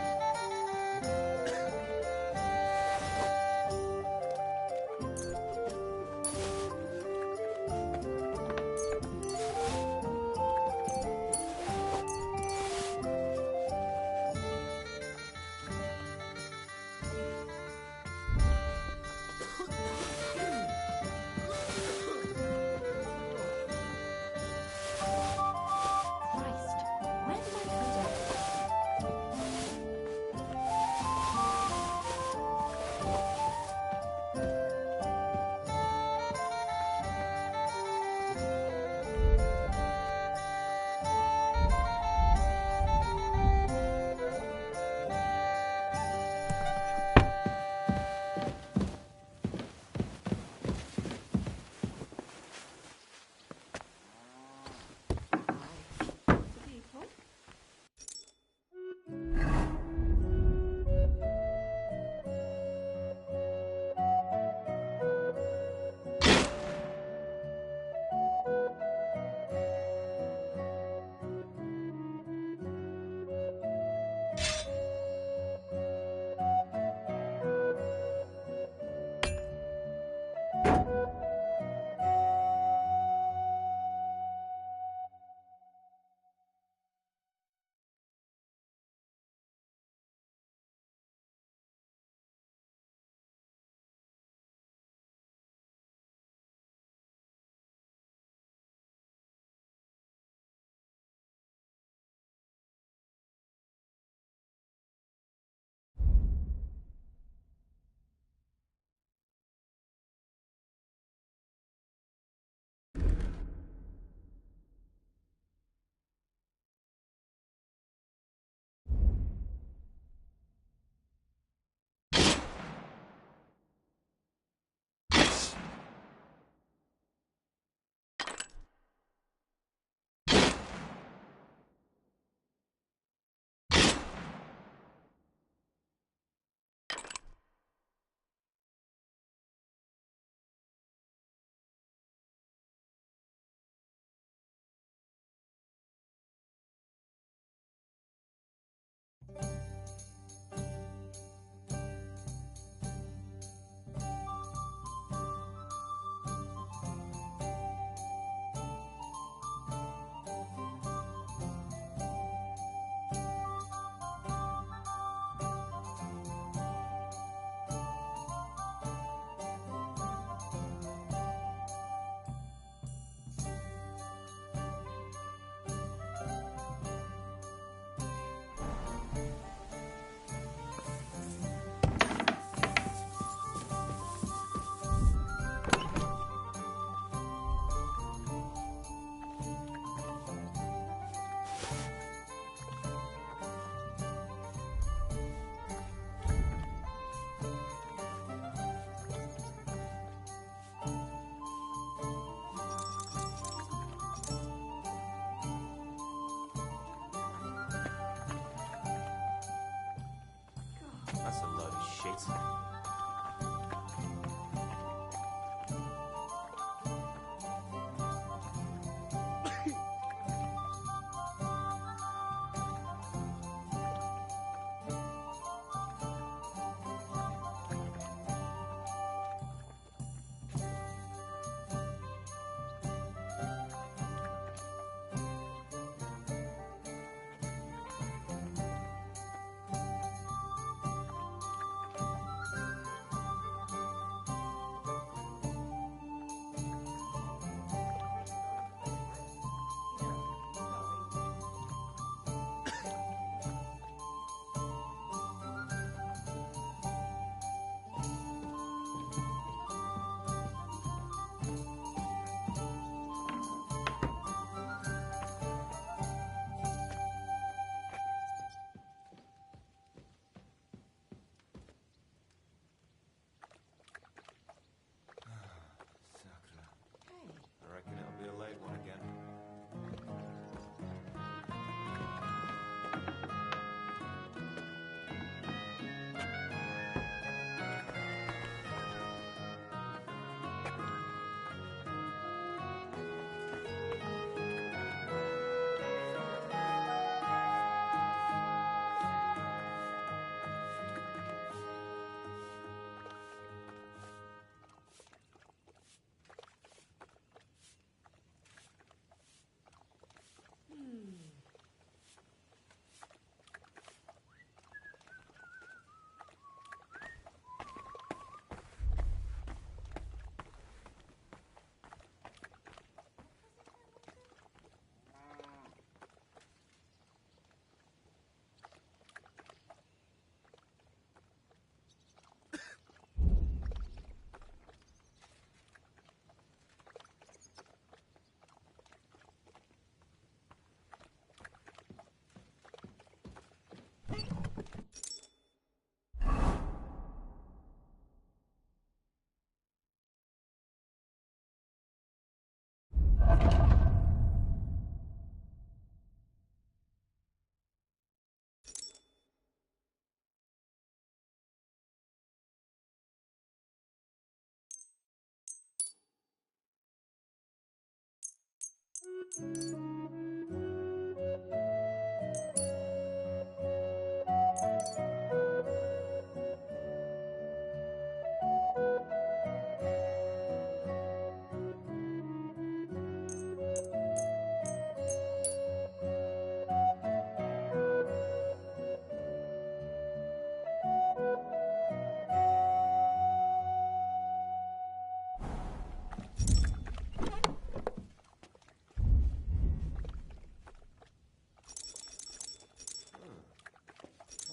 I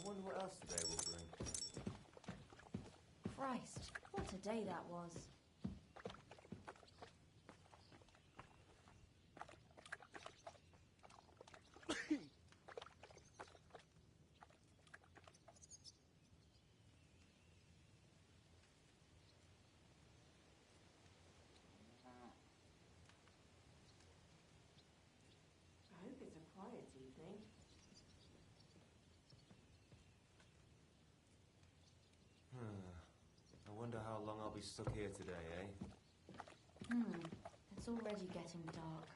wonder what else today will bring. Christ, what a day that was. I hope it's a quiet evening. I wonder how long I'll be stuck here today, eh? It's already getting dark.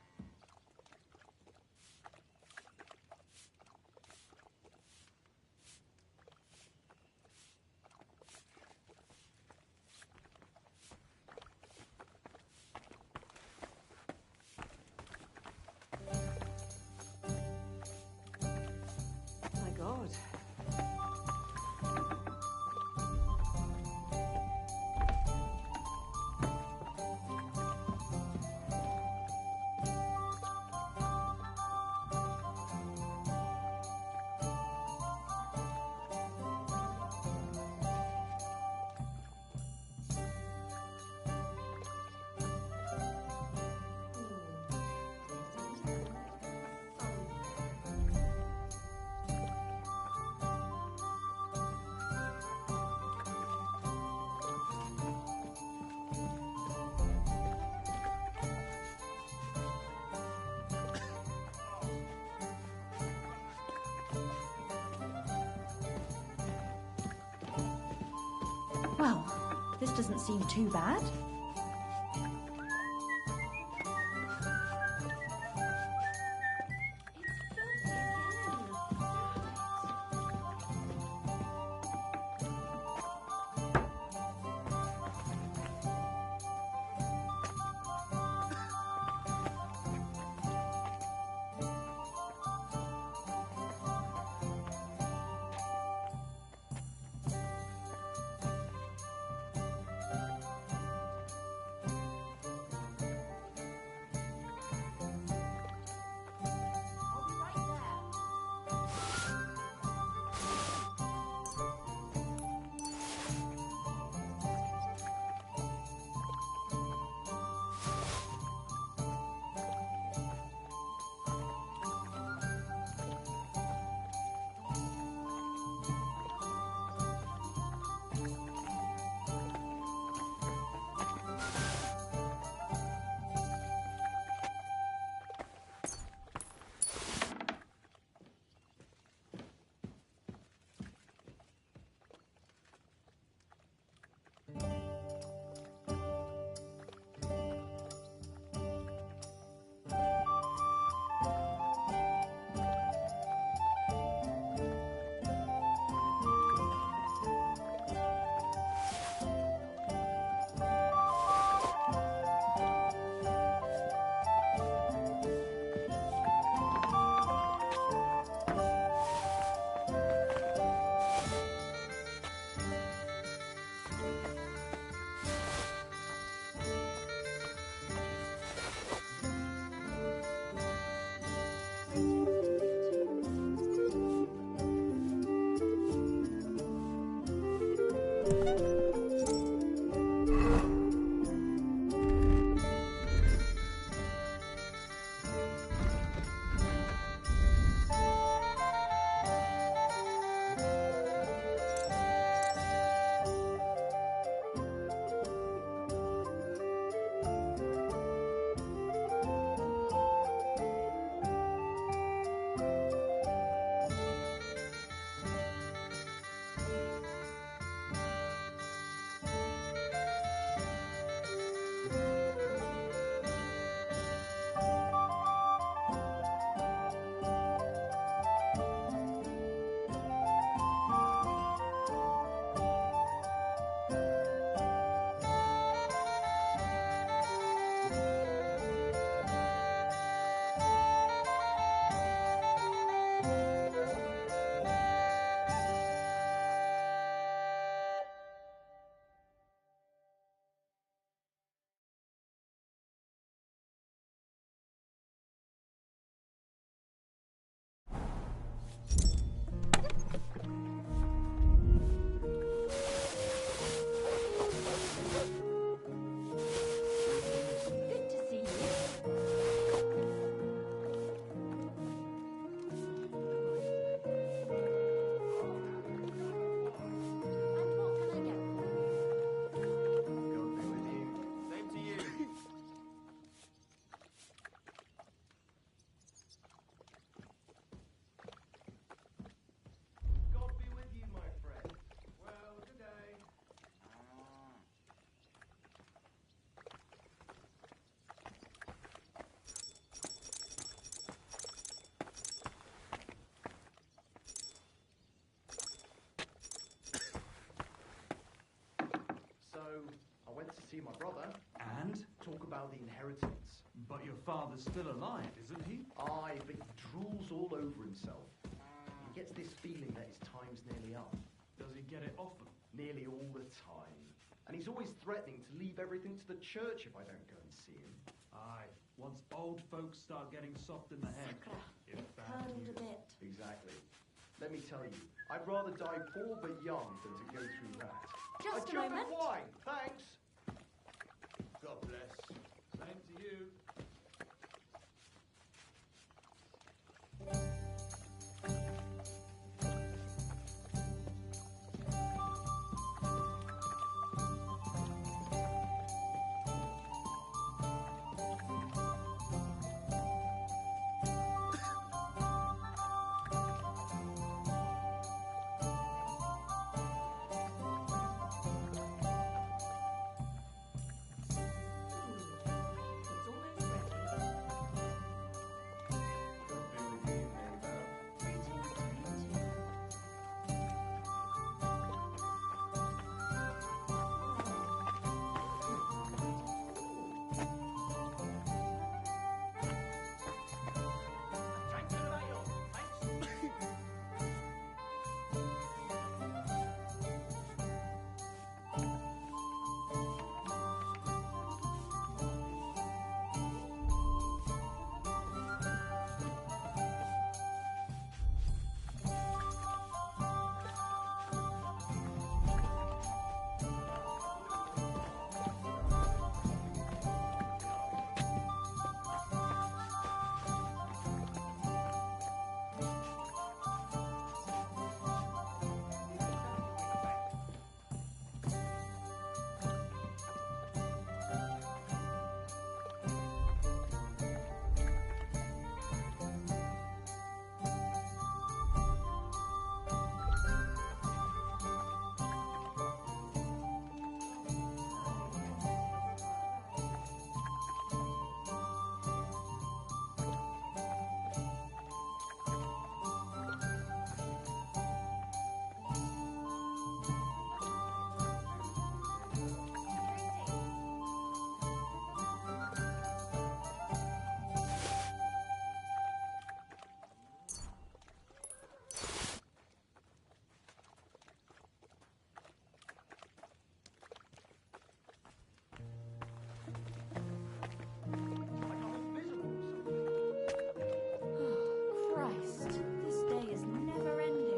My God. Well, this doesn't seem too bad. about the inheritance. But your father's still alive, isn't he? Aye, but he drools all over himself. He gets this feeling that his time's nearly up. Does he get it often? Nearly all the time. And he's always threatening to leave everything to the church if I don't go and see him. Aye, once old folks start getting soft in the head. If bad Curdled a news. bit. Exactly. Let me tell you, I'd rather die poor but young than to go through that. Just a jug of moment. wine, thanks. God bless. Same to you. It's almost ready.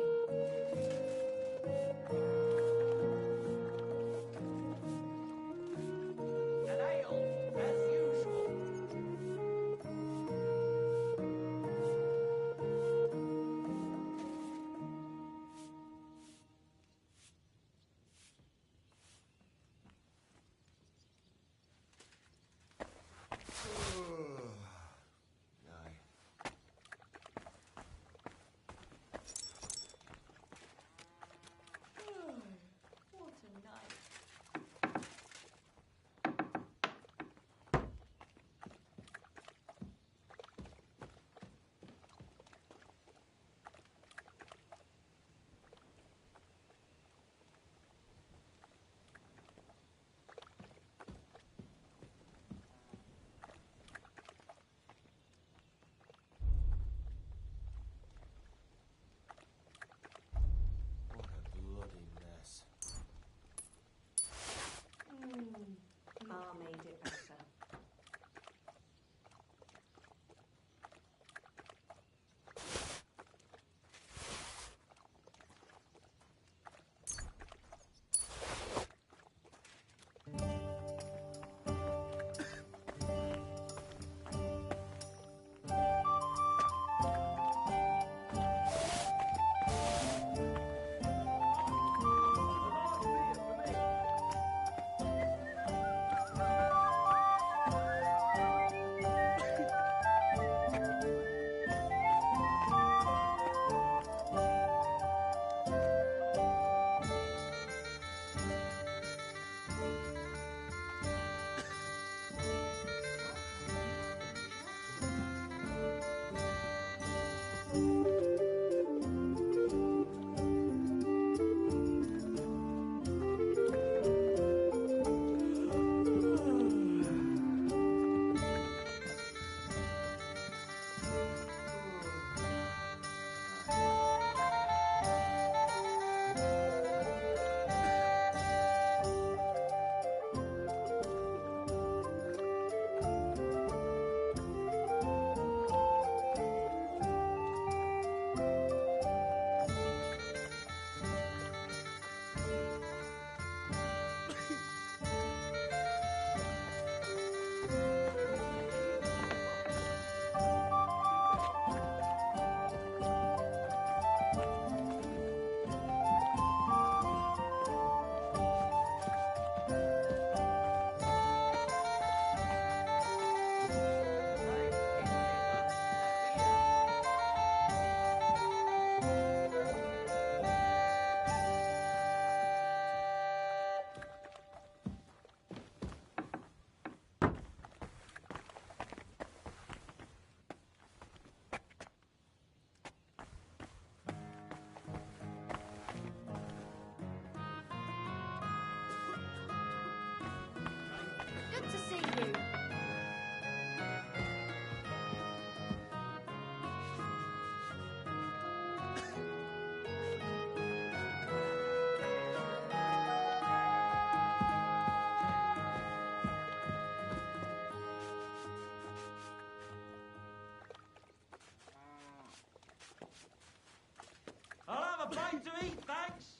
A bite to eat, thanks!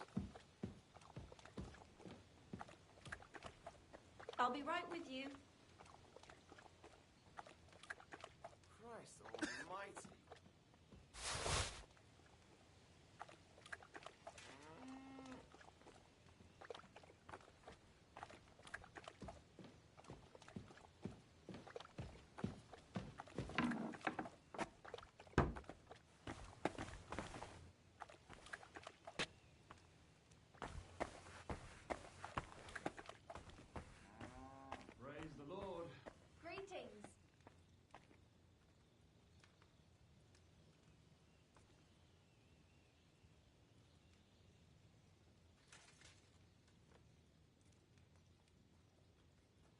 I'll be right with you. Christ almighty. Praise the Lord. Greetings.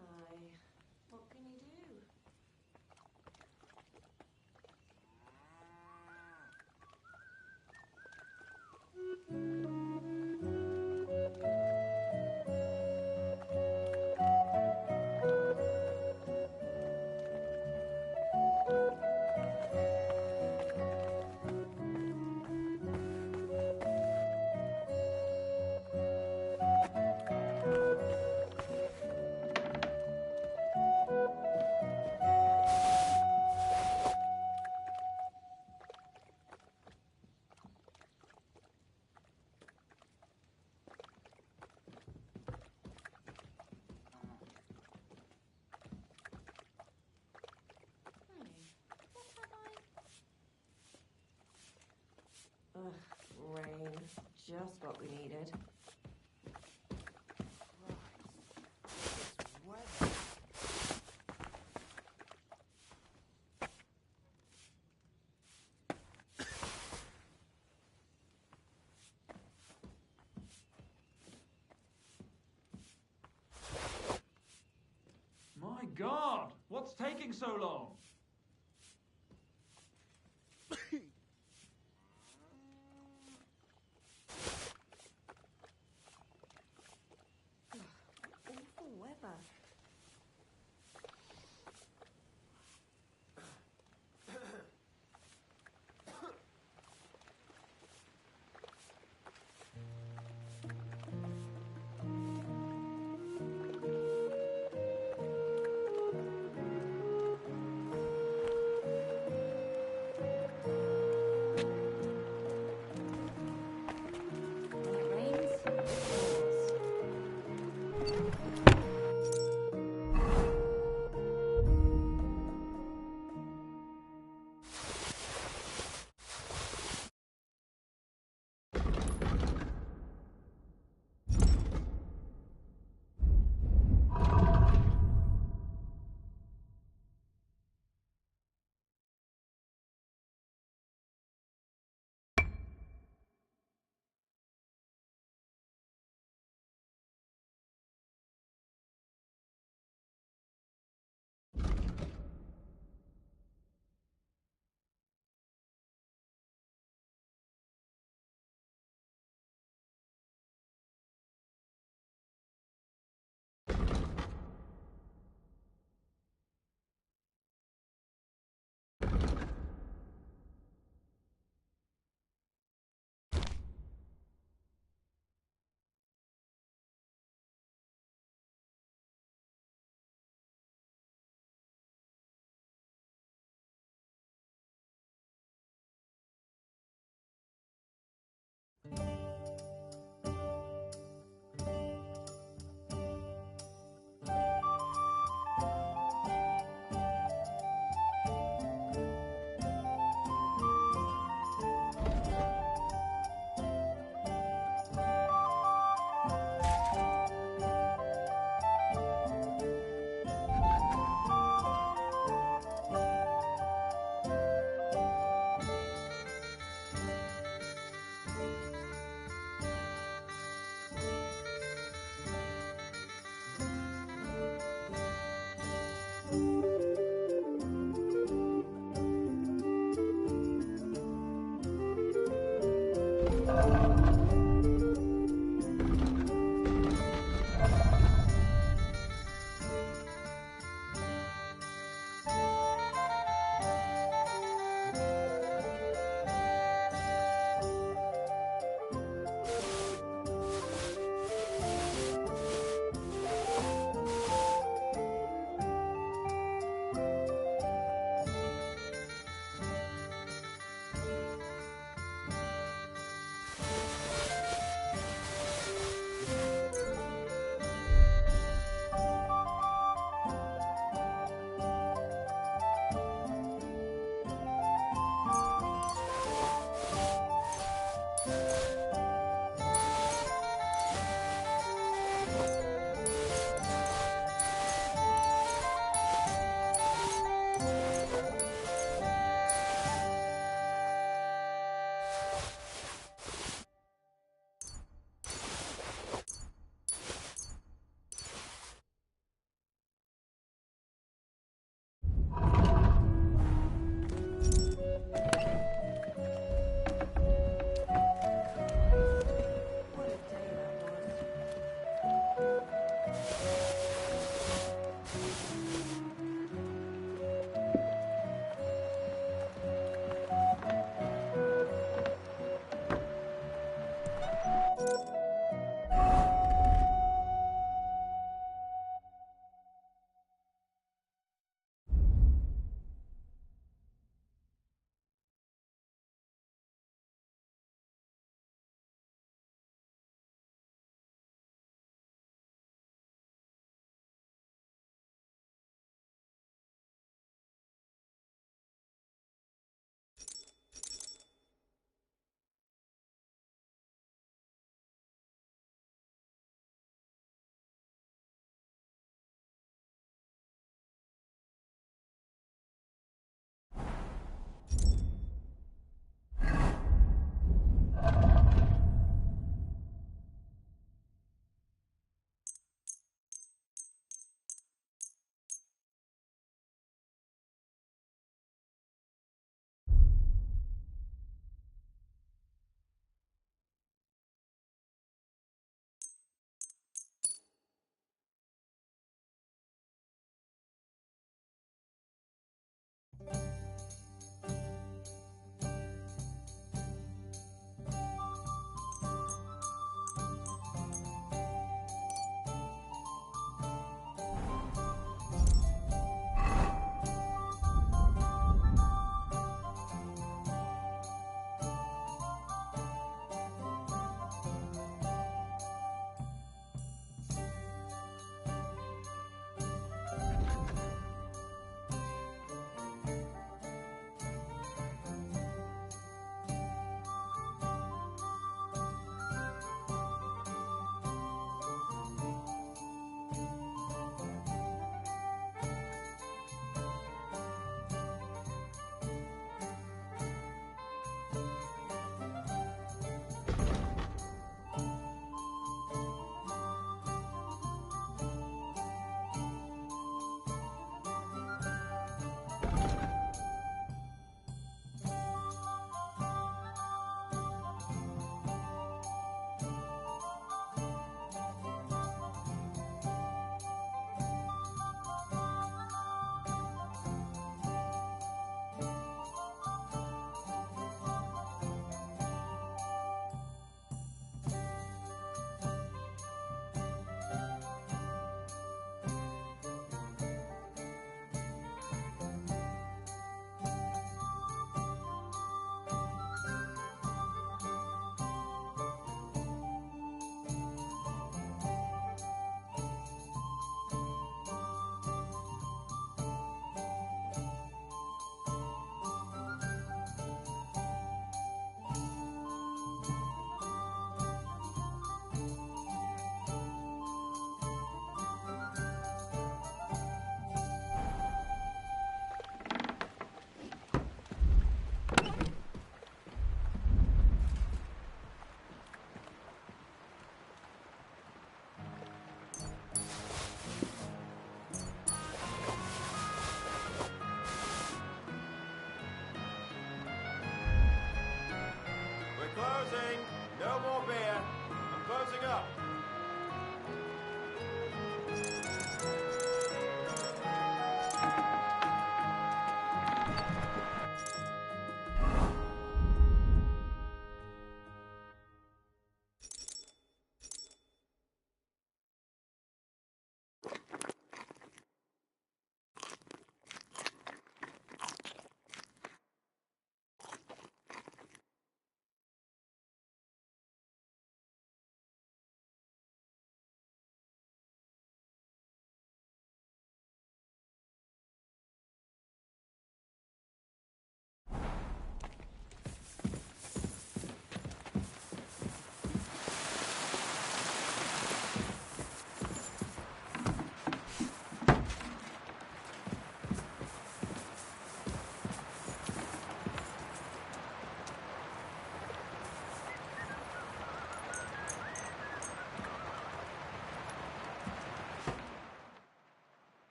Aye. What can you do? Ugh, rain. Just what we needed. It's weather. My God! What's taking so long? Awful weather.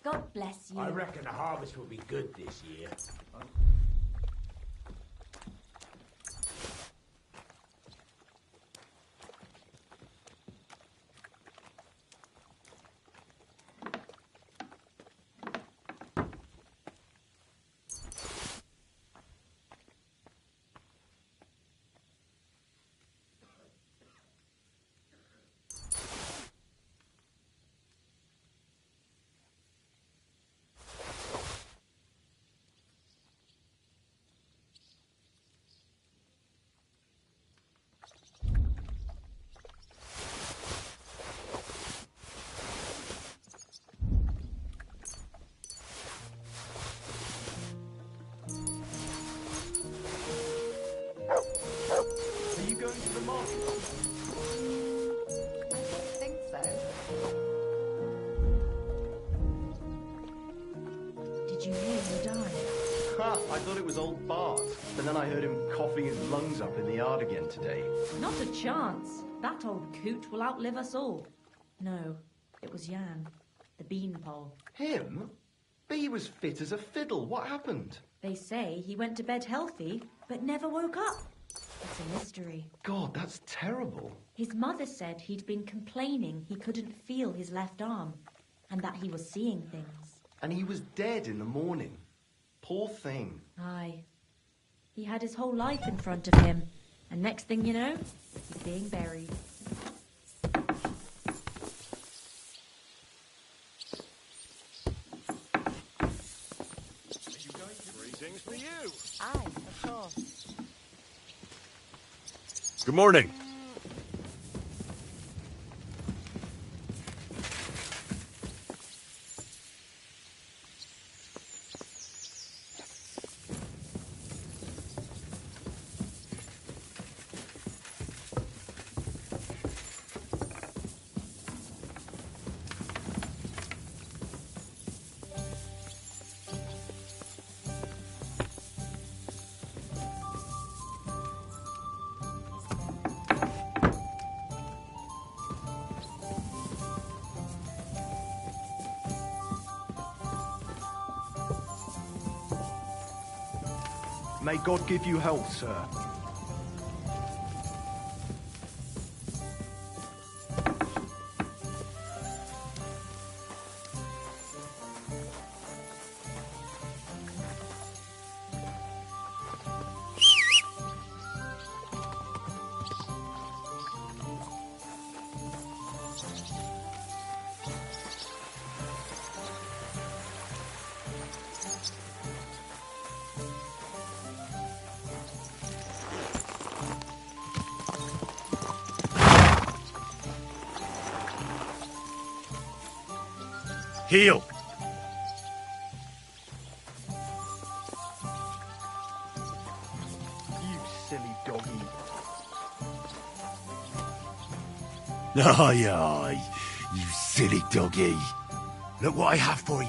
God bless you. I reckon the harvest will be good this year. Are you going to the market? I think so. Did you hear him die? Ha! I thought it was old Bart, but then I heard him coughing his lungs up in the yard again today. Not a chance. That old coot will outlive us all. No, it was Jan, the beanpole. Him? But he was fit as a fiddle. What happened? They say he went to bed healthy, but never woke up. It's a mystery. God, that's terrible. His mother said he'd been complaining he couldn't feel his left arm, and that he was seeing things. And he was dead in the morning. Poor thing. Aye. He had his whole life in front of him, and next thing you know, he's being buried. Greetings for you. Aye, of course. Good morning. May God give you health, sir. Heal! You silly doggy. Aye, aye, you silly doggy. Look what I have for you.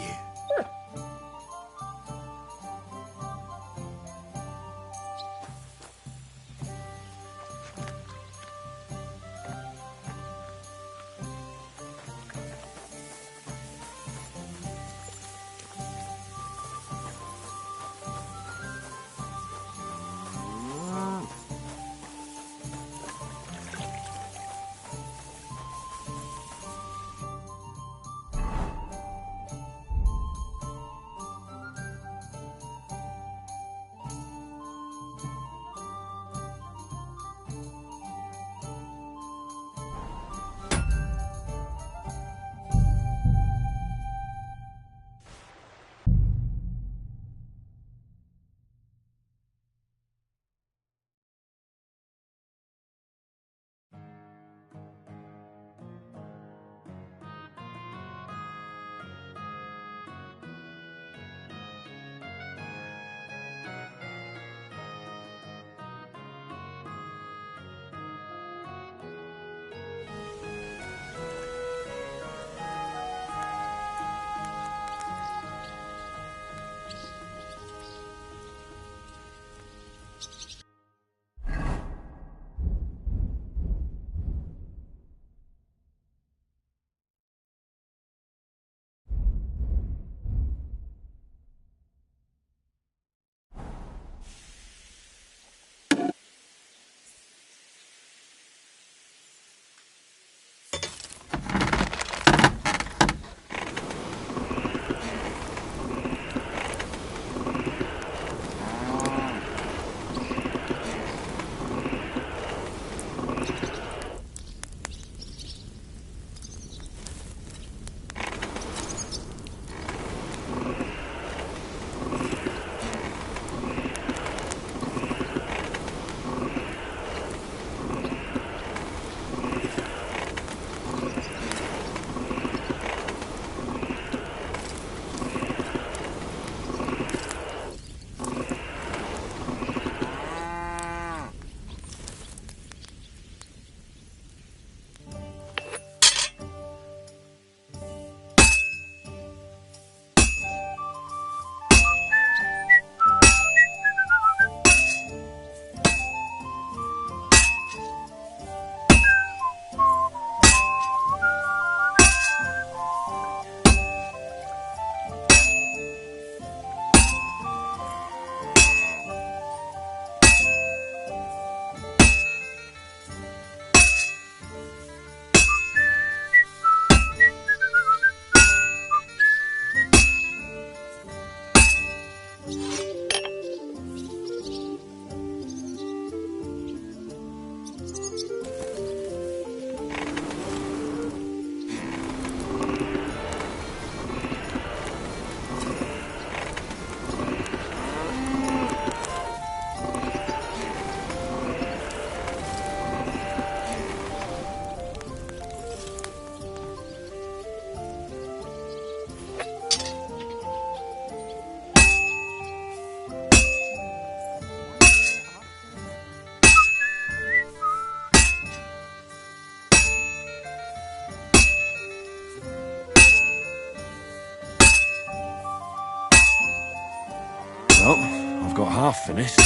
half finished.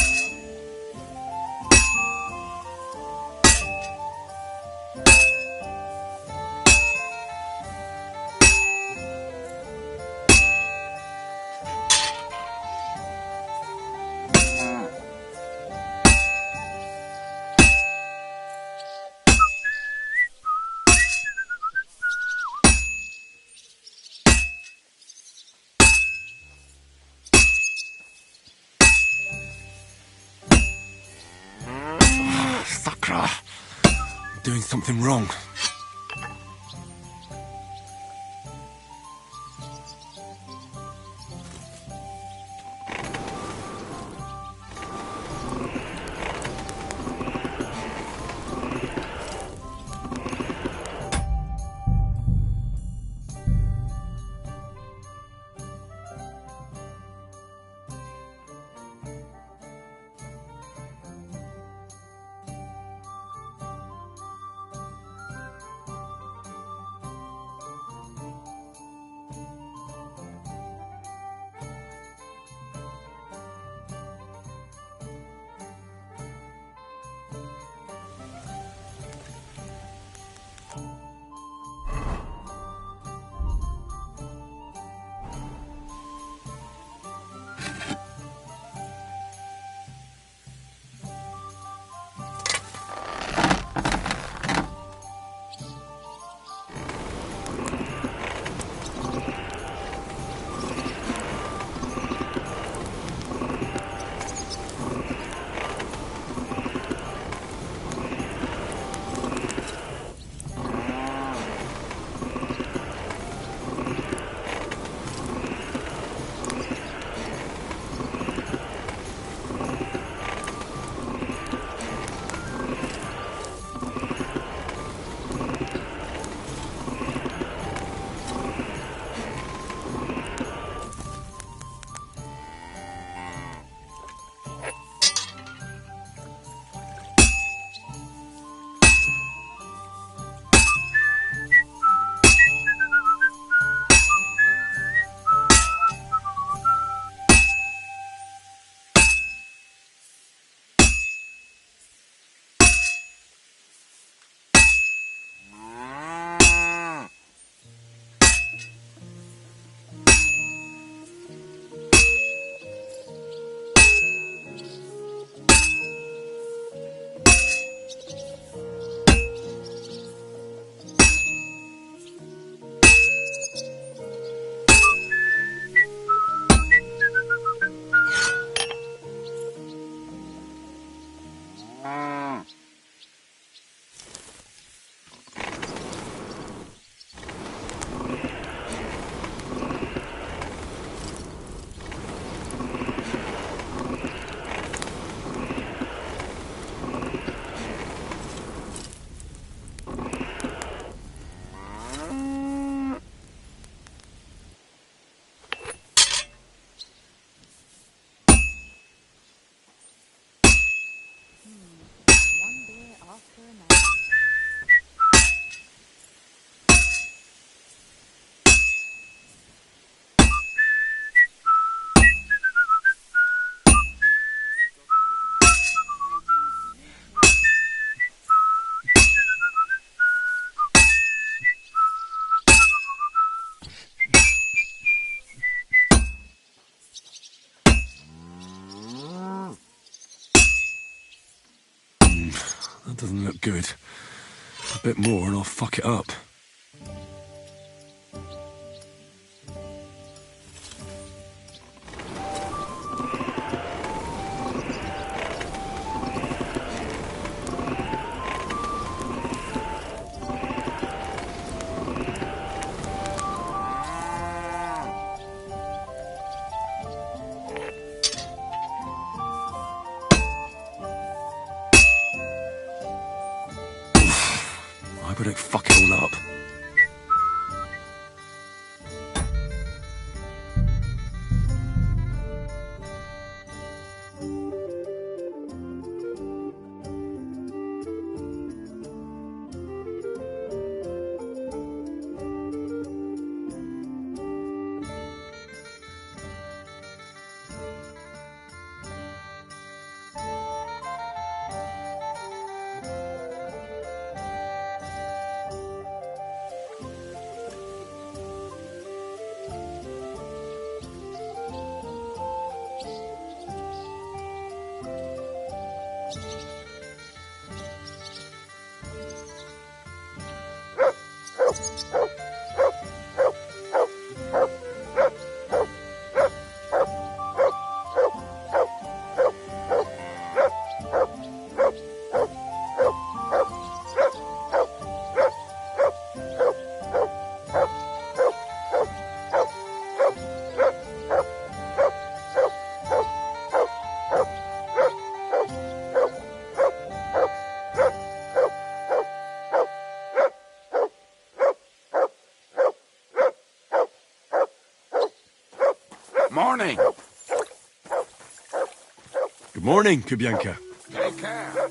Doing something wrong. That doesn't look good. A bit more and I'll fuck it up. I better fuck it all up. Good morning, Kubianka. Take care.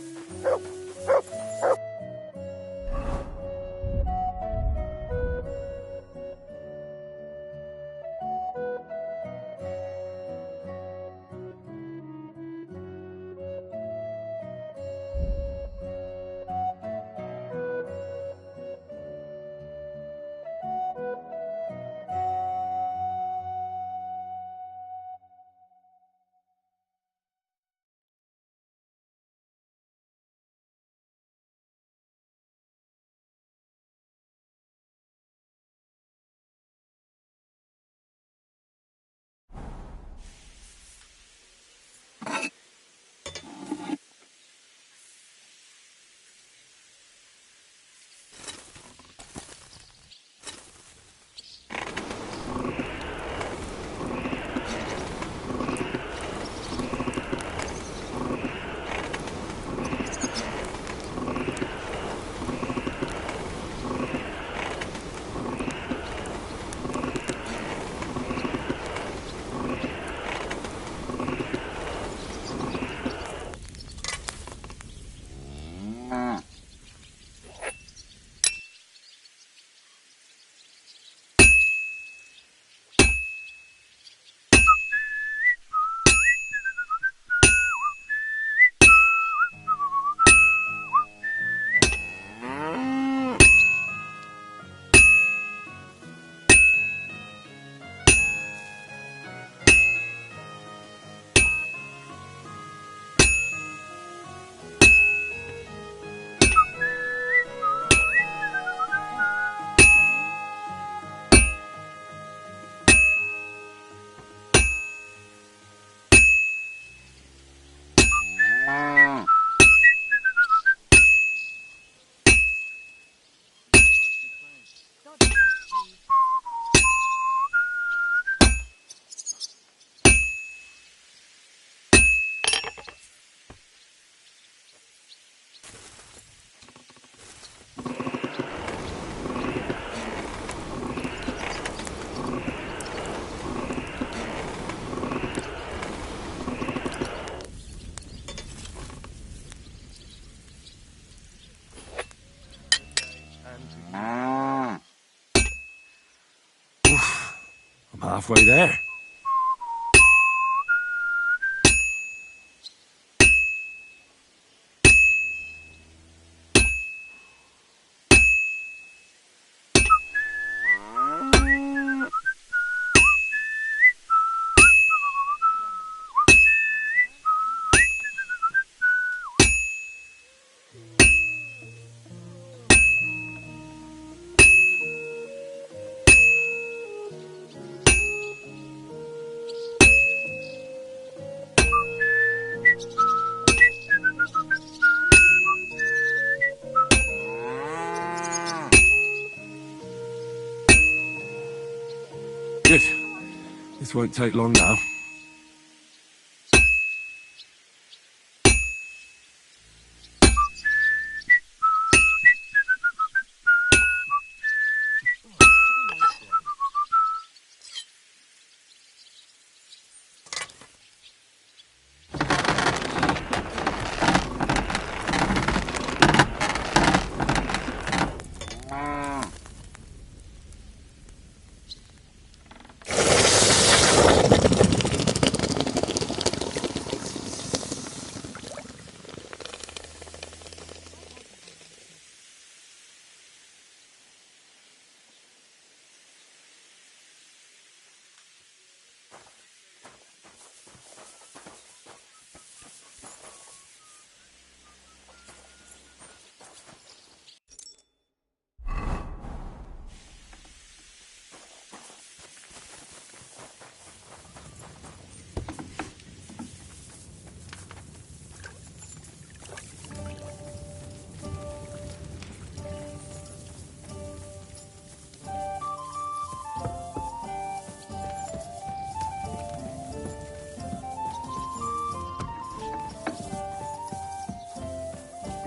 I'm halfway there. Good. This won't take long now.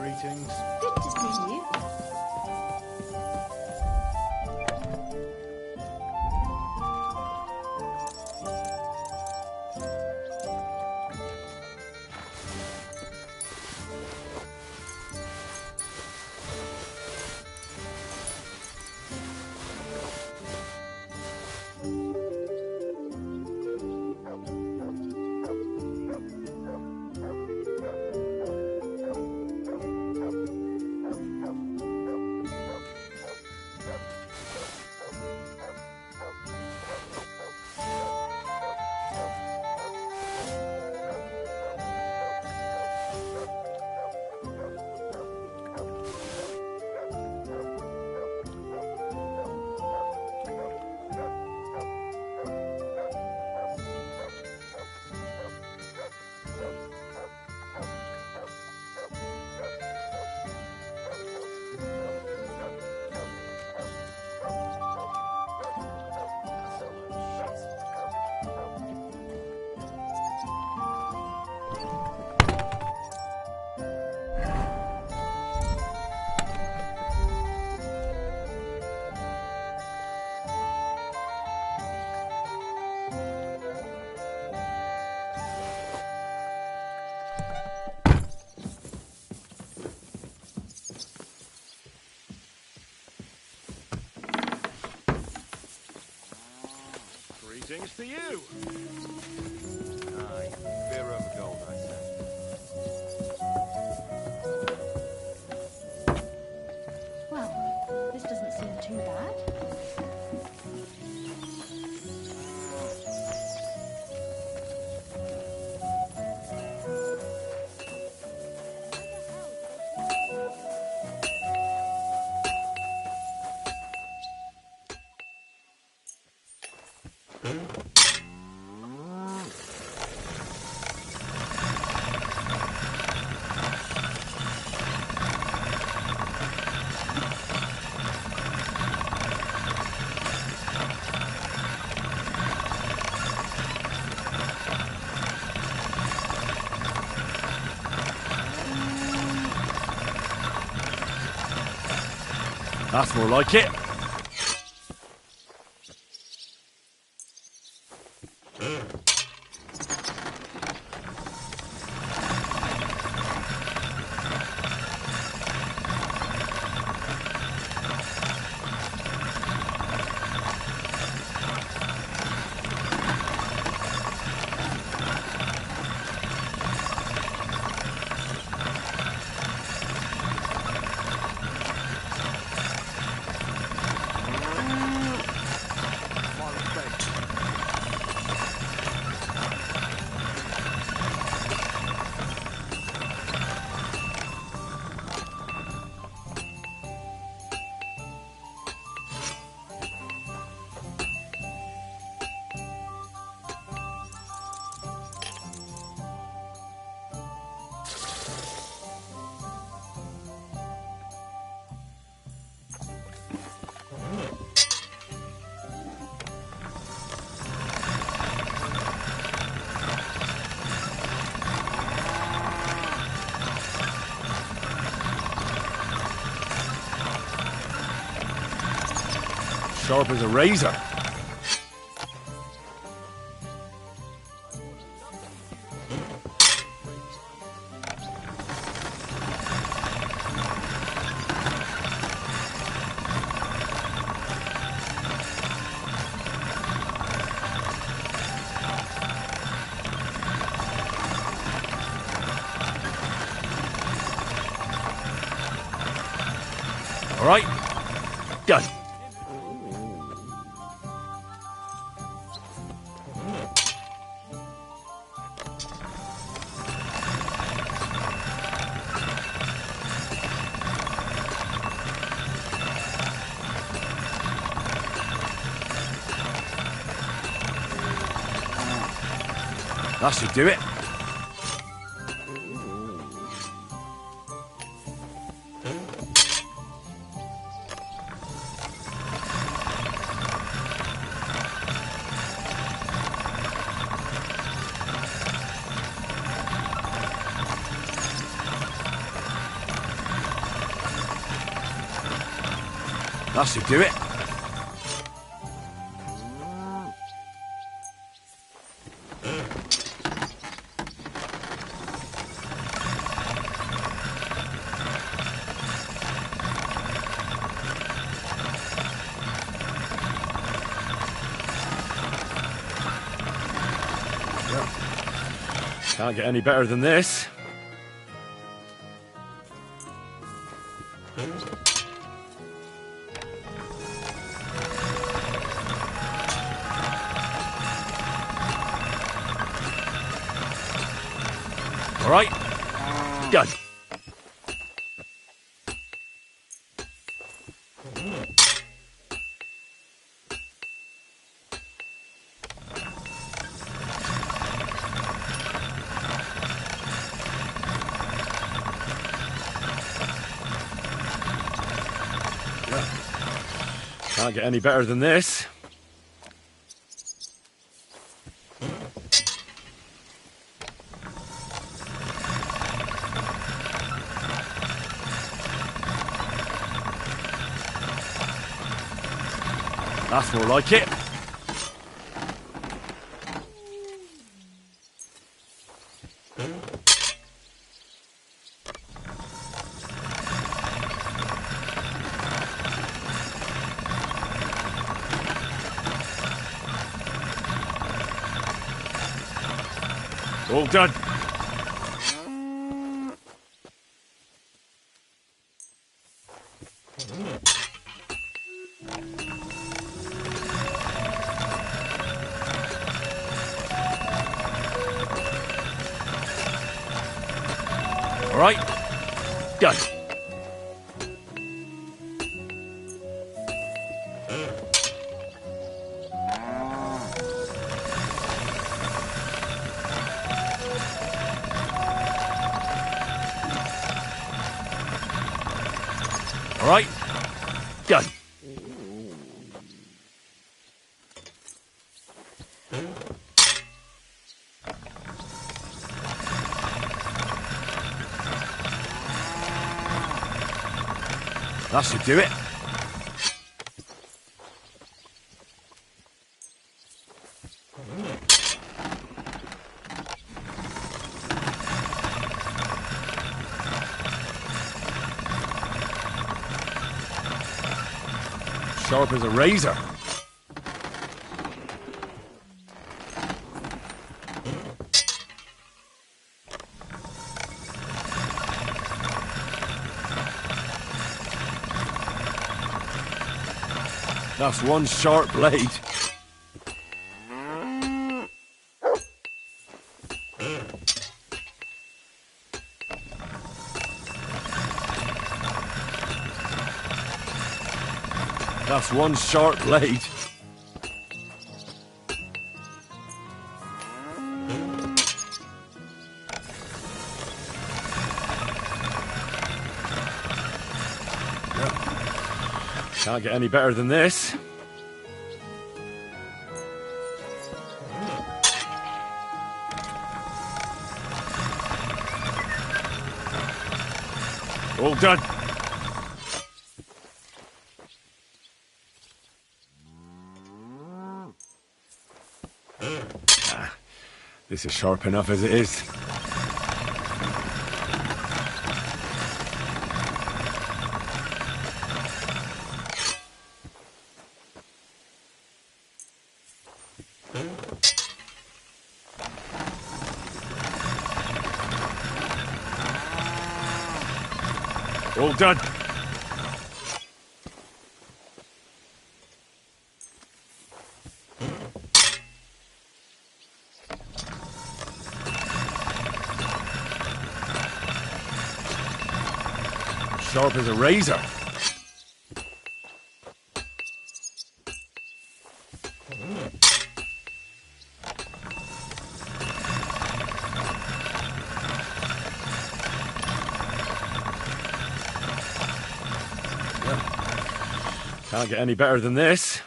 Greetings. Good to see you. Greetings to you. Aye, beer over gold, I say. Well, this doesn't seem too bad. That's more like it. Sharp as a razor. All right, go. That should do it. That should do it. Can't get any better than this. All right, go. Can't get any better than this. That's more like it. All done. All right. Done. All right. Done. That should do it. Sharp as a razor. That's one sharp blade. That's one sharp blade. Can't get any better than this. All done. This is sharp enough as it is. All done. Sharp as a razor. Can't get any better than this.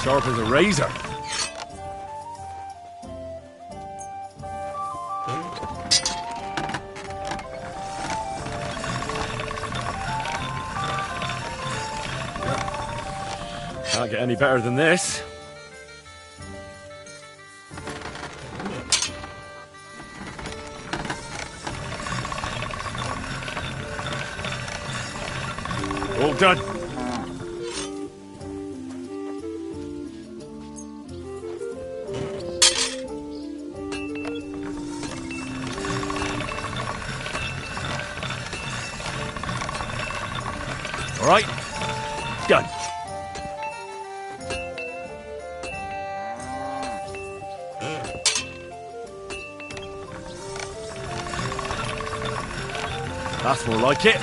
Sharp as a razor. Can't get any better than this. All done. All right. Done. That's more like it.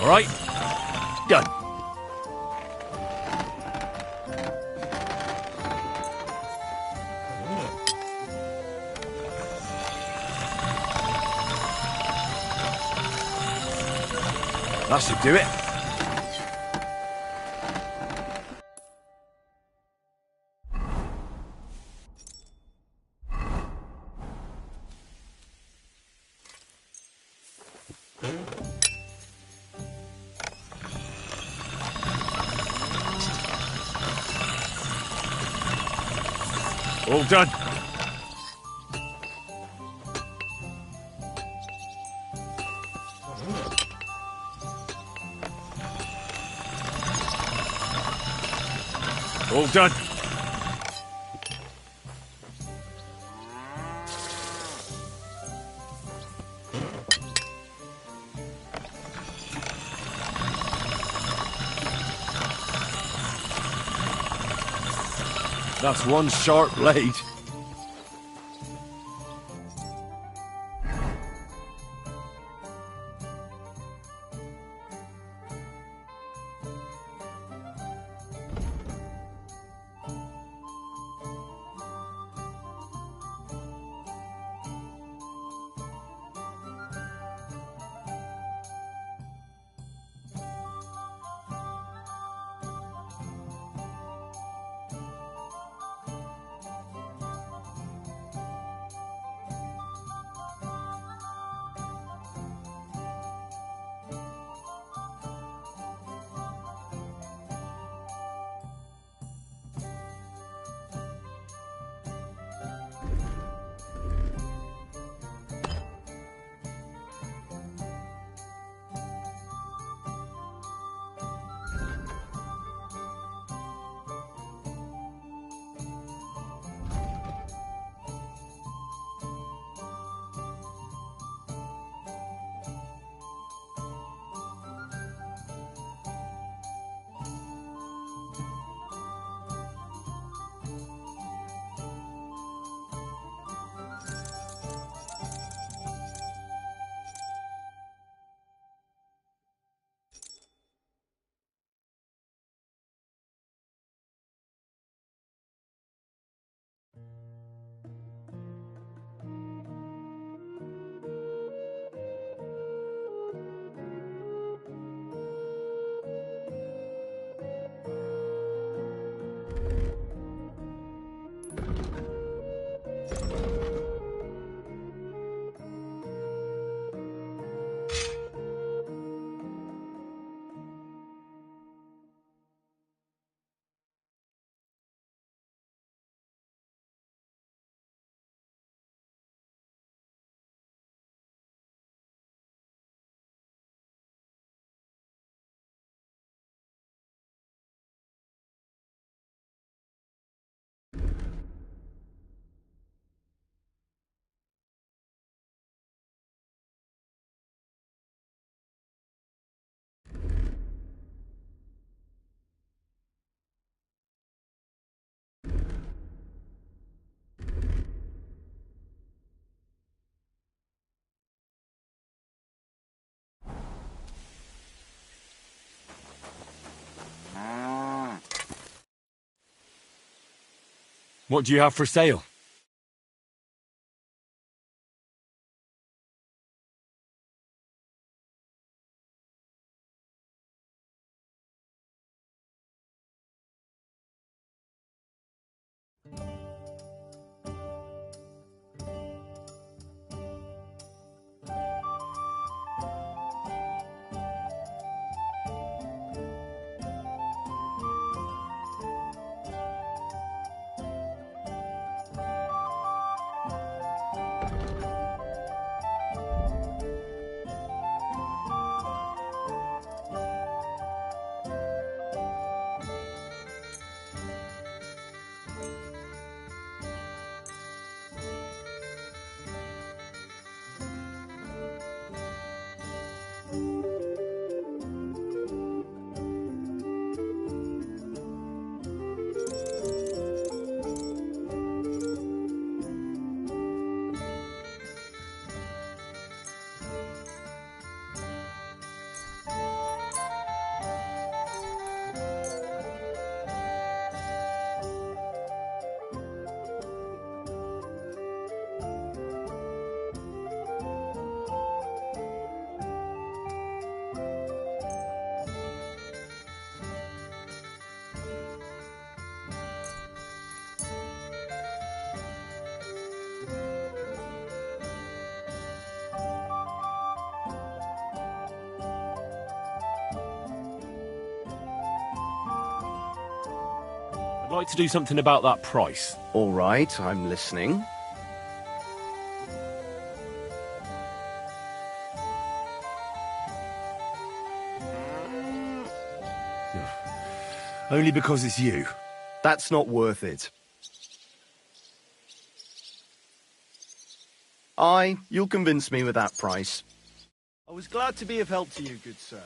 All right. Done. That should do it. All done. All done. That's one sharp blade. What do you have for sale? I'd like to do something about that price. All right, I'm listening. Only because it's you. That's not worth it. Aye, you'll convince me with that price. I was glad to be of help to you, good sir.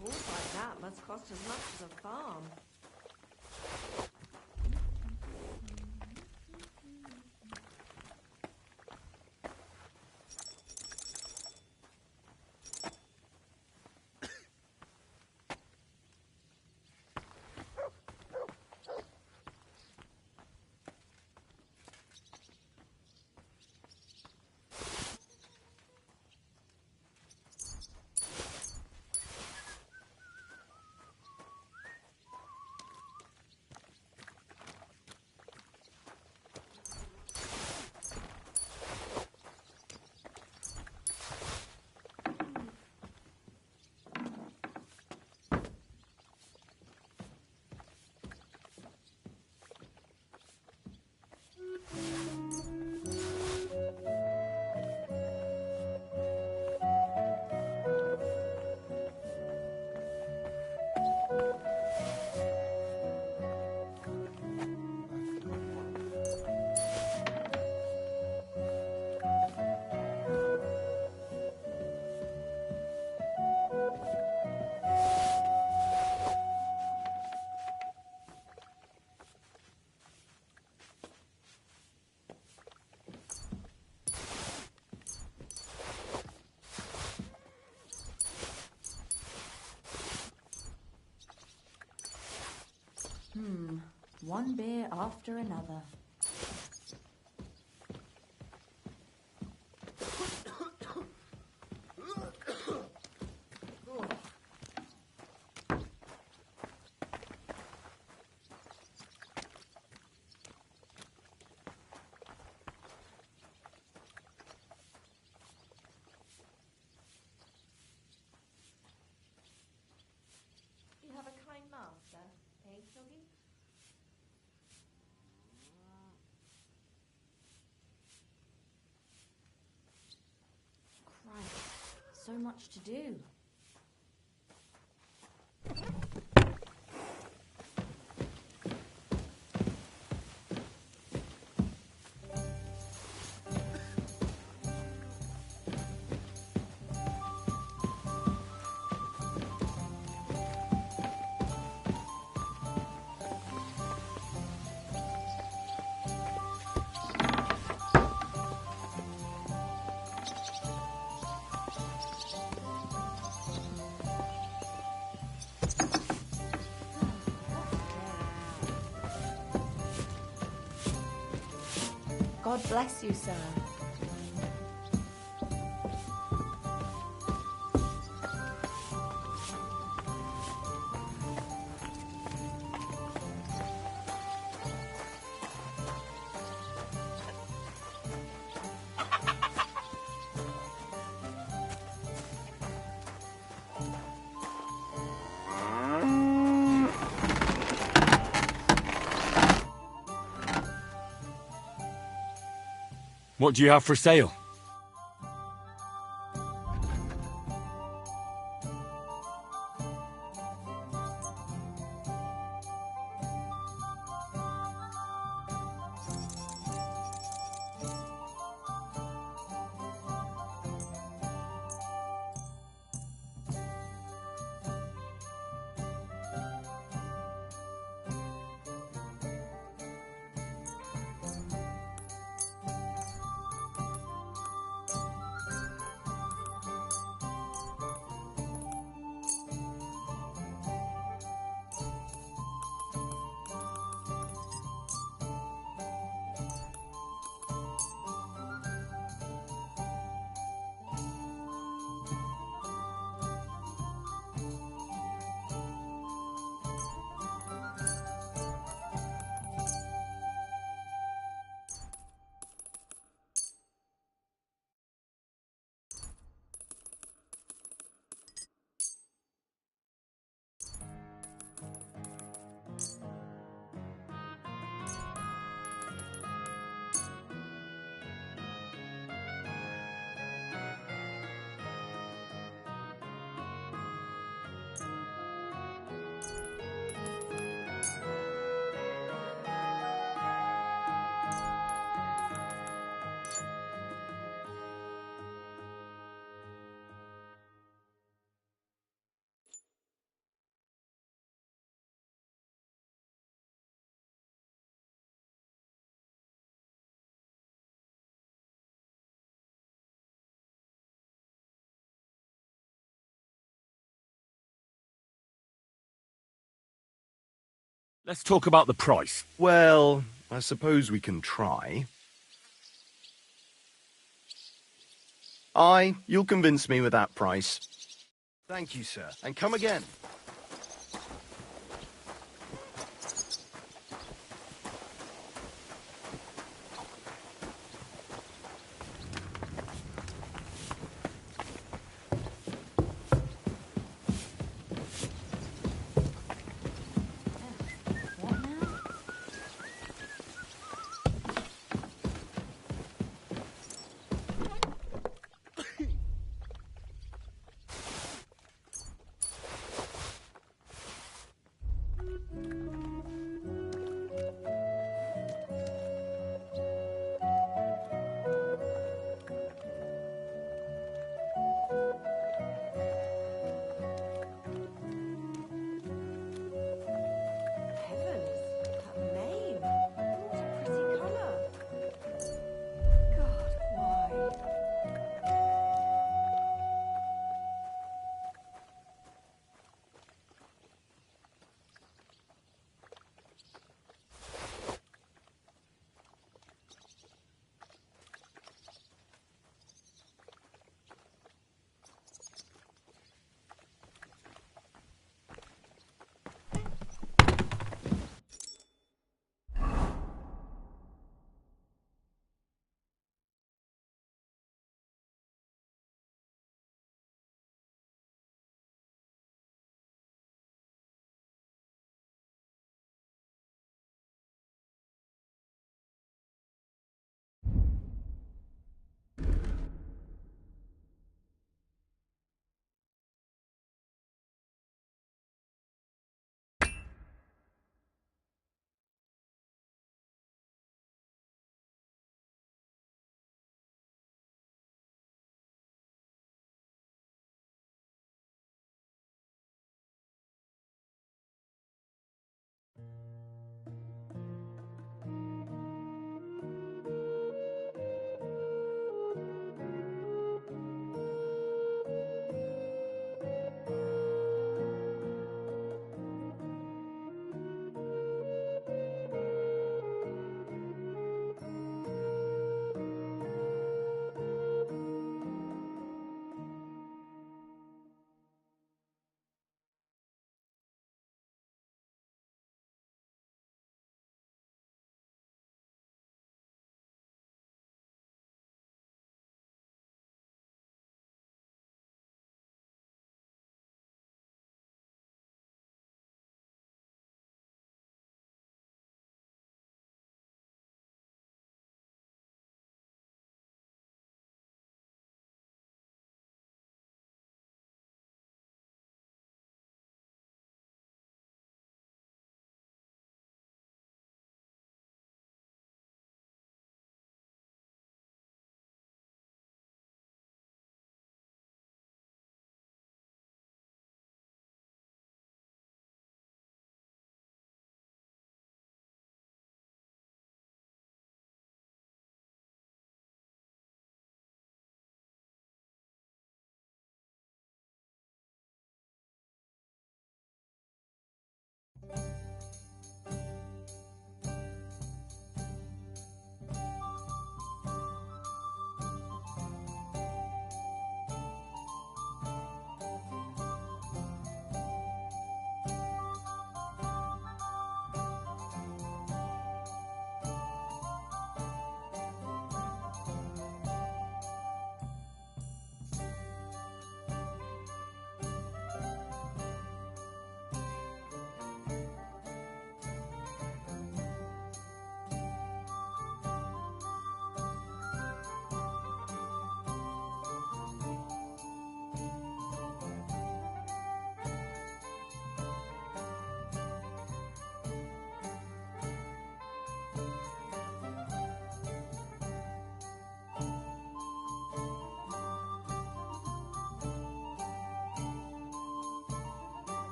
Horse like that must cost as much as a farm. One beer after another. You have a kind master, eh, Soggy? Christ, so much to do. God bless you, sir. What do you have for sale? Let's talk about the price. Well, I suppose we can try. Aye, you'll convince me with that price. Thank you, sir, and come again.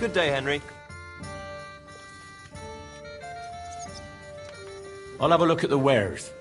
Good day, Henry. I'll have a look at the wares.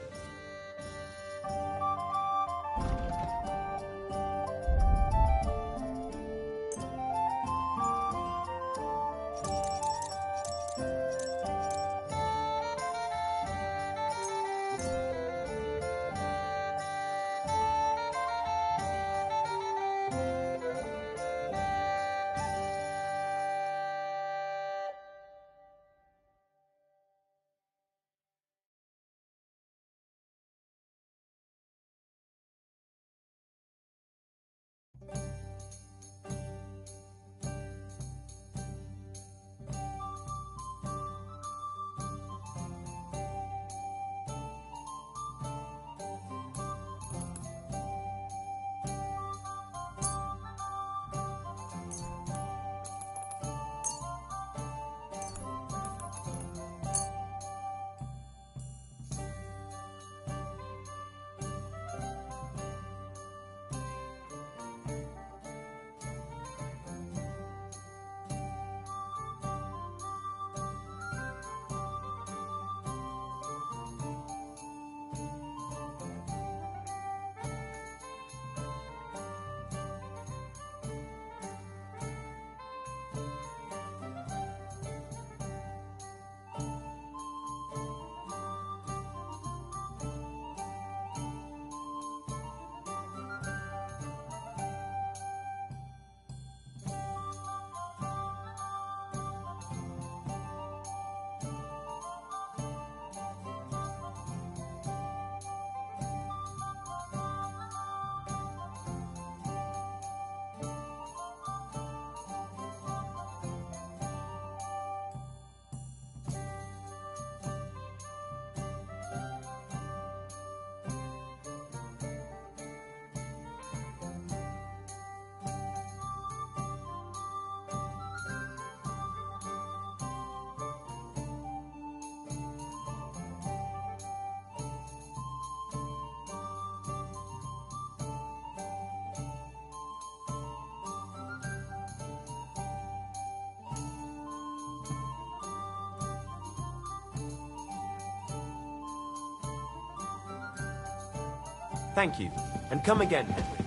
Thank you. And come again, Henry.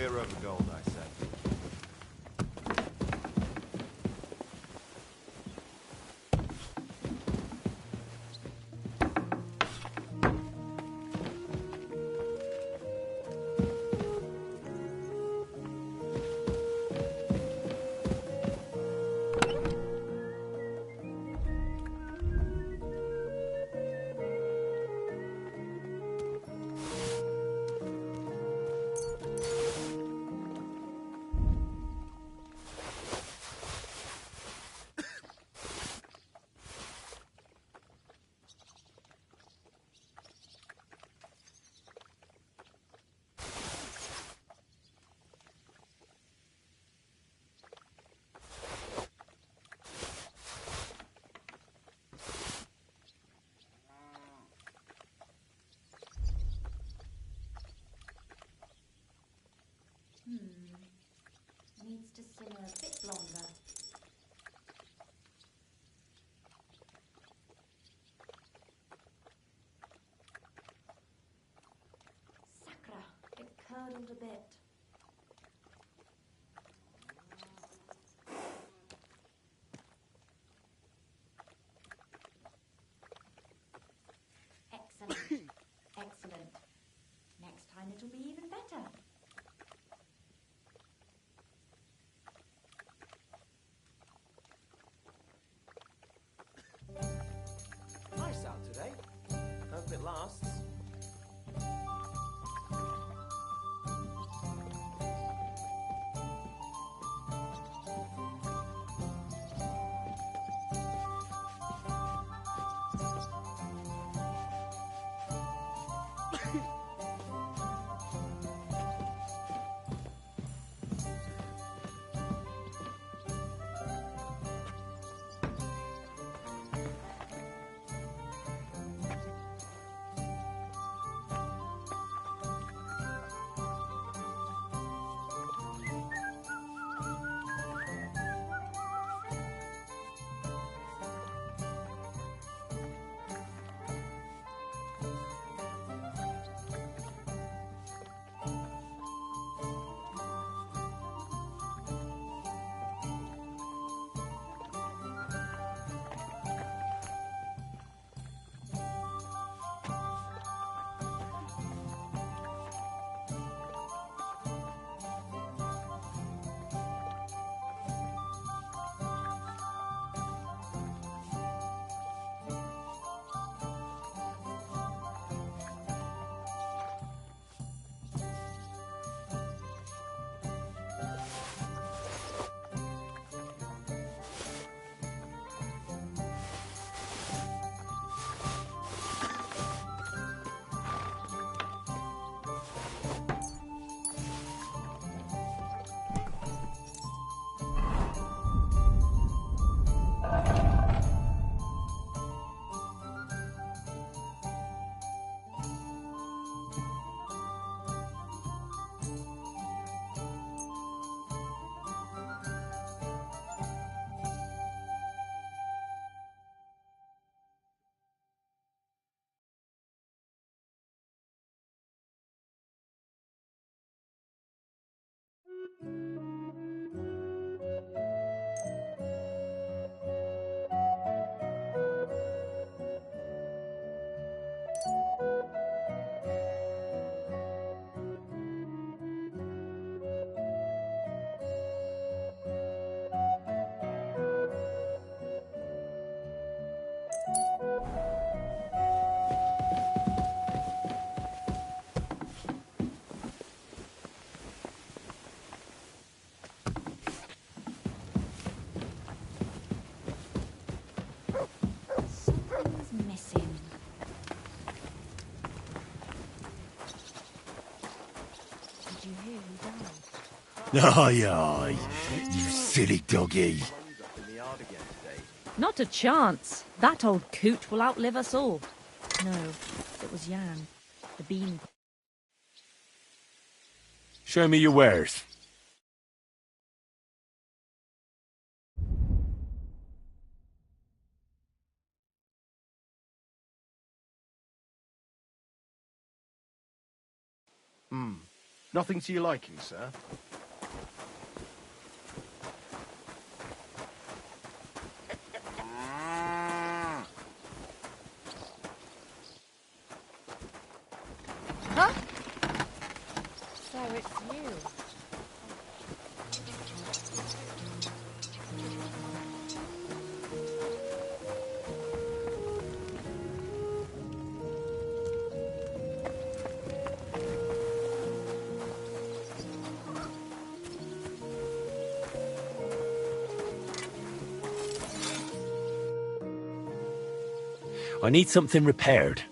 beer over gold, I say. Needs to simmer a bit longer. Sakra, it curdled a bit. Excellent. Excellent. Next time it'll be even better. Nice out today. Hope it lasts. Aye, aye, you silly doggy. Not a chance. That old coot will outlive us all. No, it was Jan, the bean. Show me your wares. Nothing to your liking, sir? Huh? So it's you. I need something repaired.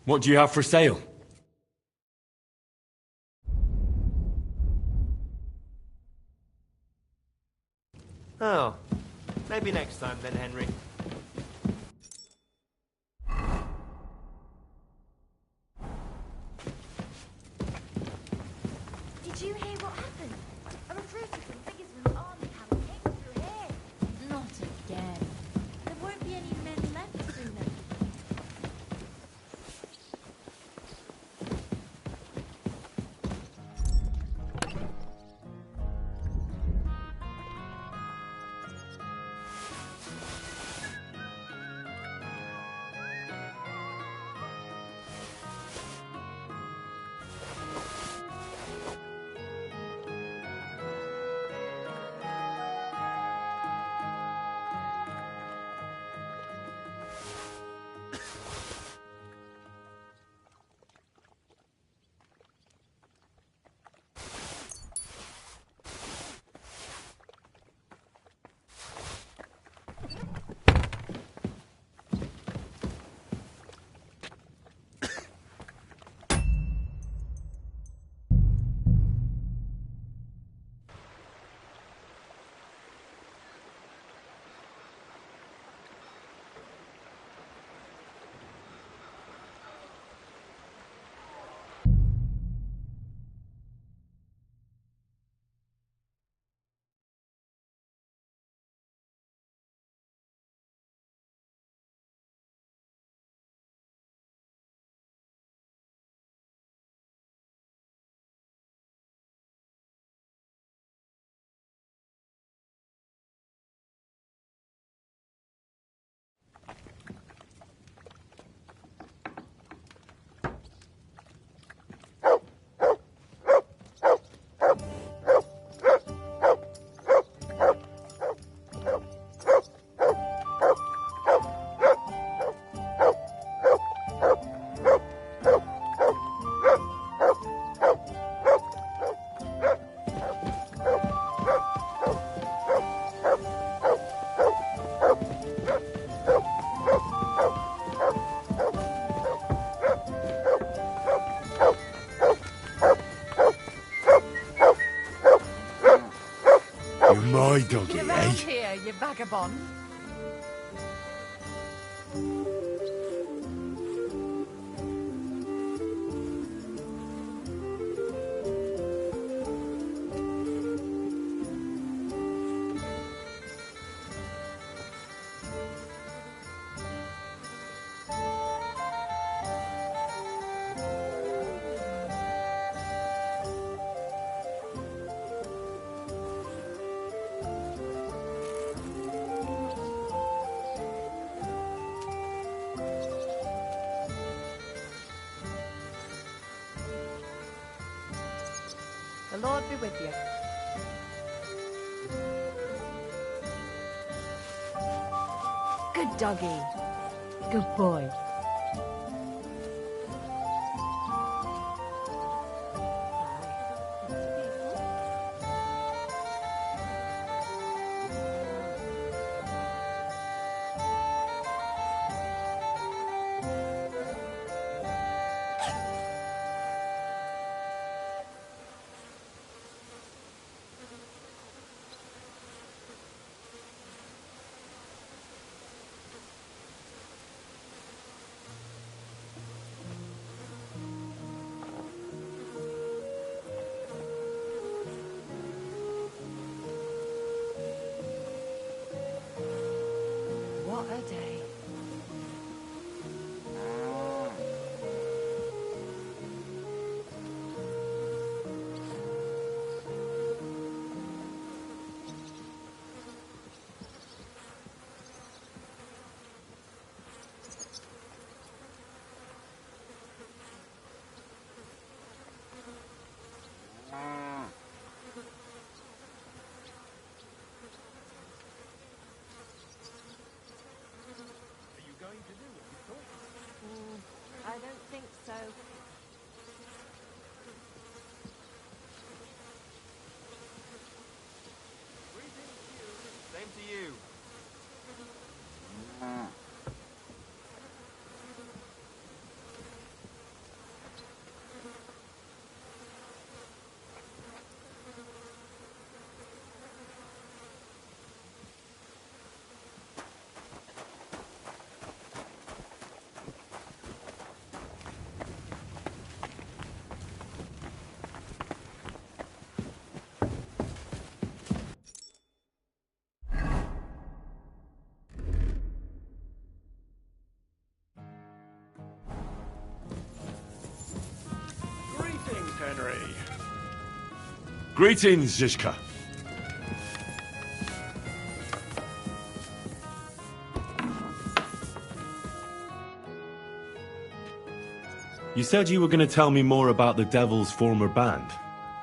What do you have for sale? Oh, maybe next time then, Henry. Did you hear what happened? A recruiter from Sigismund's army camp came through here. Not again. There won't be any men left soon enough. You're my doggy, Get eh? around here, you vagabond. The Lord be with you. Good doggy. Good boy. I don't think so. Same to you. Greetings, Henry. Greetings, Zizka. You said you were going to tell me more about the Devil's former band.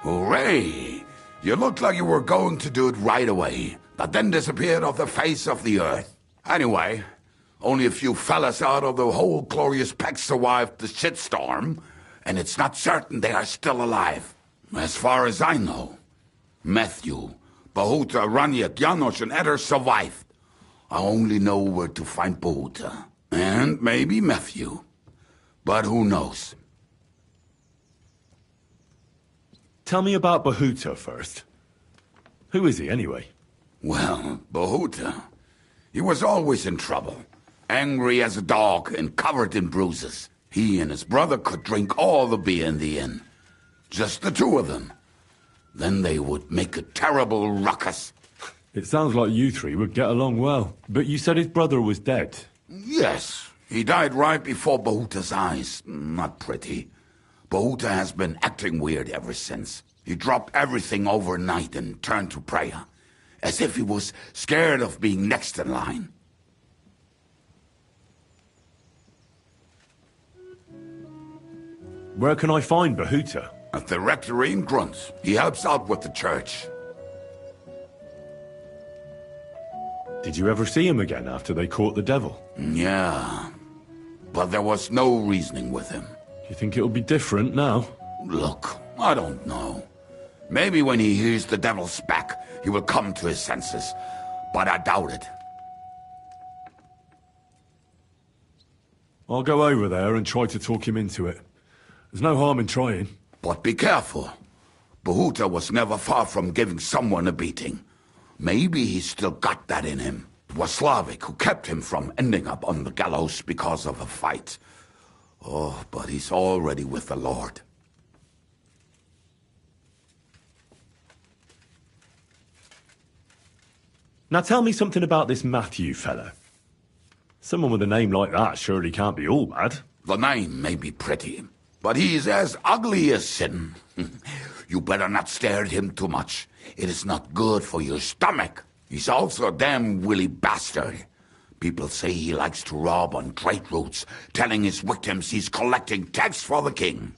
Hooray! You looked like you were going to do it right away, but then disappeared off the face of the earth. Anyway, only a few fellas out of the whole glorious pack survived the shitstorm, and it's not certain they are still alive. As far as I know, Matthew, Bahuta, Raniak, Janosch, and Eder survived. I only know where to find Bahuta, and maybe Matthew. But who knows? Tell me about Bahuta first. Who is he, anyway? Well, Bahuta, he was always in trouble. Angry as a dog and covered in bruises. He and his brother could drink all the beer in the inn. Just the two of them. Then they would make a terrible ruckus. It sounds like you three would get along well. But you said his brother was dead. Yes, he died right before Bahuta's eyes. Not pretty. Bahuta has been acting weird ever since. He dropped everything overnight and turned to prayer. As if he was scared of being next in line. Where can I find Bahuta? At the rectory in Grunt. He helps out with the church. Did you ever see him again after they caught the devil? Yeah, but there was no reasoning with him. You think it'll be different now? Look, I don't know. Maybe when he hears the devil's back, he will come to his senses. But I doubt it. I'll go over there and try to talk him into it. There's no harm in trying. But be careful. Bahuta was never far from giving someone a beating. Maybe he's still got that in him. It was Slavik who kept him from ending up on the gallows because of a fight. Oh, but he's already with the Lord. Now tell me something about this Matthew fella. Someone with a name like that surely can't be all bad. The name may be pretty, but he's as ugly as sin. You better not stare at him too much. It is not good for your stomach. He's also a damn willy bastard. People say he likes to rob on trade routes, telling his victims he's collecting tax for the king.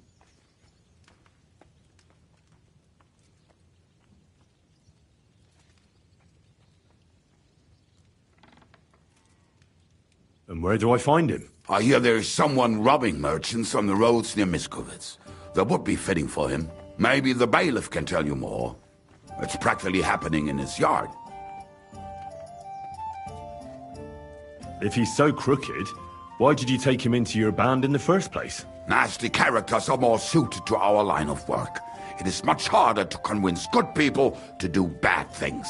And where do I find him? I hear there's someone robbing merchants on the roads near Miskovitz. That would be fitting for him. Maybe the bailiff can tell you more. It's practically happening in his yard. If he's so crooked, why did you take him into your band in the first place? Nasty characters are more suited to our line of work. It is much harder to convince good people to do bad things.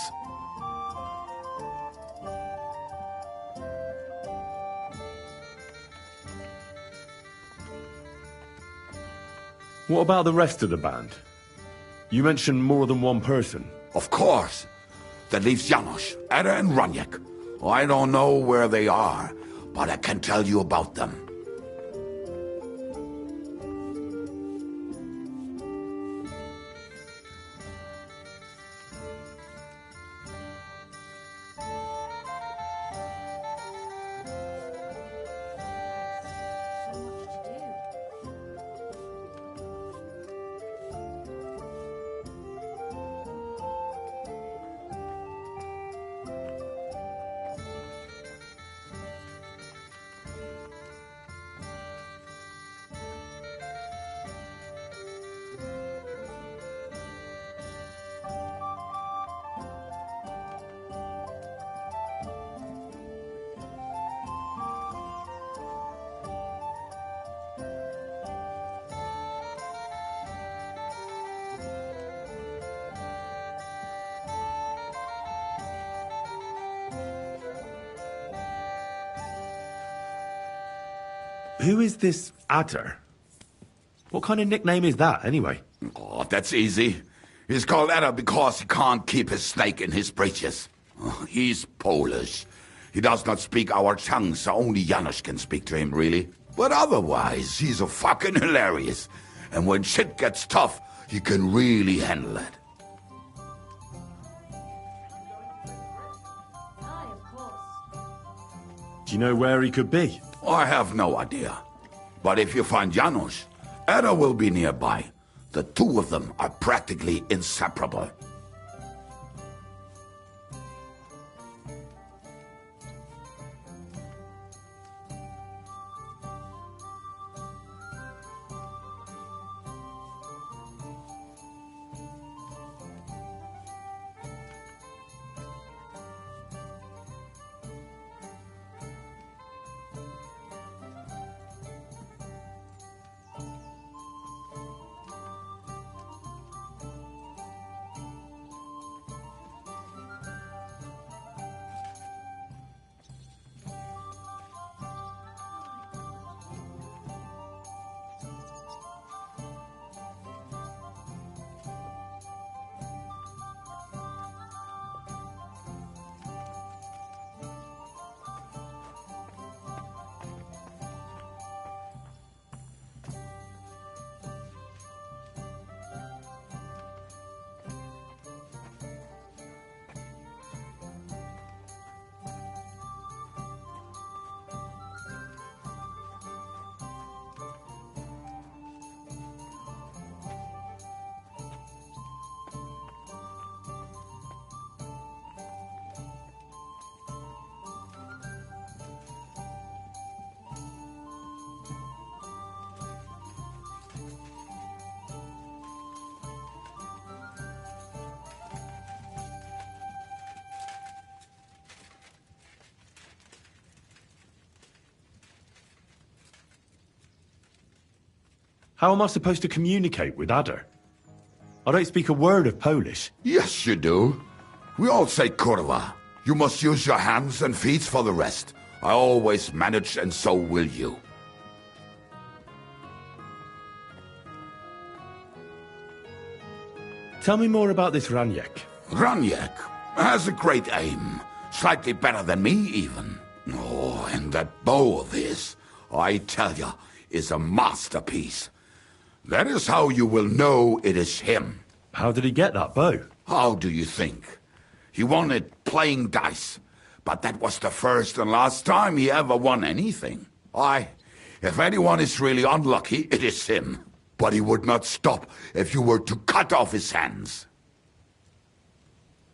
What about the rest of the band? You mentioned more than one person. Of course. That leaves Janosch, Eder and Raniak. I don't know where they are, but I can tell you about them. Who is this Adder? What kind of nickname is that, anyway? Oh, that's easy. He's called Adder because he can't keep his snake in his breeches. He's Polish. He does not speak our tongue, so only Janusz can speak to him, really. But otherwise, he's a fucking hilarious. And when shit gets tough, he can really handle it. Do you know where he could be? I have no idea. But if you find Janusz, Adder will be nearby. The two of them are practically inseparable. How am I supposed to communicate with Adder? I don't speak a word of Polish. Yes, you do. We all say kurwa. You must use your hands and feet for the rest. I always manage, and so will you. Tell me more about this Raniek. Raniek has a great aim. Slightly better than me, even. Oh, and that bow of his, I tell ya, is a masterpiece. That is how you will know it is him. How did he get that bow? How do you think? He won it playing dice. But that was the first and last time he ever won anything. If anyone is really unlucky, it is him. But he would not stop if you were to cut off his hands.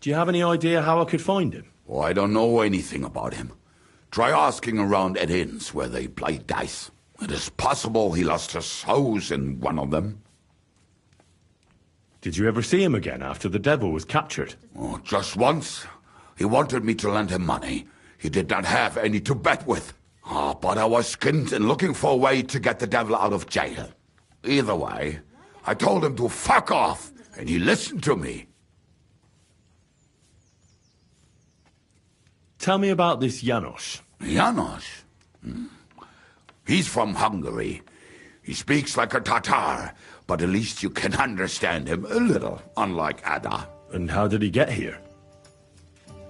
Do you have any idea how I could find him? Oh, I don't know anything about him. Try asking around at inns where they play dice. It is possible he lost his hose in one of them. Did you ever see him again after the devil was captured? Oh, just once. He wanted me to lend him money. He did not have any to bet with. But I was skinned and looking for a way to get the devil out of jail. Either way, I told him to fuck off, and he listened to me. Tell me about this Janusz. Janusz? He's from Hungary. He speaks like a Tatar, but at least you can understand him a little, unlike Adder. And how did he get here?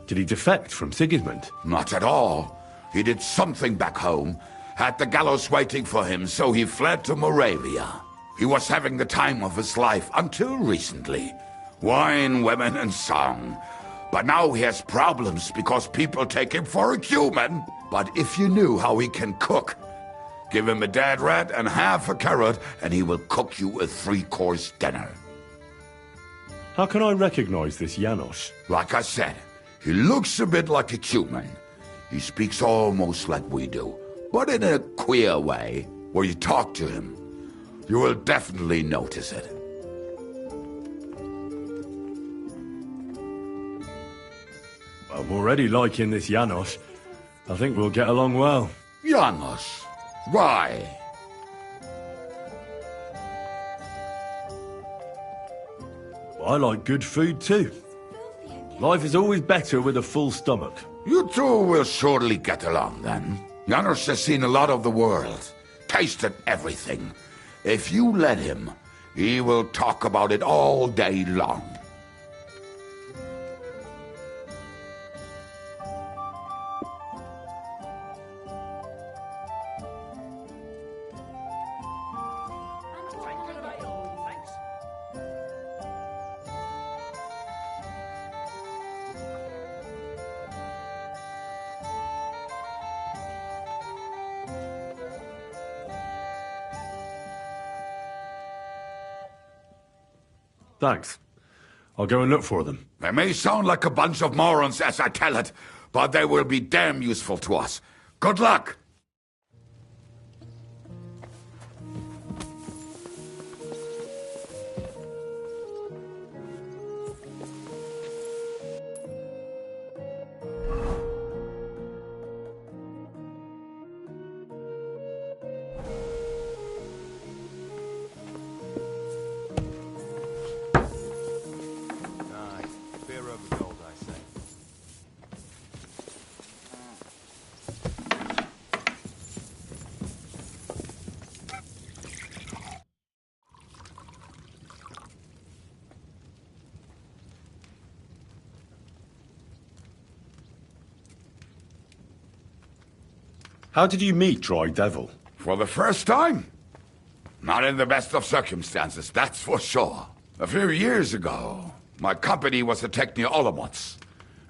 Did he defect from Sigismund? Not at all. He did something back home, had the gallows waiting for him, so he fled to Moravia. He was having the time of his life until recently. Wine, women, and song. But now he has problems because people take him for a human. But if you knew how he can cook, give him a dead rat and half a carrot, and he will cook you a 3-course dinner. How can I recognize this Janusz? Like I said, he looks a bit like a human. He speaks almost like we do, but in a queer way, where you talk to him. You will definitely notice it. I'm already liking this Janusz. I think we'll get along well. Janusz? Why? I like good food too. Life is always better with a full stomach. You two will surely get along then. Janusz has seen a lot of the world. tasted everything. If you let him, he will talk about it all day long. Thanks. I'll go and look for them. They may sound like a bunch of morons as I tell it, but they will be damn useful to us. Good luck! How did you meet Dry Devil? For the first time? Not in the best of circumstances, that's for sure. A few years ago, my company was attacked near Olamots,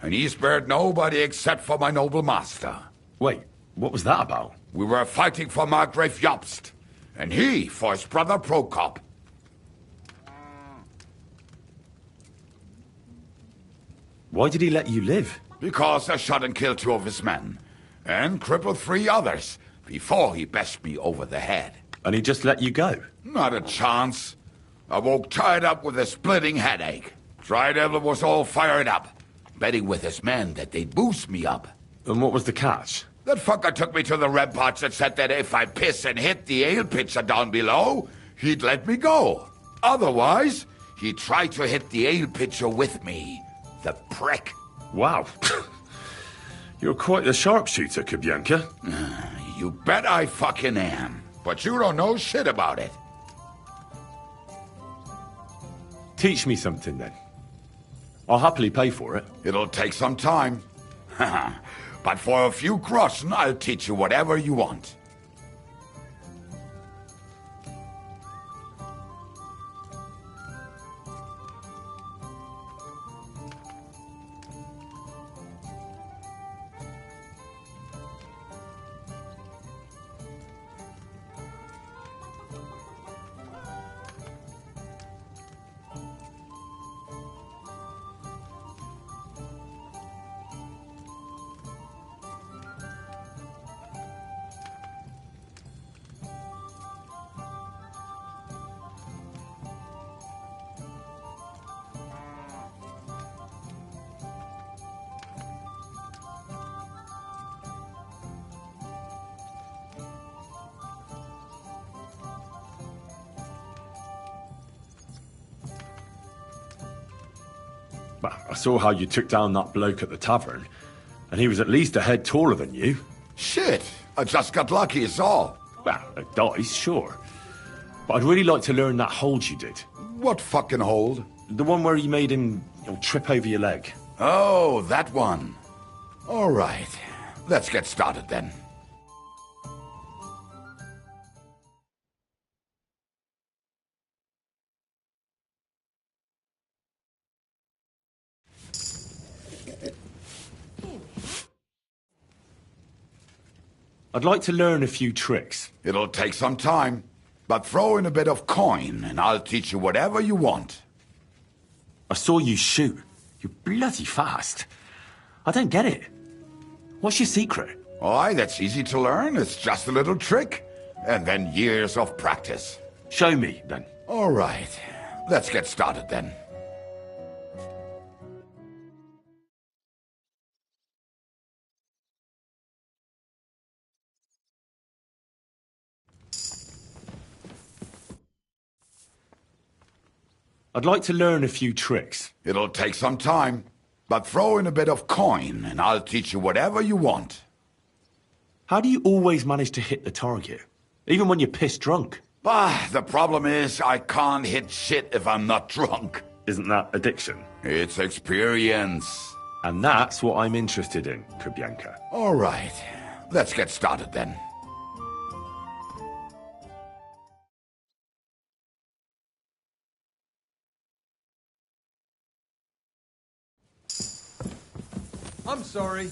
and he spared nobody except for my noble master. Wait, what was that about? We were fighting for Margrave Jobst, and he for his brother Prokop. Why did he let you live? Because I shot and killed 2 of his men, and crippled 3 others, before he bashed me over the head. And he just let you go? Not a chance. I woke tied up with a splitting headache. Dry Devil was all fired up, betting with his men that they'd boost me up. And what was the catch? That fucker took me to the ramparts and said that if I piss and hit the ale pitcher down below, he'd let me go. Otherwise, he'd try to hit the ale pitcher with me. The prick. Wow. You're quite the sharpshooter, Kubyanka. You bet I fucking am. But you don't know shit about it. Teach me something, then. I'll happily pay for it. It'll take some time. But for a few groschen, I'll teach you whatever you want. I saw how you took down that bloke at the tavern, and he was at least a head taller than you. Shit, I just got lucky is all. Well, a dice, sure. But I'd really like to learn that hold you did. What fucking hold? The one where you made him trip over your leg. Oh, that one. All right, let's get started then. I'd like to learn a few tricks. It'll take some time, but throw in a bit of coin and I'll teach you whatever you want. I saw you shoot. You're bloody fast. I don't get it. What's your secret? Why, that's easy to learn. It's just a little trick. And then years of practice. Show me, then. All right. Let's get started, then. I'd like to learn a few tricks. It'll take some time, but throw in a bit of coin and I'll teach you whatever you want. How do you always manage to hit the target? Even when you're pissed drunk. Bah, the problem is I can't hit shit if I'm not drunk. Isn't that addiction? It's experience. And that's what I'm interested in, Kubyanka. All right, let's get started then. I'm sorry.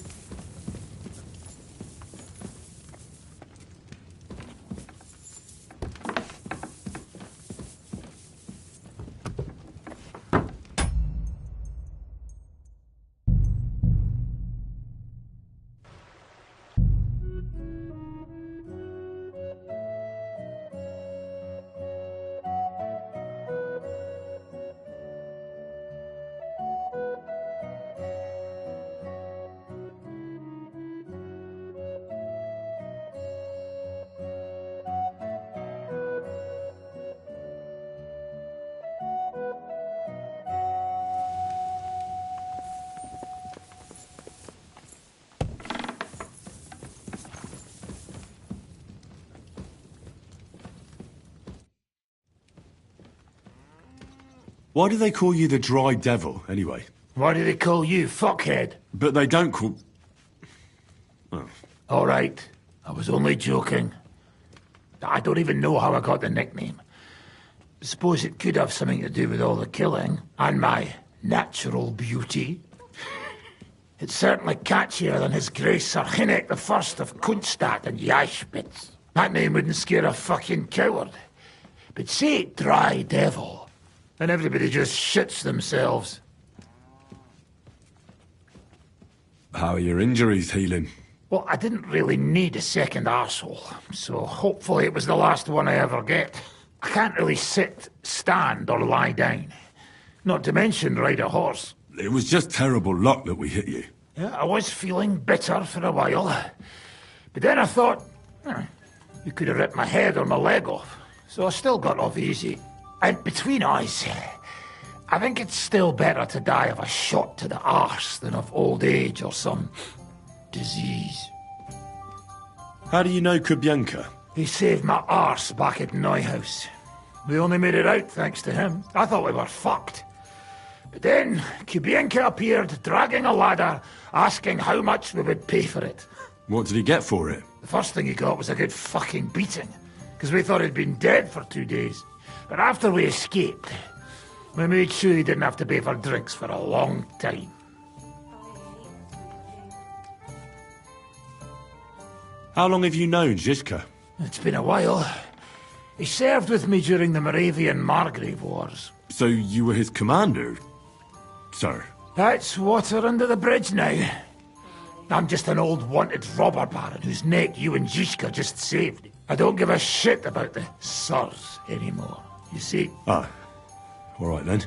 Why do they call you the Dry Devil, anyway? Why do they call you fuckhead? But they don't call... Oh. All right, I was only joking. I don't even know how I got the nickname. Suppose it could have something to do with all the killing and my natural beauty. It's certainly catchier than His Grace Sir Hinnek the First of Kunstadt and Yashpitz. That name wouldn't scare a fucking coward. But say Dry Devil, and everybody just shits themselves. How are your injuries healing? Well, I didn't really need a second arsehole, so hopefully it was the last one I ever get. I can't really sit, stand, or lie down. Not to mention ride a horse. It was just terrible luck that we hit you. Yeah, I was feeling bitter for a while. But then I thought, you could have ripped my head or my leg off. So I still got off easy. And between us, I think it's still better to die of a shot to the arse than of old age or some disease. How do you know Kubyanka? He saved my arse back at Neuhaus. We only made it out thanks to him. I thought we were fucked. But then Kubyanka appeared, dragging a ladder, asking how much we would pay for it. What did he get for it? The first thing he got was a good fucking beating, because we thought he'd been dead for 2 days. But after we escaped, we made sure he didn't have to pay for drinks for a long time. How long have you known Zizka? It's been a while. He served with me during the Moravian Margrave Wars. So you were his commander, sir? That's water under the bridge now. I'm just an old wanted robber baron whose neck you and Zizka just saved. I don't give a shit about the sirs anymore, you see? Ah, all right then.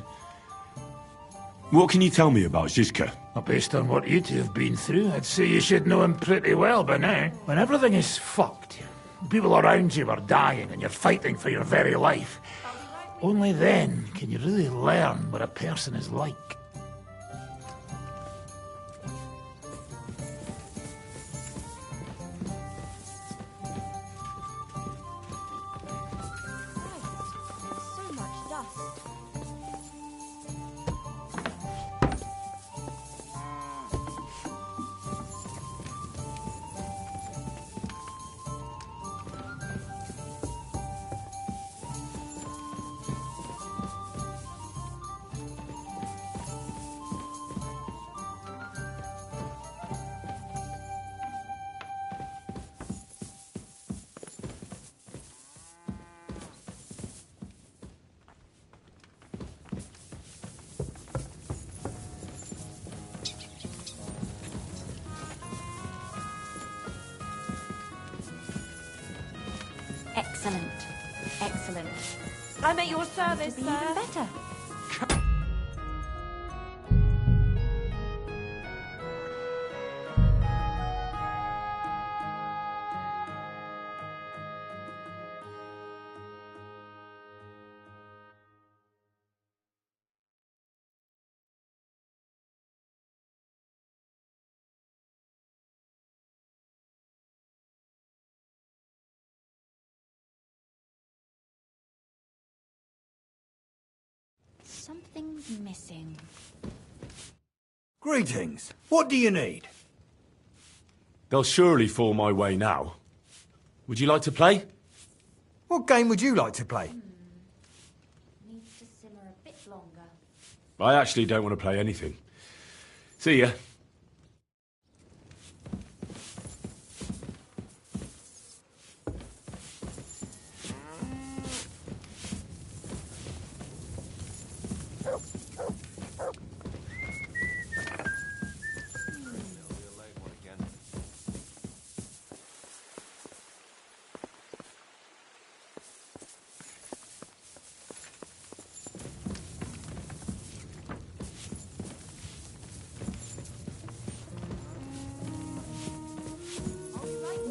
What can you tell me about Zizka? Well, based on what you two have been through, I'd say you should know him pretty well by now. When everything is fucked, people around you are dying and you're fighting for your very life, only then can you really learn what a person is like. Excellent. Excellent. I'm at your service, Be sir. even better. Something's missing. Greetings. What do you need? They'll surely fall my way now. Would you like to play? What game would you like to play? Needs to simmer a bit longer. I actually don't want to play anything. See ya.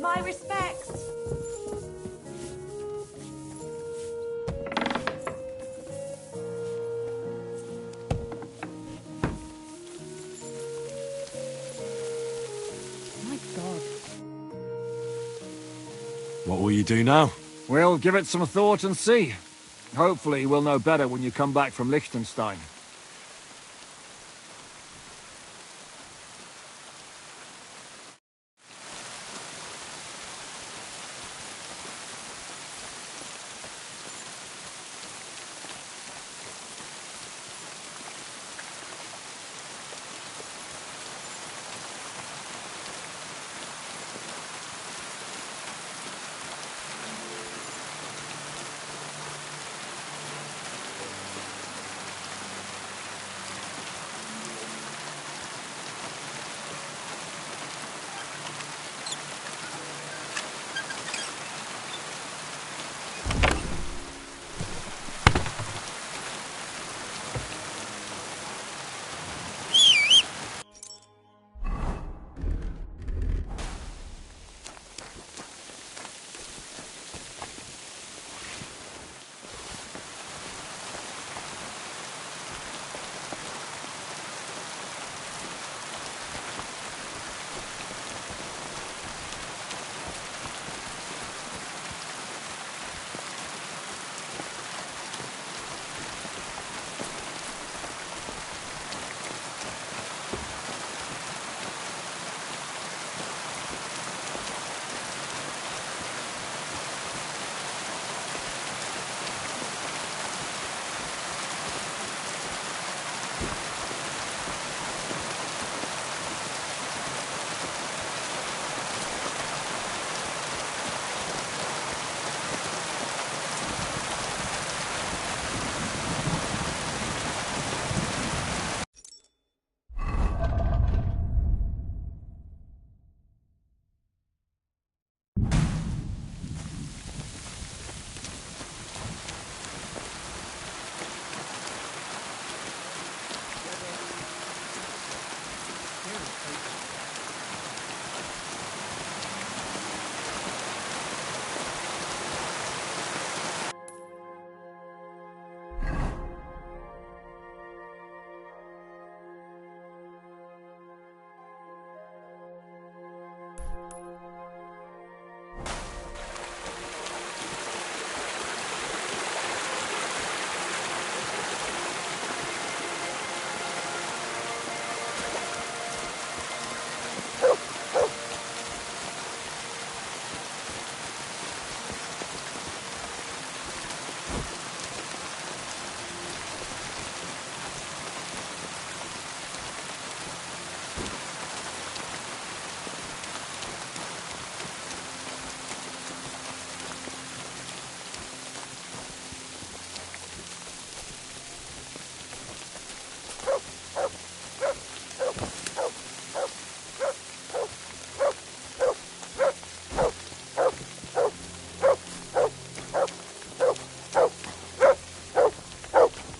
My respects. My God. What will you do now? We'll give it some thought and see. Hopefully we'll know better when you come back from Liechtenstein.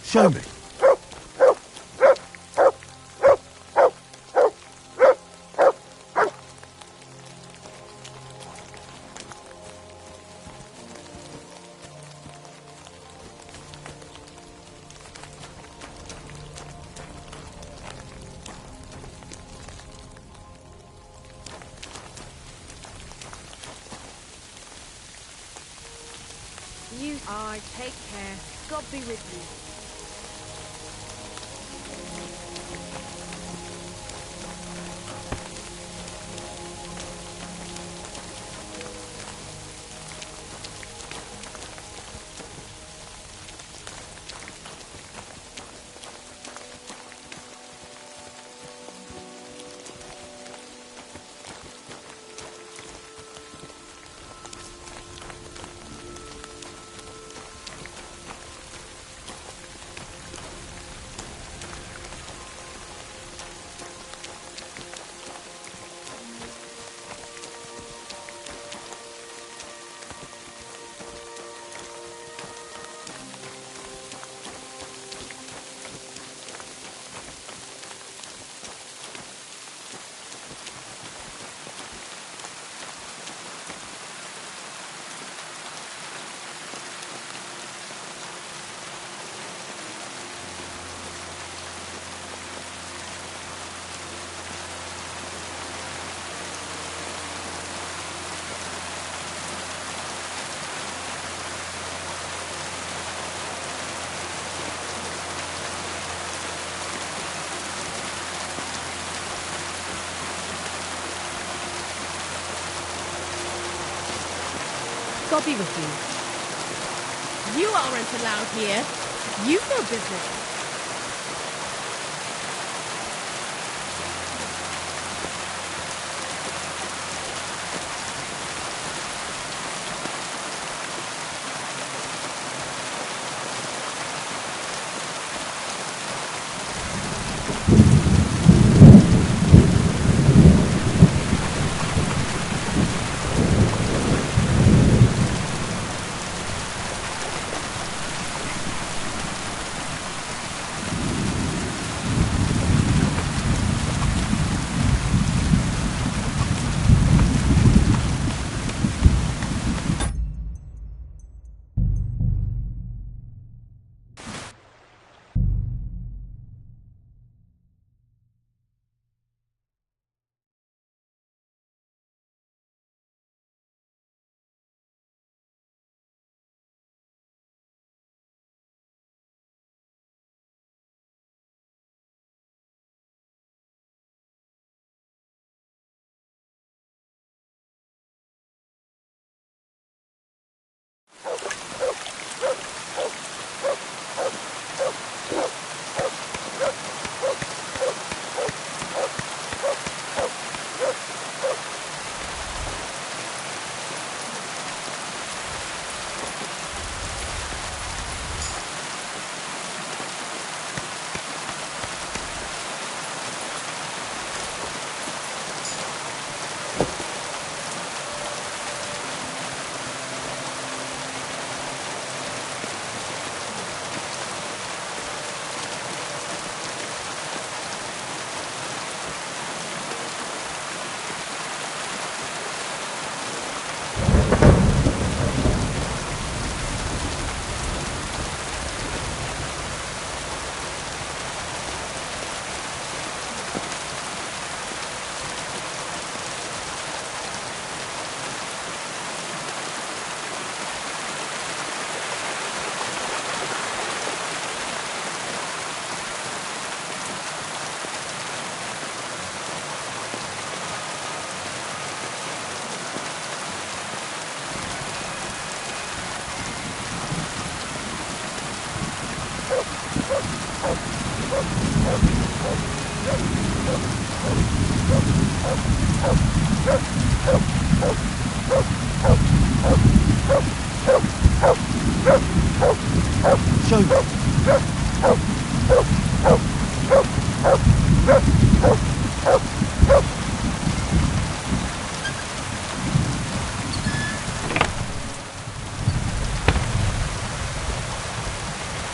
Show me. You are. Take care. God be with you. God be with you. You aren't allowed here. You've no business.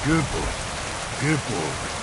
Good boy. Good boy.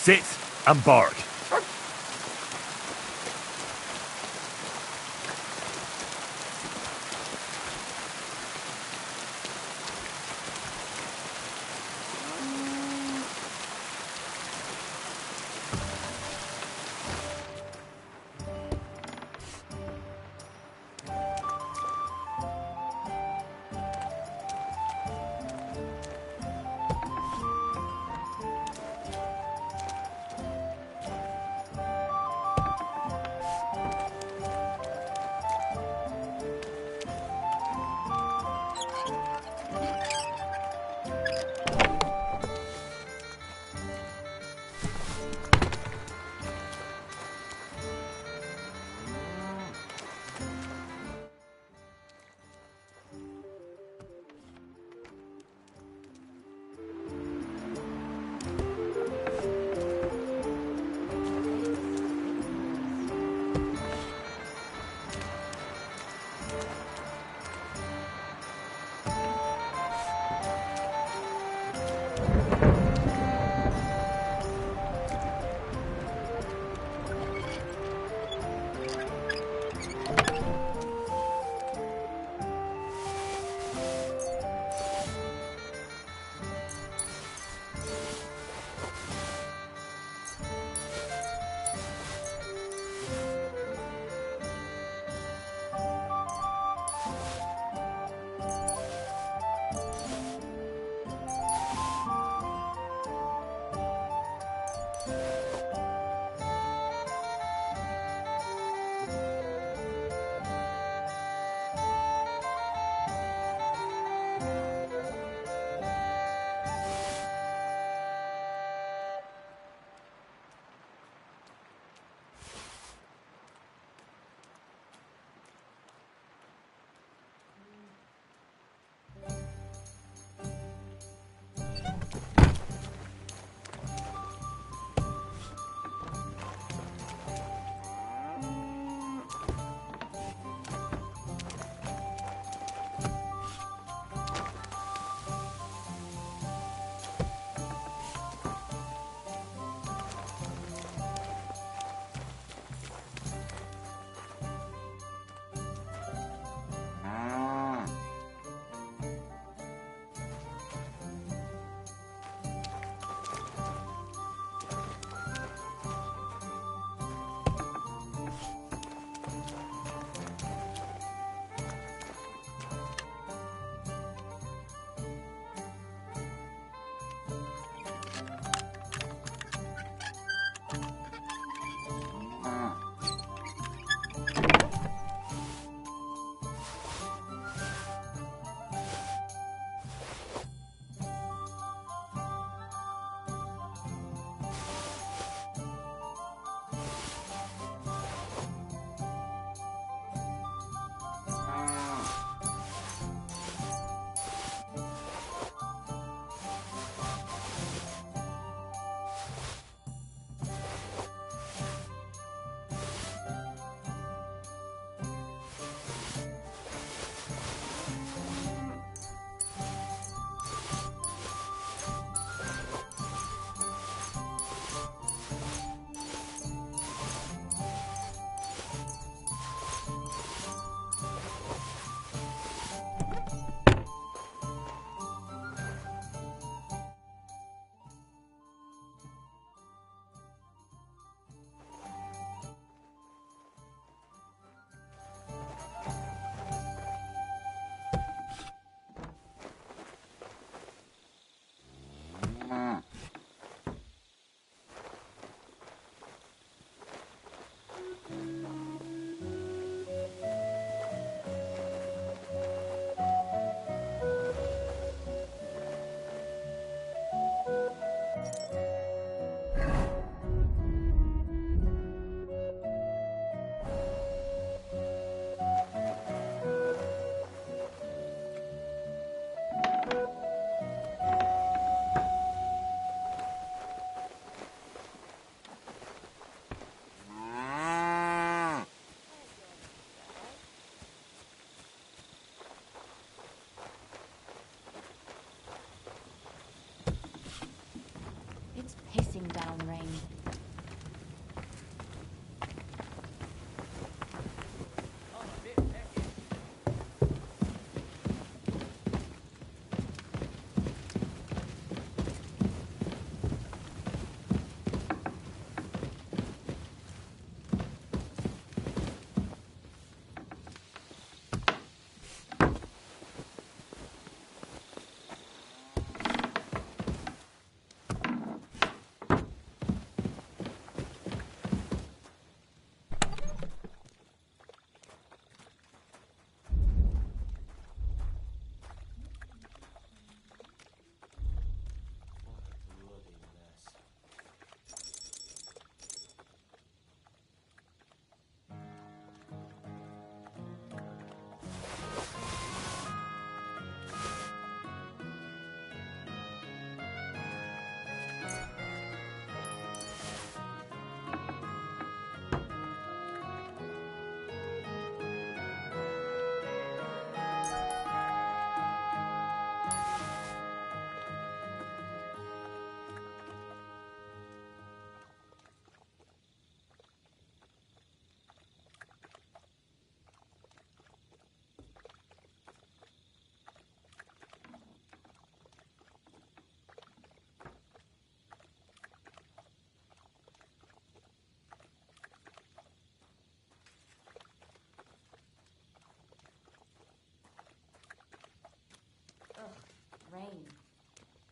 Sit and bark.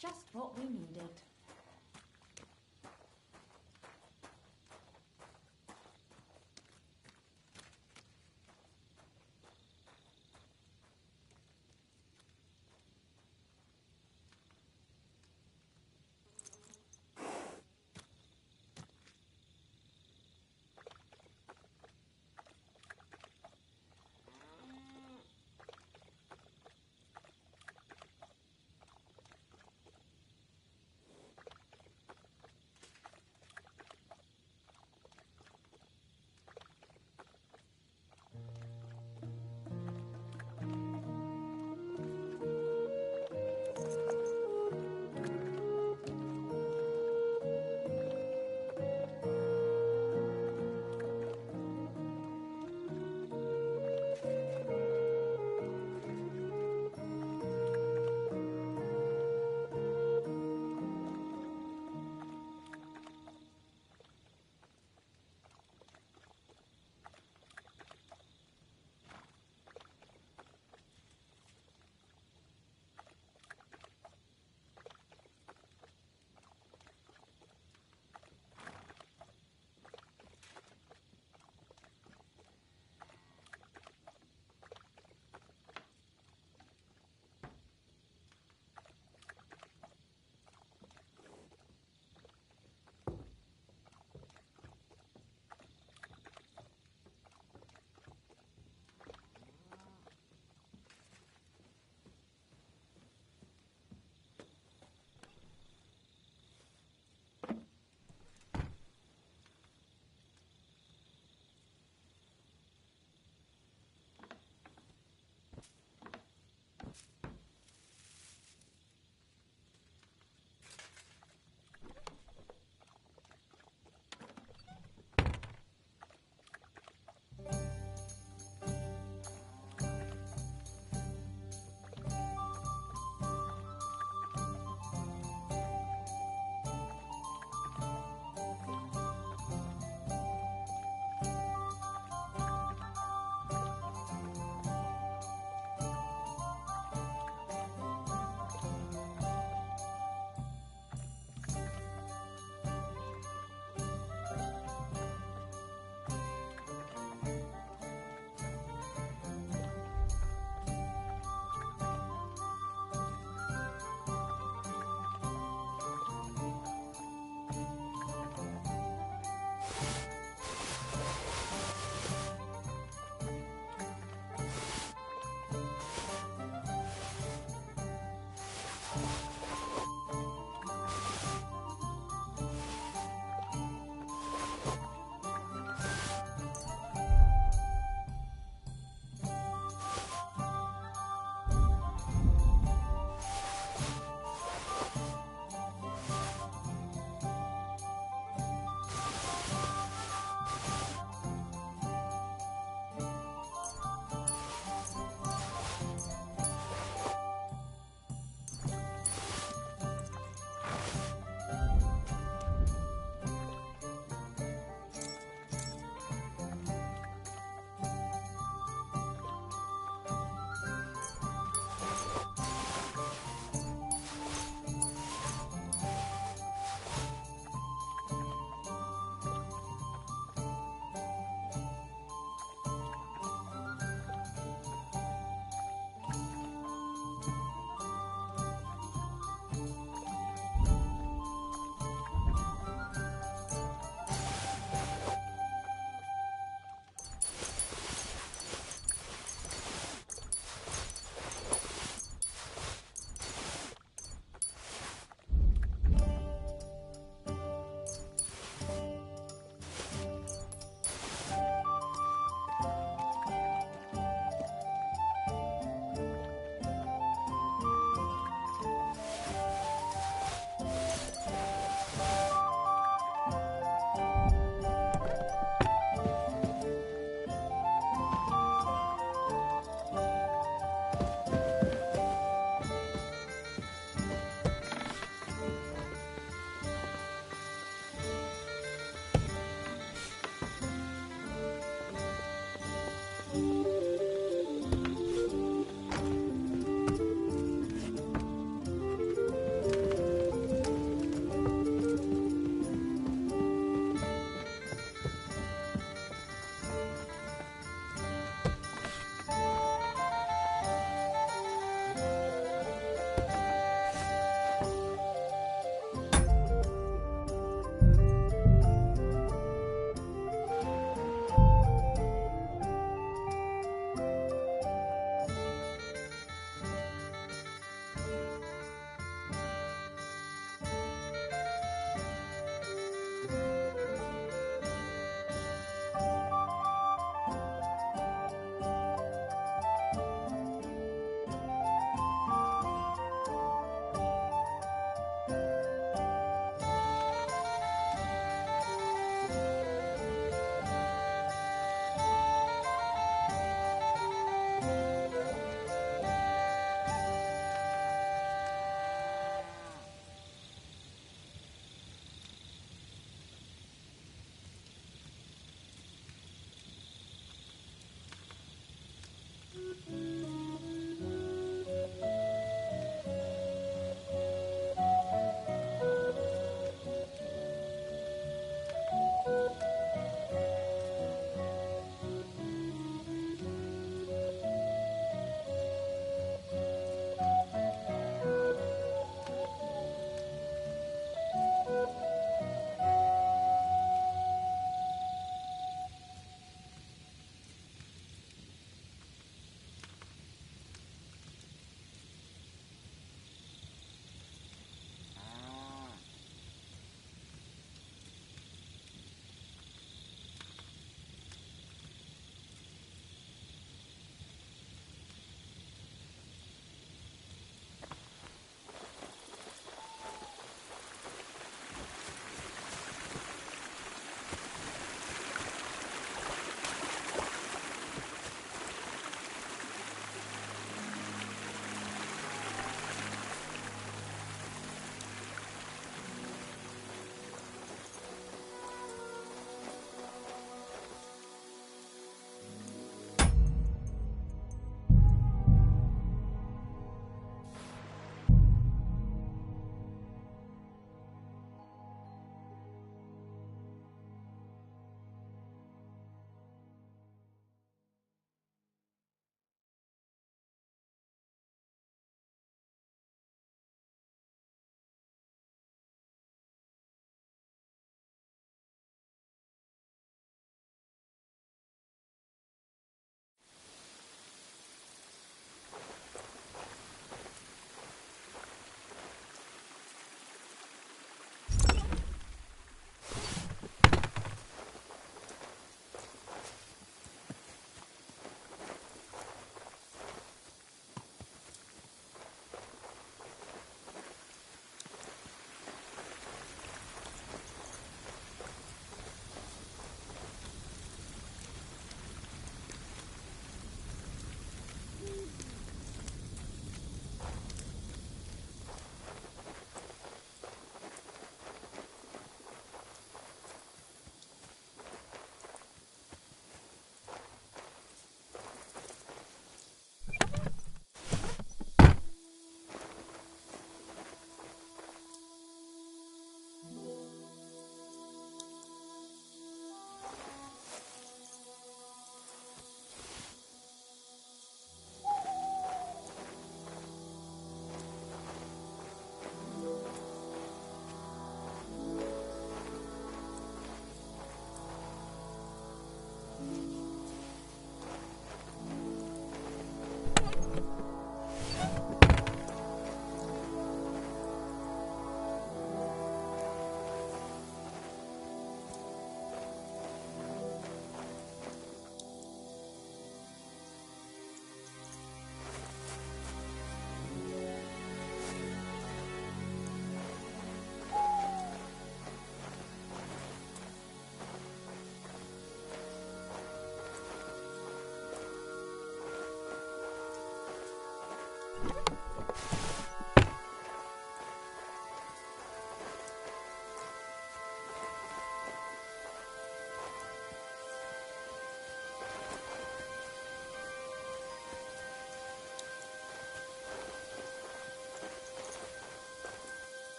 Just what we needed.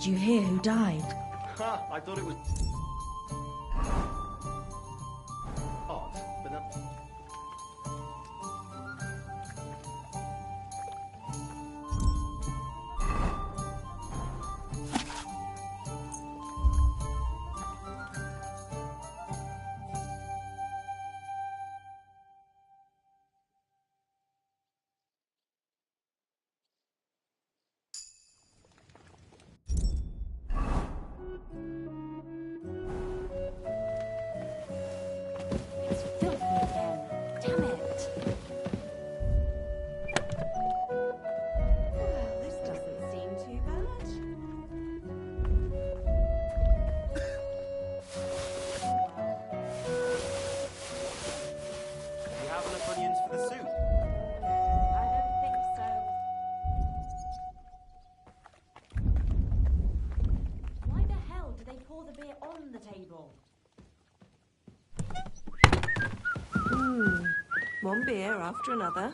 you hear who died? Ha! I thought it was odd, but that... It's filthy again. Damn it. Well, this doesn't seem too bad. You have enough onions for the soup? I don't think so. Why the hell do they pour the beer on the table? One beer after another.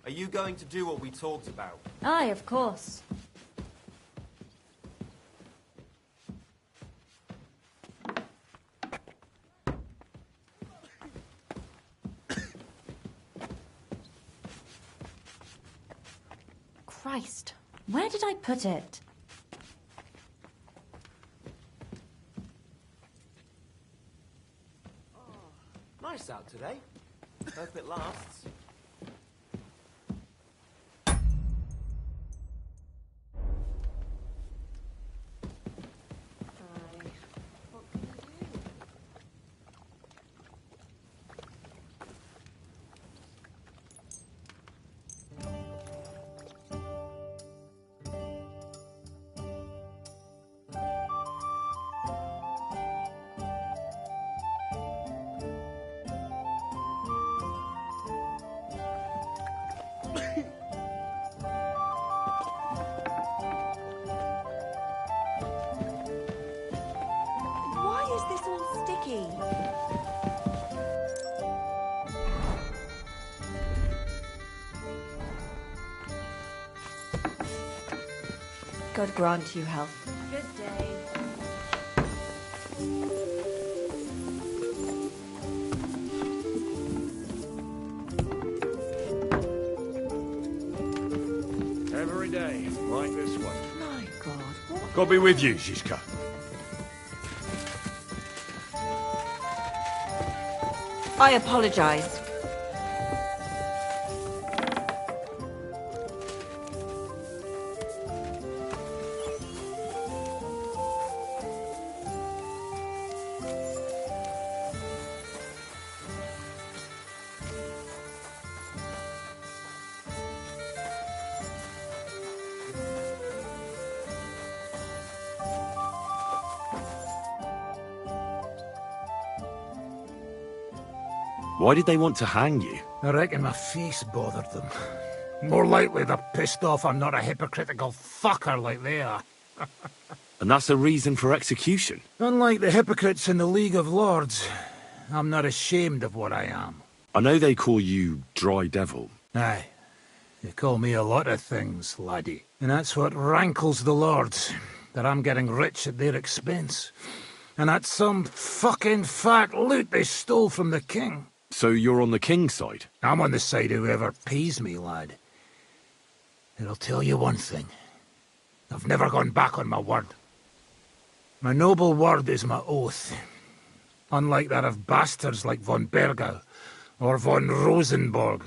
Are you going to do what we talked about? Aye, of course. Christ, where did I put it? Nice out today. Hope it lasts. Why is this all sticky? God grant you health. Good day. Every day, like this one. My God, what? God be with you, Zizka. I apologize. Why did they want to hang you? I reckon my face bothered them. More likely they're pissed off I'm not a hypocritical fucker like they are. And that's a reason for execution? Unlike the hypocrites in the League of Lords, I'm not ashamed of what I am. I know they call you Dry Devil. Aye, they call me a lot of things, laddie. And that's what rankles the Lords, that I'm getting rich at their expense. And that's some fucking fat loot they stole from the king. So you're on the king's side? I'm on the side of whoever pays me, lad. And I'll tell you one thing. I've never gone back on my word. My noble word is my oath. Unlike that of bastards like von Bergau or von Rosenborg.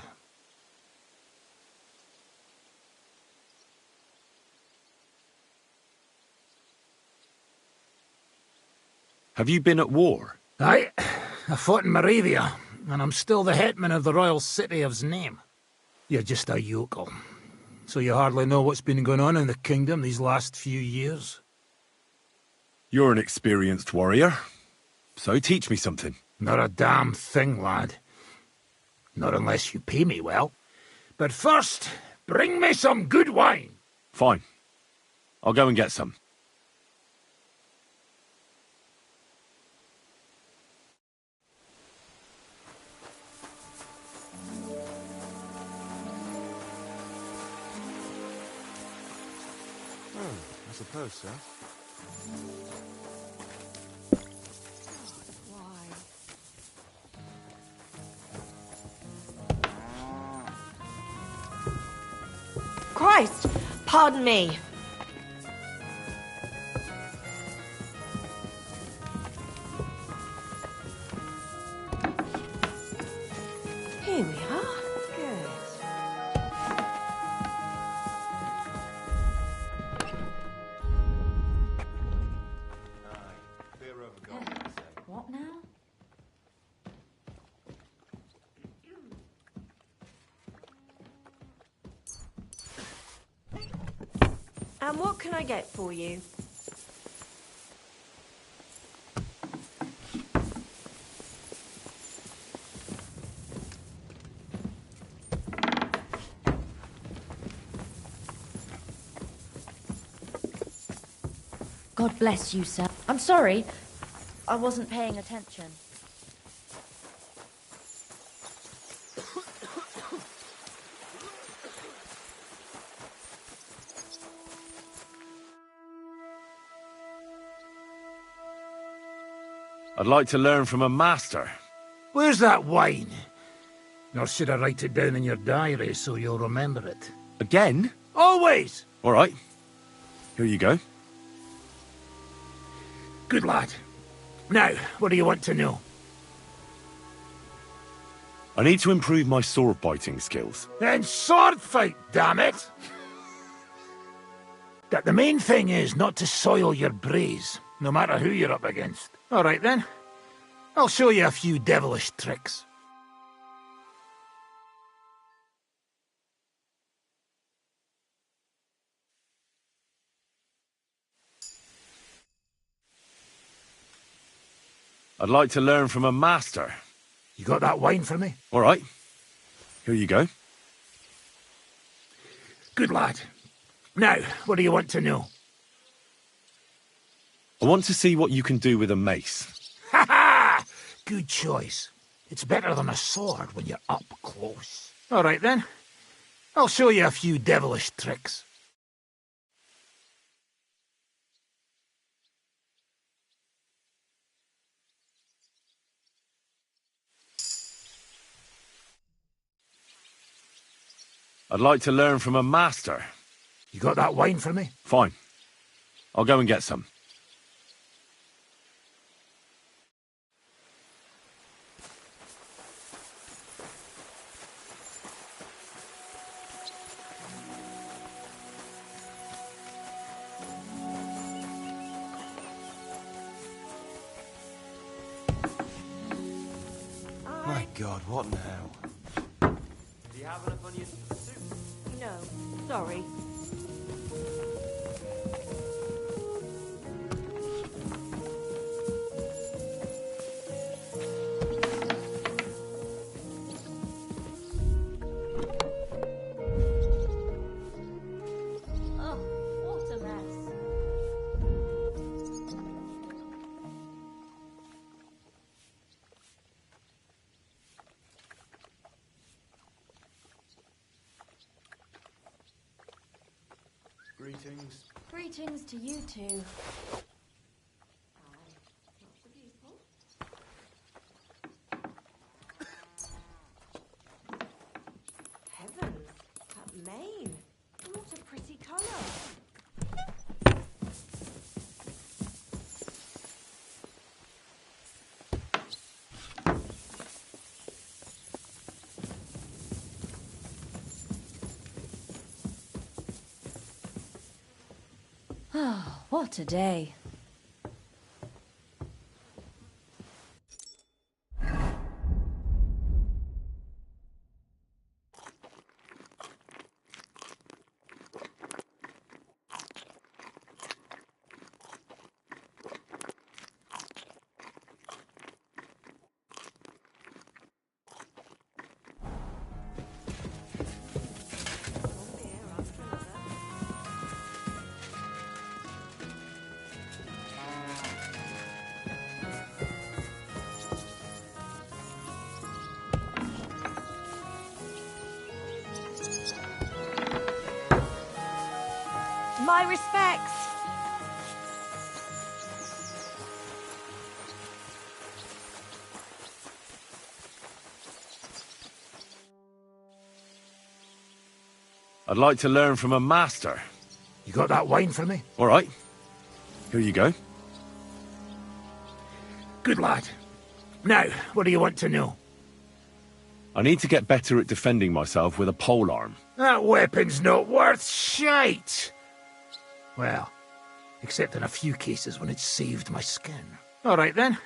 Have you been at war? Aye, I fought in Moravia, and I'm still the hetman of the royal city of Znaim. You're just a yokel, so you hardly know what's been going on in the kingdom these last few years. You're an experienced warrior, so teach me something. Not a damn thing, lad. Not unless you pay me well. But first, bring me some good wine. Fine. I'll go and get some. I suppose so. Christ! Pardon me. Here we are. Good. What now? And what can I get for you? God bless you, sir. I'm sorry. I wasn't paying attention. I'd like to learn from a master. Where's that wine? Or should I write it down in your diary so you'll remember it? Again? Always! All right. Here you go. Good lad. Now, what do you want to know? I need to improve my sword biting skills. Then sword fight, damn it! That the main thing is not to soil your braze, no matter who you're up against. All right then. I'll show you a few devilish tricks. I'd like to learn from a master. You got that wine for me? All right. Here you go. Good lad. Now, what do you want to know? I want to see what you can do with a mace. Ha ha! Good choice. It's better than a sword when you're up close. All right then. I'll show you a few devilish tricks. I'd like to learn from a master. You got that wine for me? Fine. I'll go and get some. My God, what now? Do you have enough onions for the soup? No, sorry. Oh, what a mess. Greetings. Greetings to you two. Heavens, that mane. What a pretty colour. Oh, what a day. My respects. I'd like to learn from a master. You got that wine for me? All right. Here you go. Good lad. Now, what do you want to know? I need to get better at defending myself with a polearm. That weapon's not worth shite. Well, except in a few cases when it's saved my skin. All right then.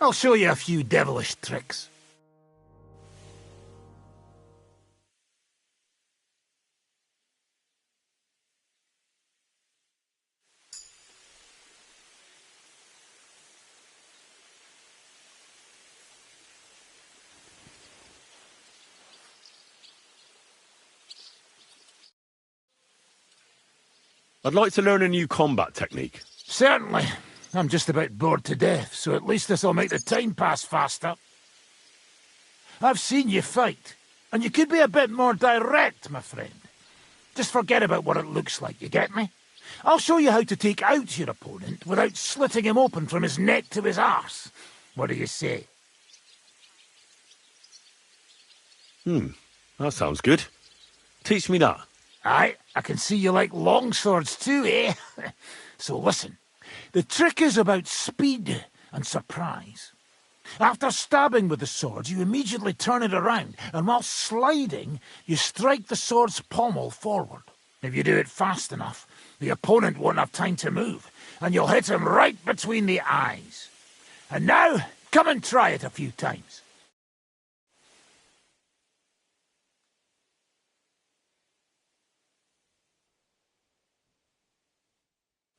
I'll show you a few devilish tricks. I'd like to learn a new combat technique. Certainly. I'm just about bored to death, so at least this'll make the time pass faster. I've seen you fight, and you could be a bit more direct, my friend. Just forget about what it looks like, you get me? I'll show you how to take out your opponent without slitting him open from his neck to his arse. What do you say? That sounds good. Teach me that. Aye, I can see you like long swords too, eh? So listen, the trick is about speed and surprise. After stabbing with the sword, you immediately turn it around, and while sliding, you strike the sword's pommel forward. If you do it fast enough, the opponent won't have time to move, and you'll hit him right between the eyes. And now, come and try it a few times.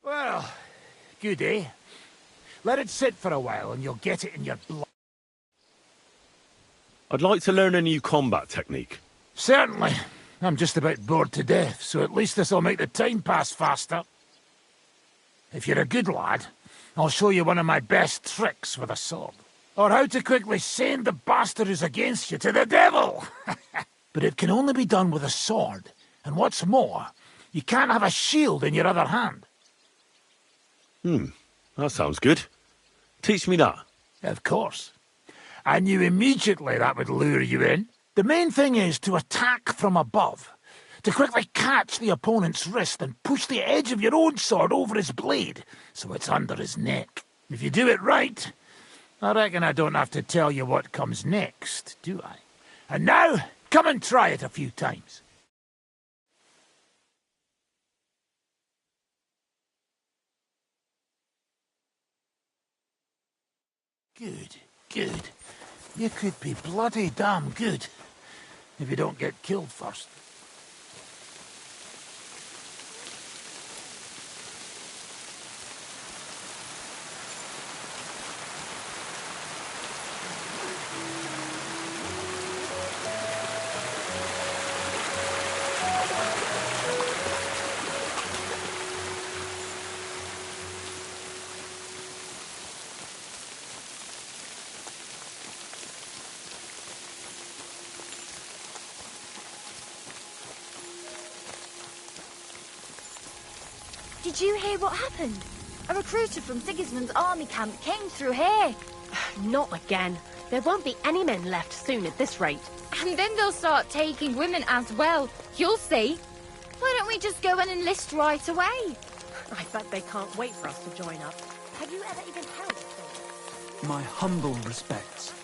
Well, good, eh? Let it sit for a while and you'll get it in your blood. I'd like to learn a new combat technique. Certainly. I'm just about bored to death, so at least this'll make the time pass faster. If you're a good lad, I'll show you one of my best tricks with a sword. Or how to quickly send the bastard who's against you to the devil! But it can only be done with a sword, and what's more, you can't have a shield in your other hand. That sounds good. Teach me that. Of course. I knew immediately that would lure you in. The main thing is to attack from above, to quickly catch the opponent's wrist and push the edge of your own sword over his blade, so it's under his neck. If you do it right, I reckon I don't have to tell you what comes next, do I? And now, come and try it a few times. Good, good. You could be bloody damn good if you don't get killed first. Did you hear what happened? A recruiter from Sigismund's army camp came through here. Not again. There won't be any men left soon at this rate. And then they'll start taking women as well. You'll see. Why don't we just go and enlist right away? I bet they can't wait for us to join up. Have you ever even held a sword? My humble respects.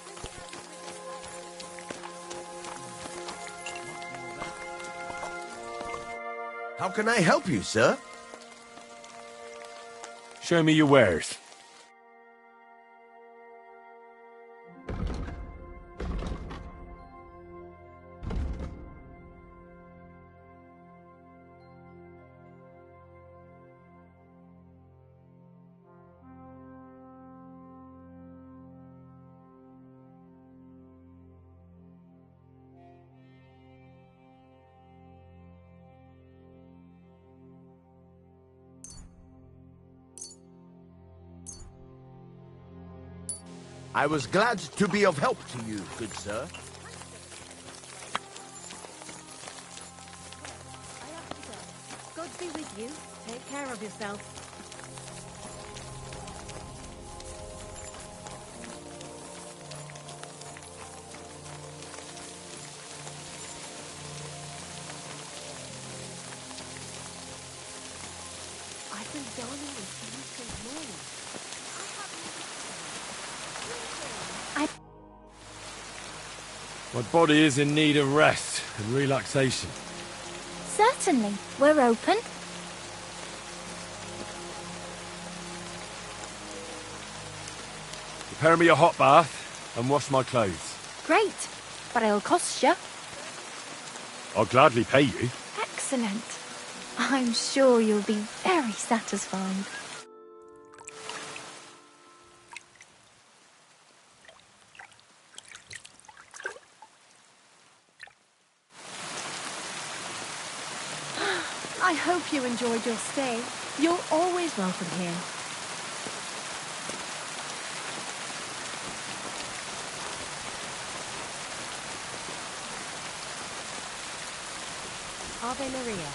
How can I help you, sir? Show me your wares. I was glad to be of help to you, good sir. God be with you. Take care of yourself. dining with Catherine morning. My body is in need of rest and relaxation. Certainly. We're open. Prepare me a hot bath and wash my clothes. Great. But it'll cost you. I'll gladly pay you. Excellent. I'm sure you'll be very satisfied. I hope you enjoyed your stay. You're always welcome here. Ave Maria.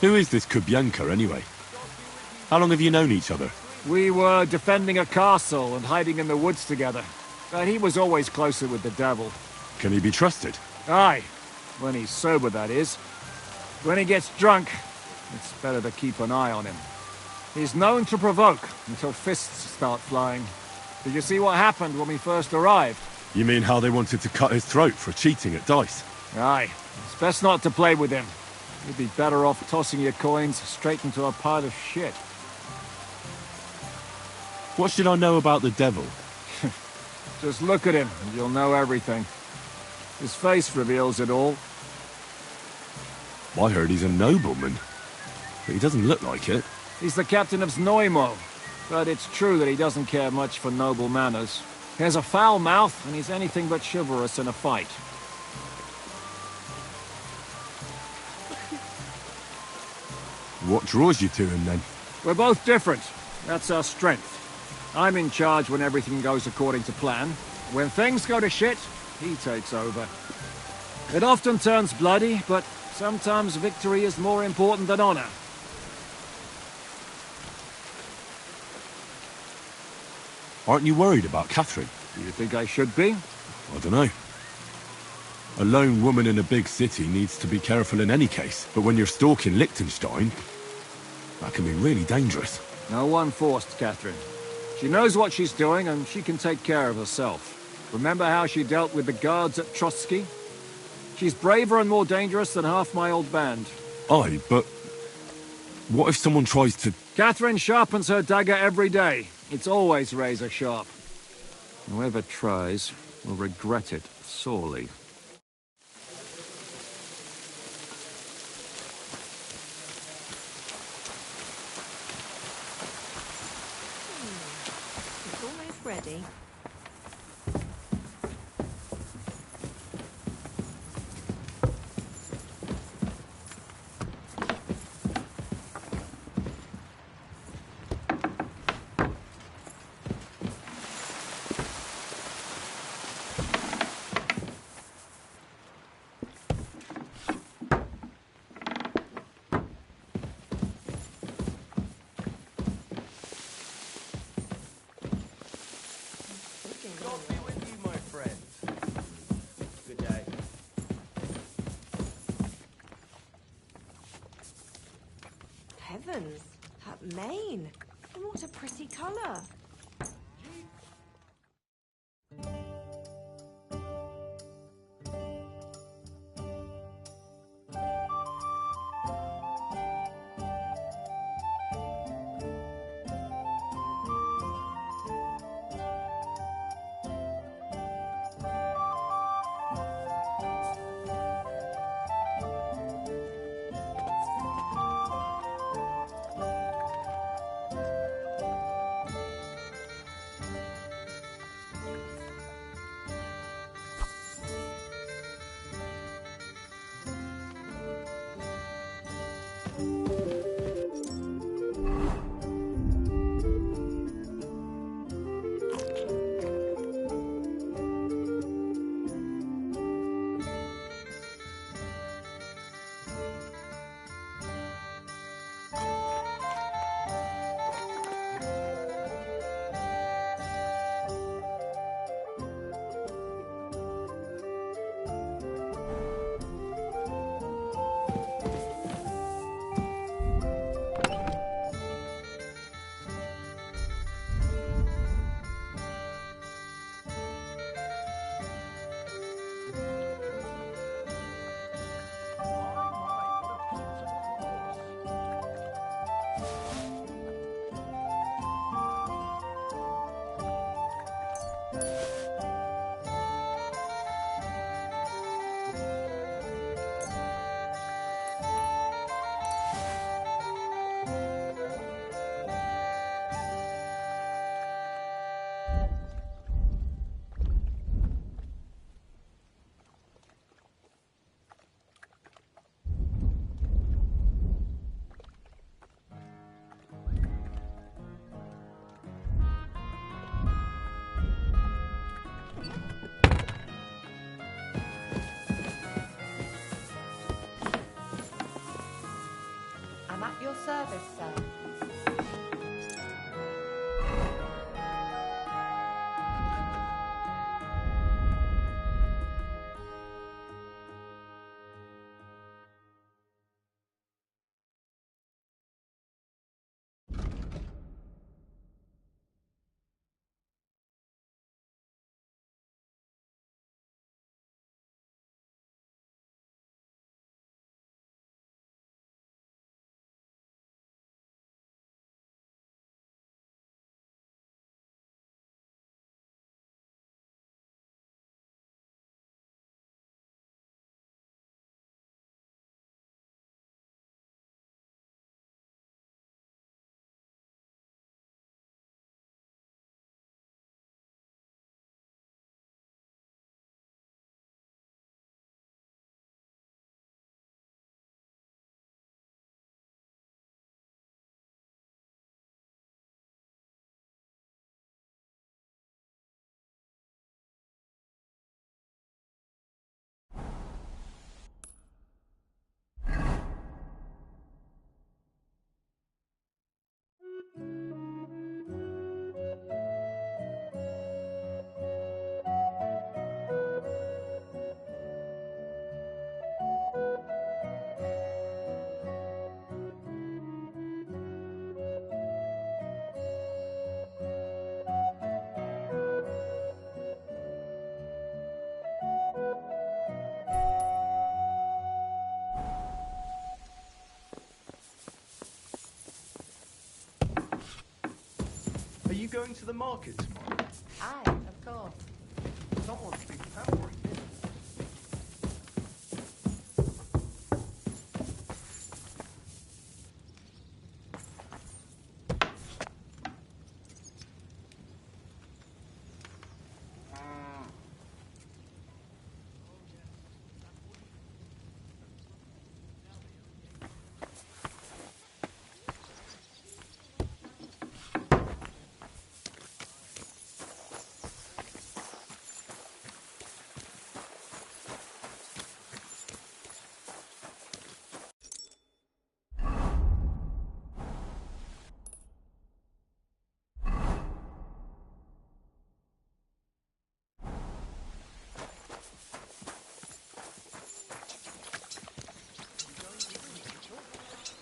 Who is this Kubyanka, anyway? How long have you known each other? We were defending a castle and hiding in the woods together. But he was always closer with the devil. Can he be trusted? Aye. When he's sober, that is. When he gets drunk, it's better to keep an eye on him. He's known to provoke until fists start flying. Did you see what happened when we first arrived? You mean how they wanted to cut his throat for cheating at dice? Aye. It's best not to play with him. You'd be better off tossing your coins straight into a pile of shit. What should I know about the devil? Just look at him and you'll know everything. His face reveals it all. I heard he's a nobleman, but he doesn't look like it. He's the captain of Znojmo, but it's true that he doesn't care much for noble manners. He has a foul mouth and he's anything but chivalrous in a fight. What draws you to him, then? We're both different. That's our strength. I'm in charge when everything goes according to plan. When things go to shit, he takes over. It often turns bloody, but sometimes victory is more important than honor. Aren't you worried about Catherine? Do you think I should be? I don't know. A lone woman in a big city needs to be careful in any case, but when you're stalking Liechtenstein, that can be really dangerous. No one forced Catherine. She knows what she's doing, and she can take care of herself. Remember how she dealt with the guards at Trotsky? She's braver and more dangerous than half my old band. Aye, but what if someone tries to... Catherine sharpens her dagger every day. It's always razor sharp. Whoever tries will regret it sorely. It's almost ready. colour. I'm at your service, sir. Are you going to the market tomorrow? Aye, of course. Someone's been pampering me.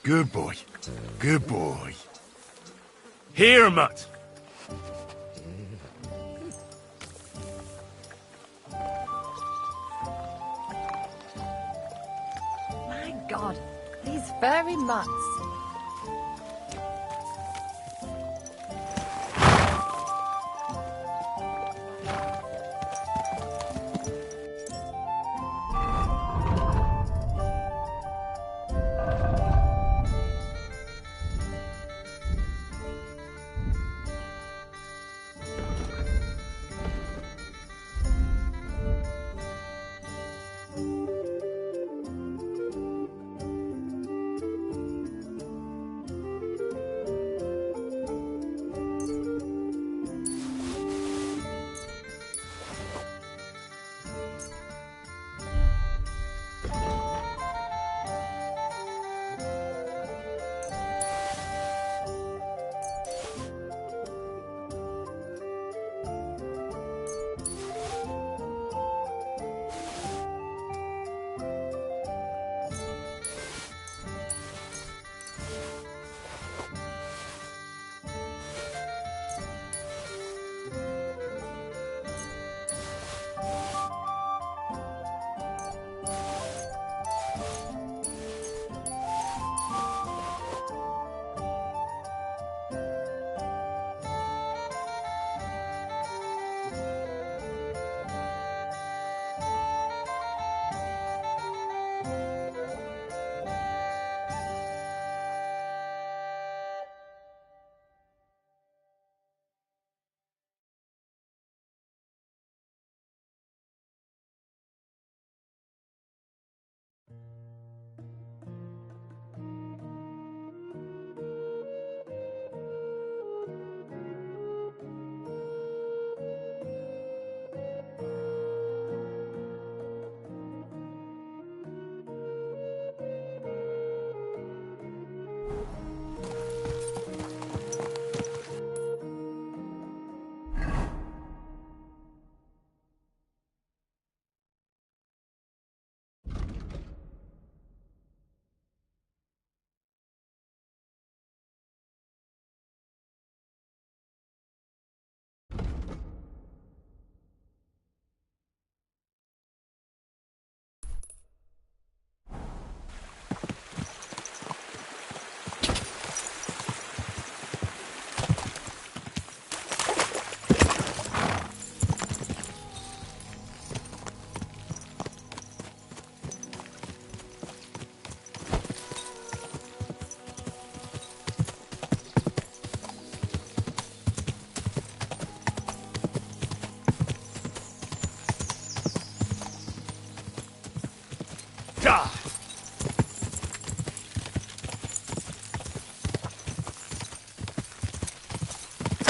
Good boy. Good boy. Here, Mutt. God, these furry mutts.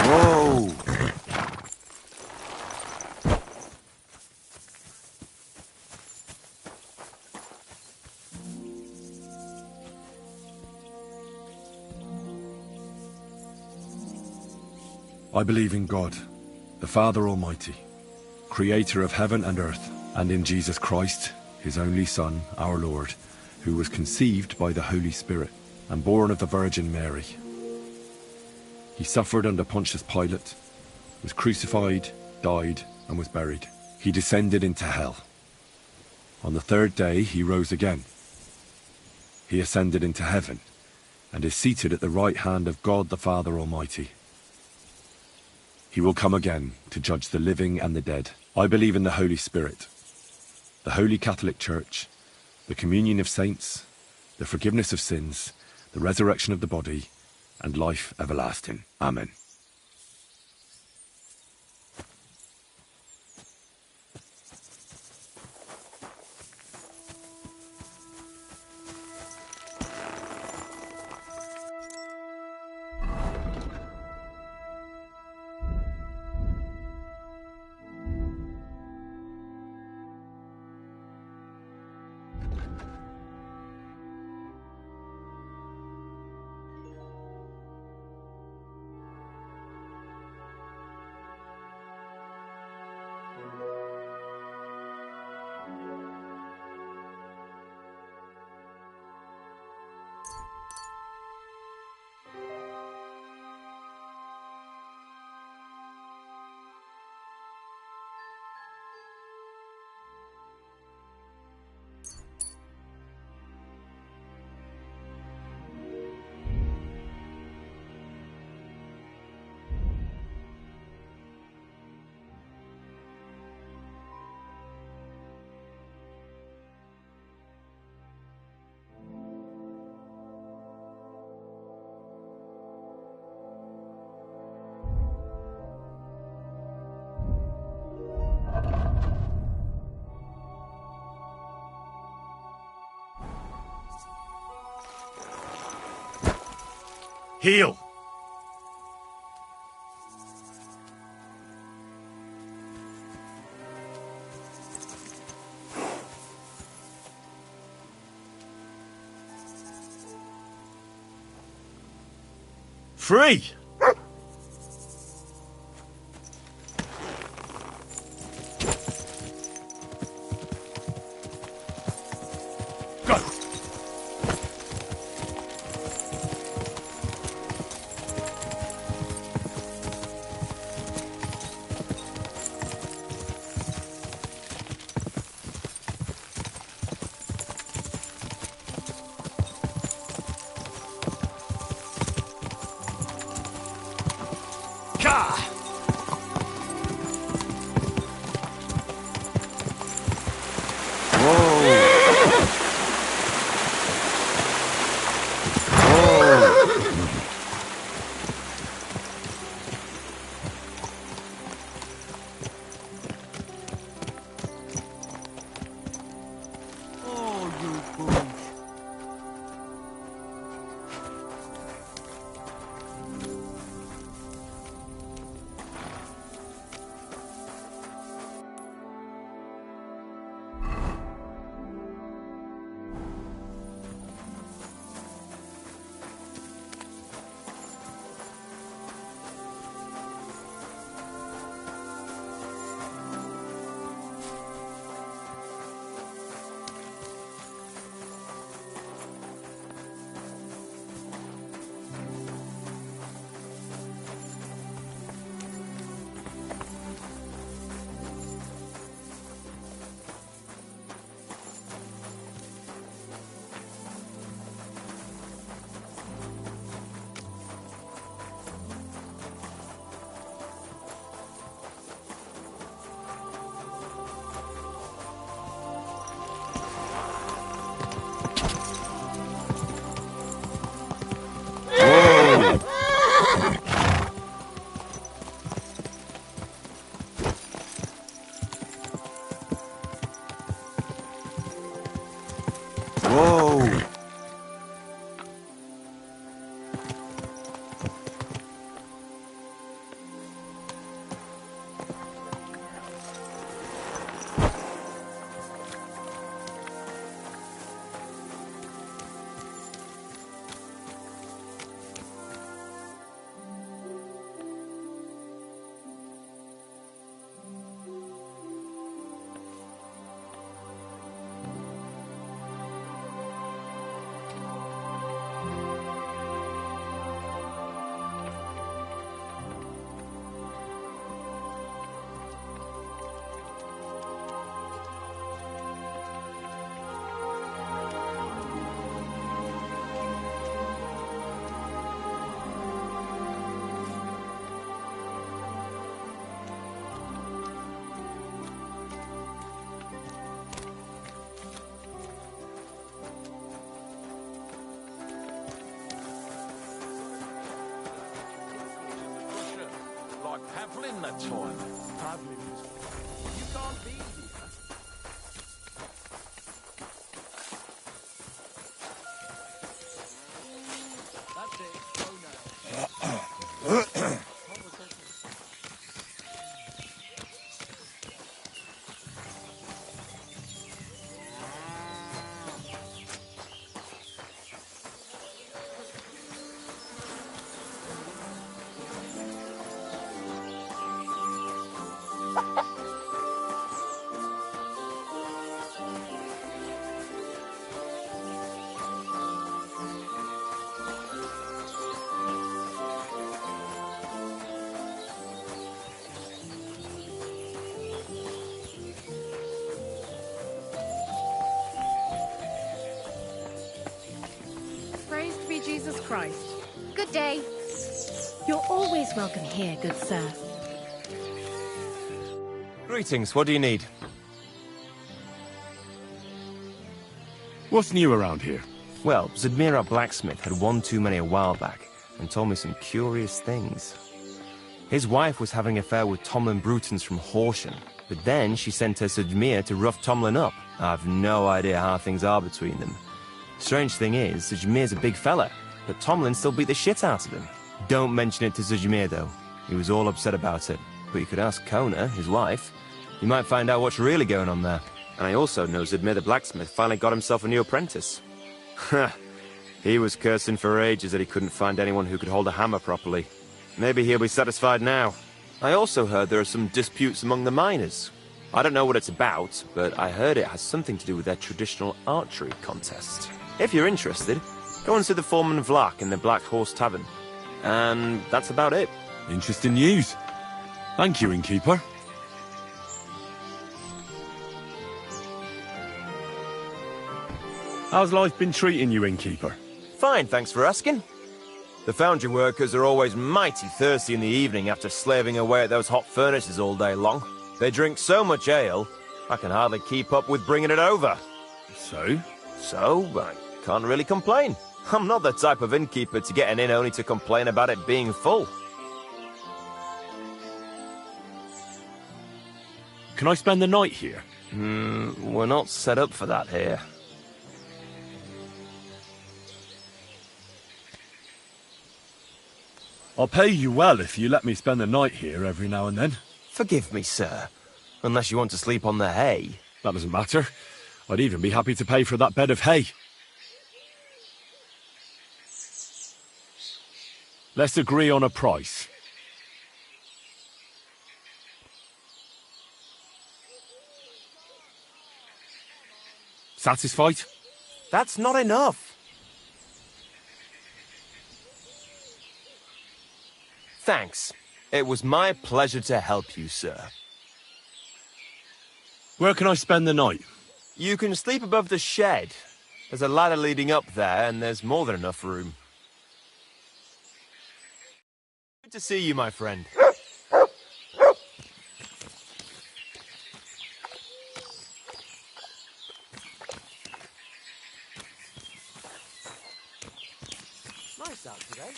Whoa! I believe in God, the Father Almighty, creator of heaven and earth, and in Jesus Christ, his only Son, our Lord, who was conceived by the Holy Spirit and born of the Virgin Mary. He suffered under Pontius Pilate, was crucified, died, and was buried. He descended into hell. On the third day he rose again. He ascended into heaven and is seated at the right hand of God the Father Almighty. He will come again to judge the living and the dead. I believe in the Holy Spirit, the Holy Catholic Church, the communion of saints, the forgiveness of sins, the resurrection of the body, and life everlasting. Amen. Heel! Free! Go! Pavlin that time. Pavlin is... You can't be here. That's it. Go now. Praised be Jesus Christ. Good day. You're always welcome here, good sir. Greetings, what do you need? What's new around here? Well, Zadmira Blacksmith had one too many a while back, and told me some curious things. His wife was having an affair with Tomlin Brutons from Horsham, but then she sent her Zadmir to rough Tomlin up. I've no idea how things are between them. Strange thing is, Zadmir's a big fella. but Tomlin still beat the shit out of him. Don't mention it to Zujimir, though. He was all upset about it. But you could ask Kona, his wife. You might find out what's really going on there. And I also know Zudmir the blacksmith finally got himself a new apprentice. He was cursing for ages that he couldn't find anyone who could hold a hammer properly. Maybe he'll be satisfied now. I also heard there are some disputes among the miners. I don't know what it's about, but I heard it has something to do with their traditional archery contest. If you're interested, go and see the foreman Vlak in the Black Horse Tavern. And that's about it. Interesting news. Thank you, innkeeper. How's life been treating you, innkeeper? Fine, thanks for asking. The foundry workers are always mighty thirsty in the evening after slaving away at those hot furnaces all day long. They drink so much ale, I can hardly keep up with bringing it over. So? So, I can't really complain. I'm not the type of innkeeper to get an inn only to complain about it being full. Can I spend the night here? We're not set up for that here. I'll pay you well if you let me spend the night here every now and then. Forgive me, sir. Unless you want to sleep on the hay. That doesn't matter. I'd even be happy to pay for that bed of hay. Let's agree on a price. Satisfied? That's not enough. Thanks. It was my pleasure to help you, sir. Where can I spend the night? You can sleep above the shed. There's a ladder leading up there, and there's more than enough room. Good to see you, my friend. Nice out today.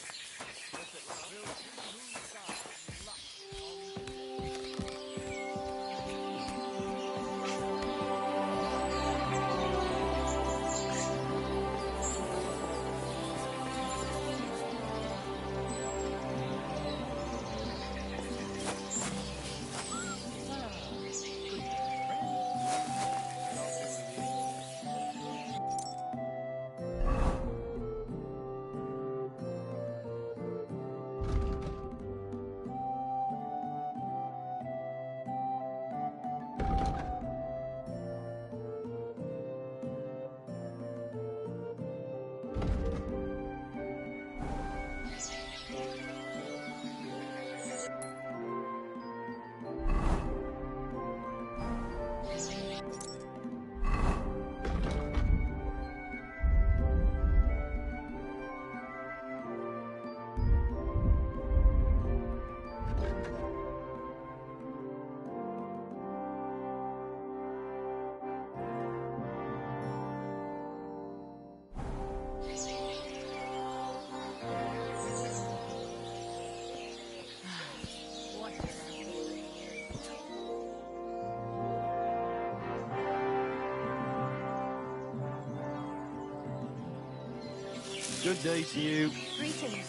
Good day to you. Greetings.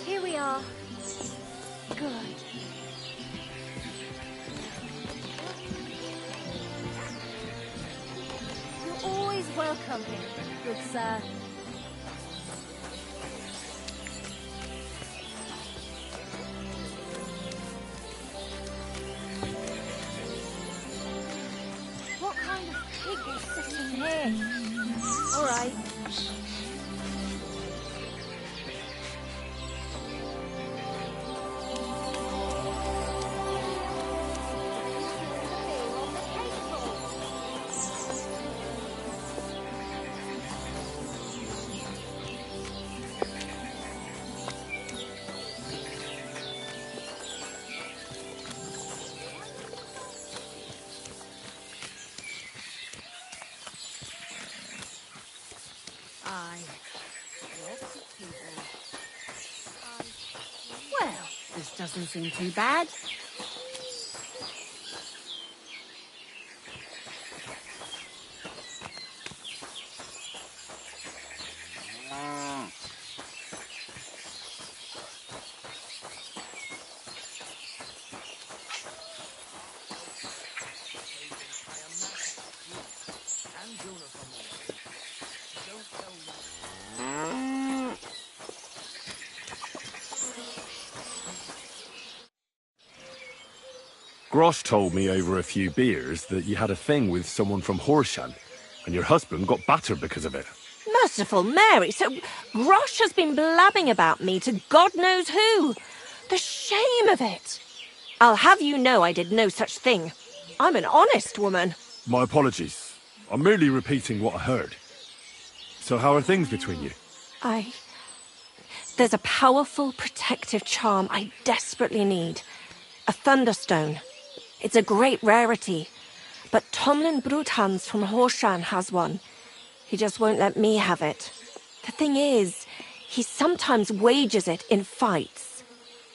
Here we are. Good. You're always welcome here, good sir. What kind of pig is sitting here? All right. Well, this doesn't seem too bad. Grosh told me over a few beers that you had a thing with someone from Horshan, and your husband got battered because of it. Merciful Mary, so Grosh has been blabbing about me to God knows who. The shame of it. I'll have you know I did no such thing. I'm an honest woman. My apologies. I'm merely repeating what I heard. So how are things between you? There's a powerful protective charm I desperately need. A Thunderstone. It's a great rarity. But Tomlin Bruthans from Horshan has one. He just won't let me have it. The thing is, he sometimes wages it in fights.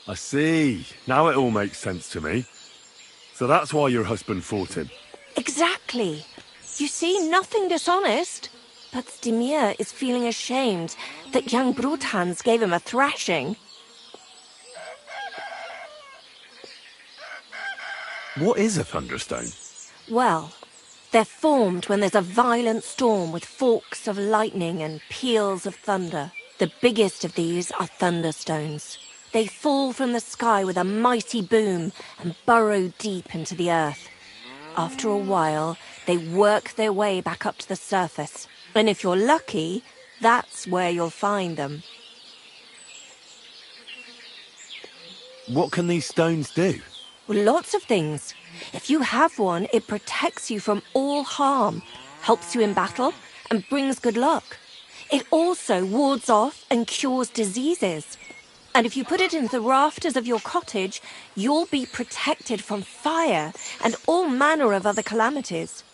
I see. Now it all makes sense to me. So that's why your husband fought him. Exactly. You see, nothing dishonest. But Stimir is feeling ashamed that young Bruthans gave him a thrashing. What is a Thunderstone? Well, they're formed when there's a violent storm with forks of lightning and peals of thunder. The biggest of these are Thunderstones. They fall from the sky with a mighty boom and burrow deep into the earth. After a while, they work their way back up to the surface. And if you're lucky, that's where you'll find them. What can these stones do? Well, lots of things. If you have one, it protects you from all harm, helps you in battle, and brings good luck. It also wards off and cures diseases. And if you put it in the rafters of your cottage, you'll be protected from fire and all manner of other calamities.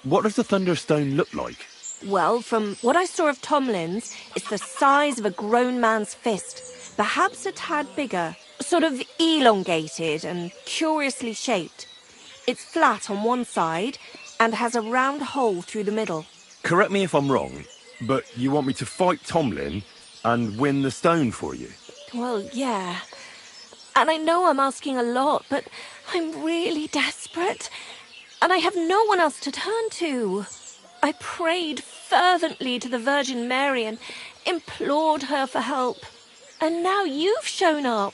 What does the Thunderstone look like? Well, from what I saw of Tomlin's, it's the size of a grown man's fist. Perhaps a tad bigger, sort of elongated and curiously shaped. It's flat on one side and has a round hole through the middle. Correct me if I'm wrong, but you want me to fight Tomlin and win the stone for you? Well, yeah. And I know I'm asking a lot, but I'm really desperate. And I have no one else to turn to. I prayed fervently to the Virgin Mary and implored her for help. And now you've shown up.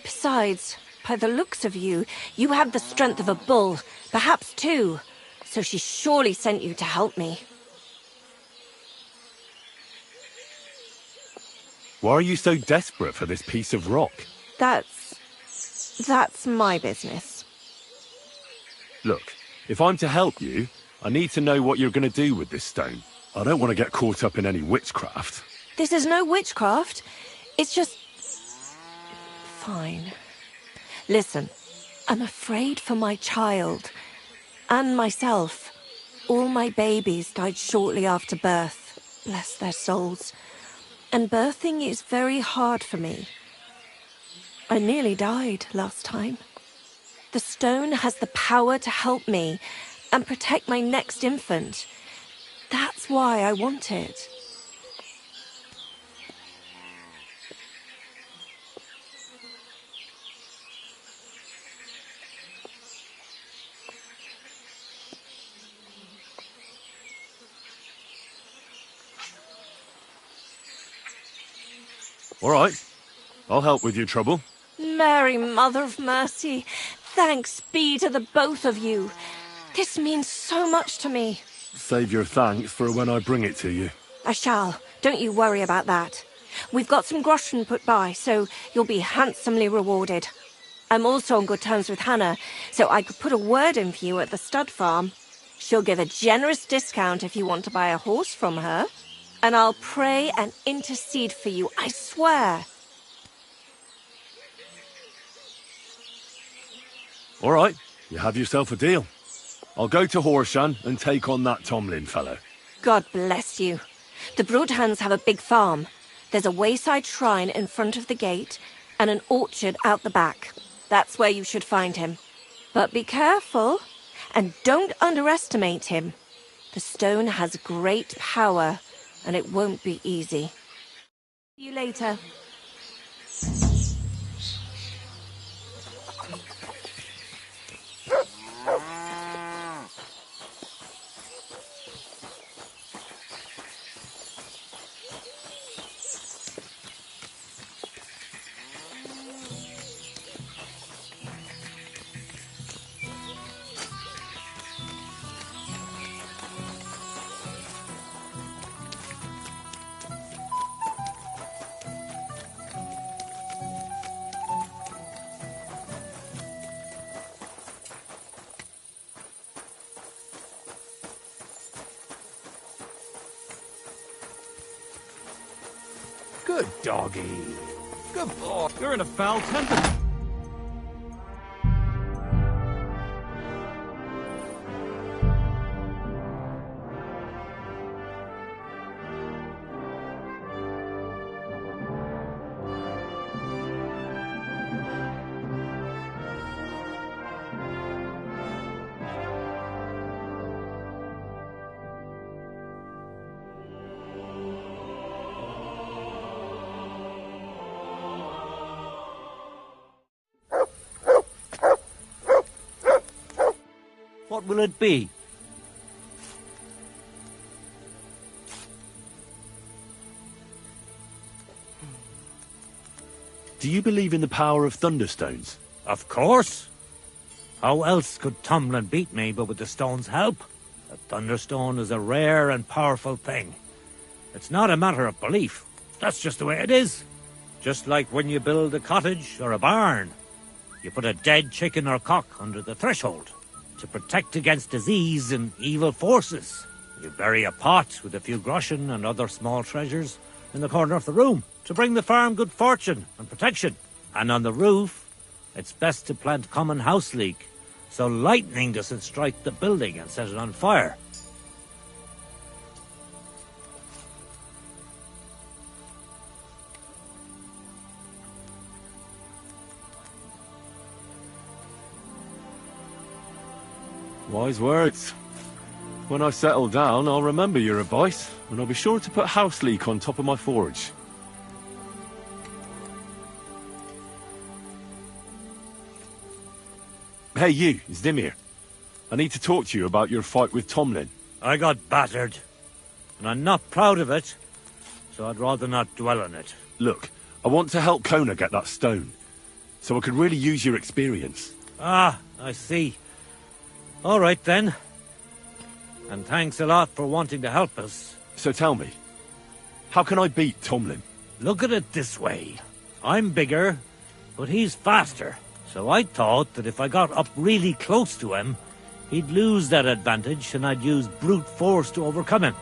Besides, by the looks of you, you have the strength of a bull, perhaps two. So she surely sent you to help me. Why are you so desperate for this piece of rock? That's my business. Look, if I'm to help you, I need to know what you're going to do with this stone. I don't want to get caught up in any witchcraft. This is no witchcraft. It's just... Fine. Listen, I'm afraid for my child. And myself. All my babies died shortly after birth. Bless their souls. And birthing is very hard for me. I nearly died last time. The stone has the power to help me and protect my next infant. That's why I want it. All right, I'll help with your trouble. Mary, Mother of Mercy, thanks be to the both of you. This means so much to me. Save your thanks for when I bring it to you. I shall. Don't you worry about that. We've got some groschen put by, so you'll be handsomely rewarded. I'm also on good terms with Hannah, so I could put a word in for you at the stud farm. She'll give a generous discount if you want to buy a horse from her. And I'll pray and intercede for you, I swear. All right, you have yourself a deal. I'll go to Horshan and take on that Tomlin fellow. God bless you. The Bruthans have a big farm. There's a wayside shrine in front of the gate and an orchard out the back. That's where you should find him. But be careful and don't underestimate him. The stone has great power and it won't be easy. See you later. Good doggy. Good boy. You're in a foul temper. What will it be? Do you believe in the power of thunderstones? Of course. How else could Tomlin beat me but with the stone's help? A thunderstone is a rare and powerful thing. It's not a matter of belief. That's just the way it is. Just like when you build a cottage or a barn. You put a dead chicken or cock under the threshold to protect against disease and evil forces. You bury a pot with a few groschen and other small treasures in the corner of the room to bring the farm good fortune and protection. And on the roof, it's best to plant common house leek so lightning doesn't strike the building and set it on fire. Wise words. When I settle down, I'll remember your advice, and I'll be sure to put house leek on top of my forge. Hey you, Zimir. I need to talk to you about your fight with Tomlin. I got battered, and I'm not proud of it, so I'd rather not dwell on it. Look, I want to help Kona get that stone, so I could really use your experience. Ah, I see. All right, then. And thanks a lot for wanting to help us. So tell me, how can I beat Tomlin? Look at it this way. I'm bigger, but he's faster. So I thought that if I got up really close to him, he'd lose that advantage and I'd use brute force to overcome him.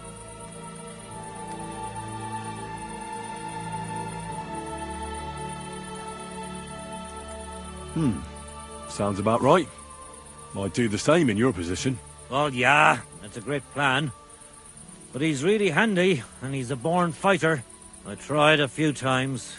Sounds about right. I'd do the same in your position. Well, yeah, that's a great plan. But he's really handy, and he's a born fighter. I tried a few times.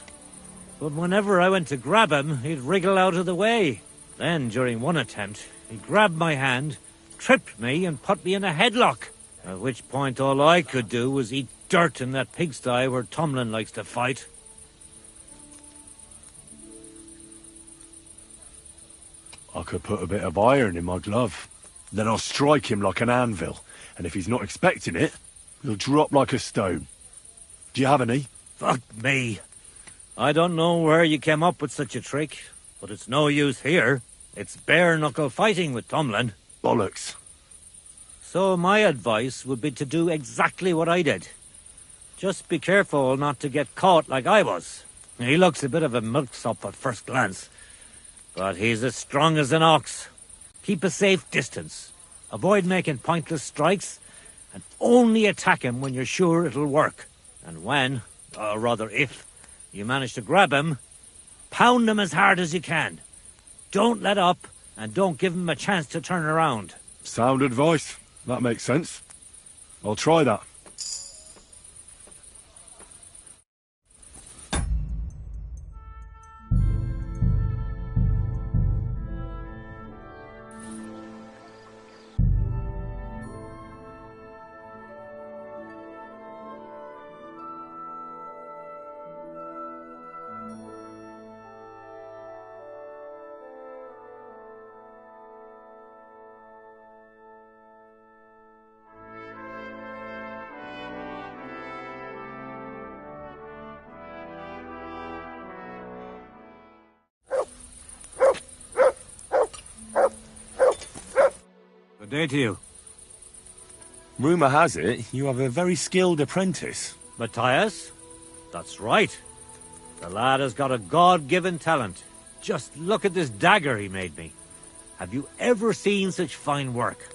But whenever I went to grab him, he'd wriggle out of the way. Then, during one attempt, he grabbed my hand, tripped me, and put me in a headlock. At which point all I could do was eat dirt in that pigsty where Tomlin likes to fight. I could put a bit of iron in my glove. Then I'll strike him like an anvil, and if he's not expecting it, he'll drop like a stone. Do you have any? Fuck me. I don't know where you came up with such a trick, but it's no use here. It's bare-knuckle fighting with Tomlin. Bollocks. So my advice would be to do exactly what I did. Just be careful not to get caught like I was. He looks a bit of a milksop at first glance, but he's as strong as an ox. Keep a safe distance. Avoid making pointless strikes, and only attack him when you're sure it'll work. And when, or rather if, you manage to grab him, pound him as hard as you can. Don't let up, and don't give him a chance to turn around. Sound advice. That makes sense. I'll try that. Good day to you. Rumour has it you have a very skilled apprentice. Matthias? That's right. The lad has got a God-given talent. Just look at this dagger he made me. Have you ever seen such fine work?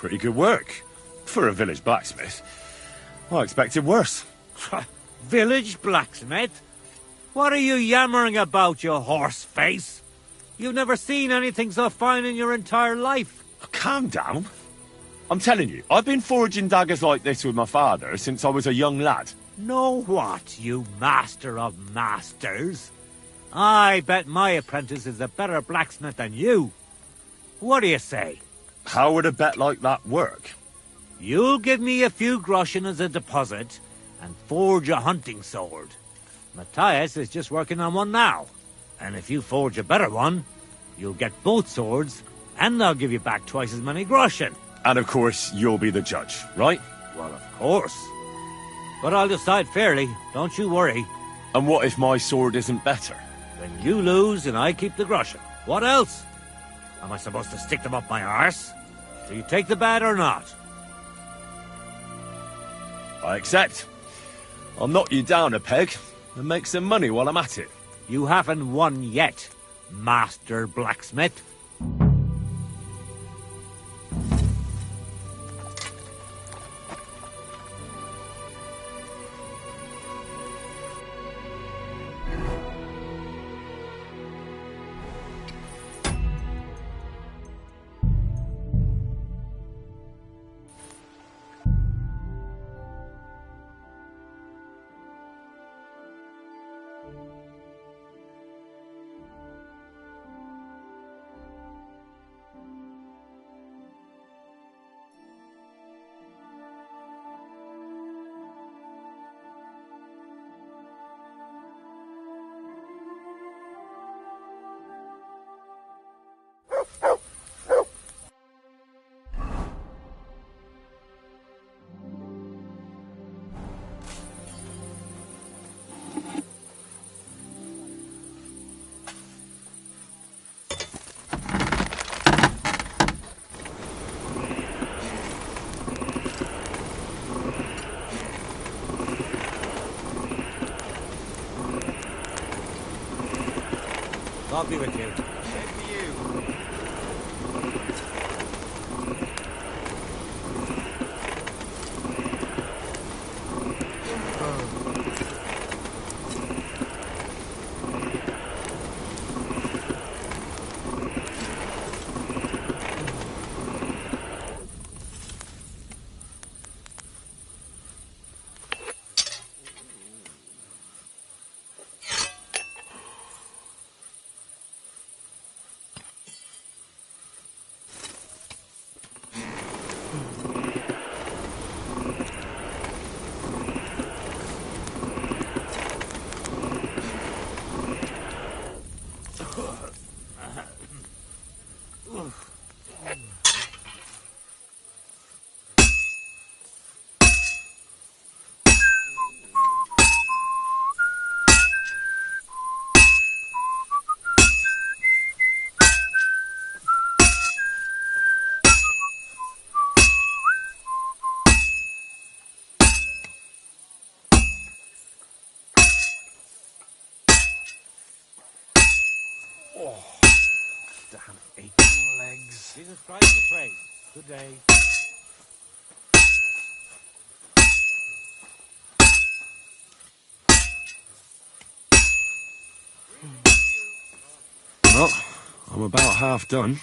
Pretty good work. For a village blacksmith. I expected worse. Village blacksmith? What are you yammering about, you horse face? You've never seen anything so fine in your entire life. Calm down. I'm telling you, I've been forging daggers like this with my father since I was a young lad. Know what, you master of masters? I bet my apprentice is a better blacksmith than you. What do you say? How would a bet like that work? You'll give me a few groschen as a deposit and forge a hunting sword. Matthias is just working on one now. And if you forge a better one, you'll get both swords and they'll give you back twice as many groschen. And of course, you'll be the judge, right? Well, of course. But I'll decide fairly, don't you worry. And what if my sword isn't better? Then you lose and I keep the groschen. What else? Am I supposed to stick them up my arse? Do you take the bet or not? I accept. I'll knock you down a peg and make some money while I'm at it. You haven't won yet, Master Blacksmith. God be with you. Damn aching legs. Jesus Christ be praised. Good day. Well, I'm about half done.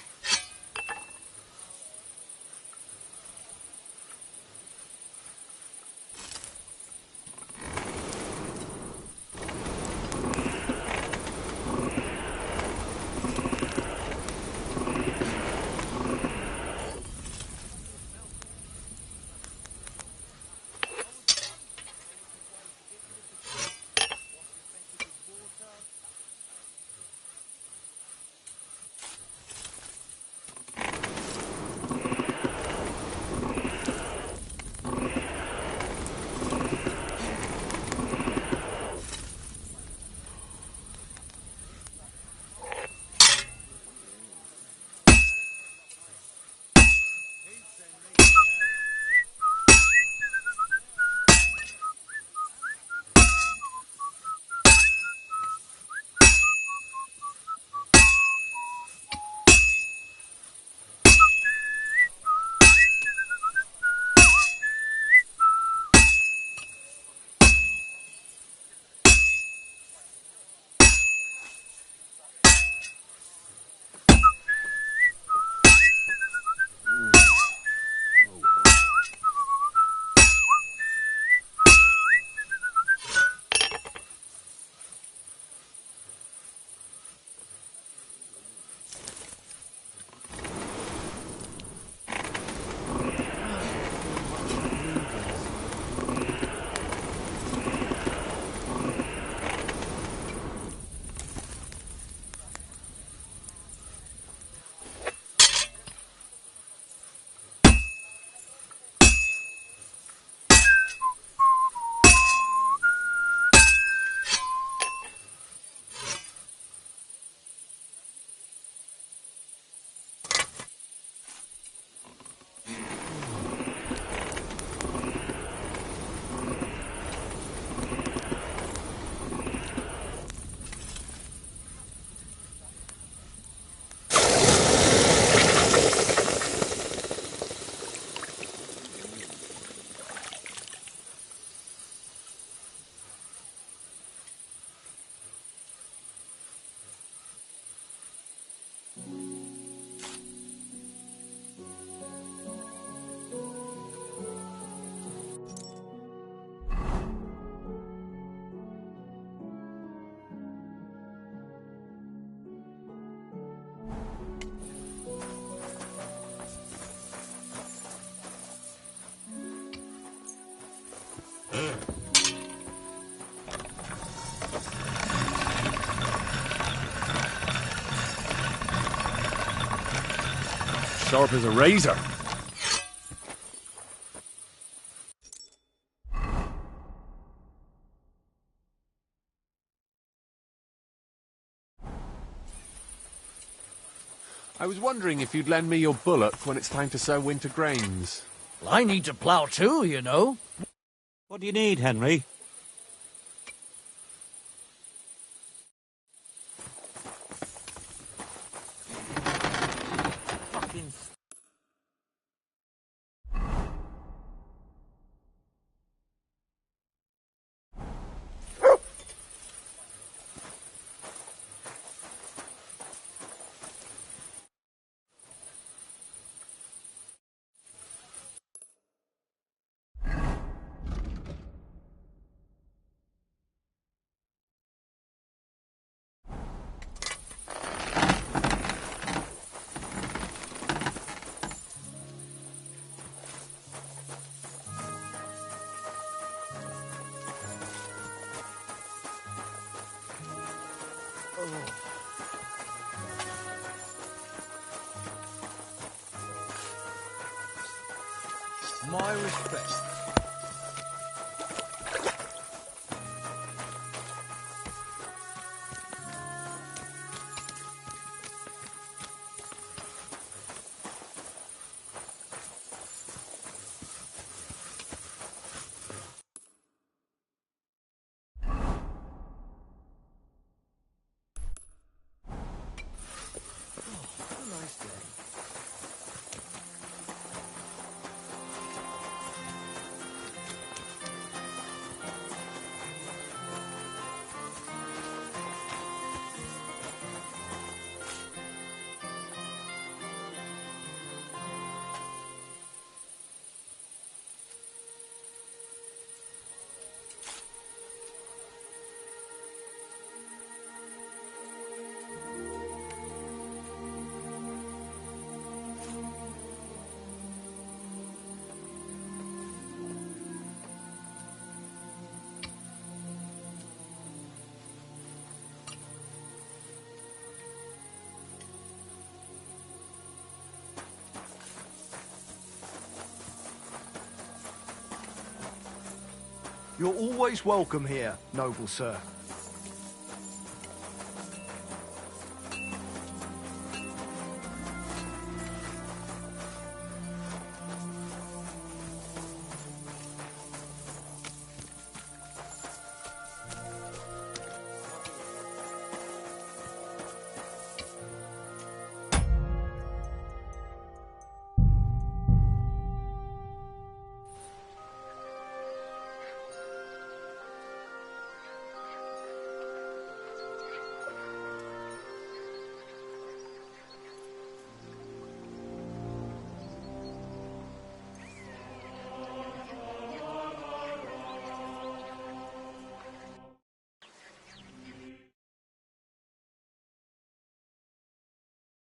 Sharp as a razor. I was wondering if you'd lend me your bullock when it's time to sow winter grains. Well, I need to plough too, you know. What do you need, Henry? My respect. You're always welcome here, noble sir.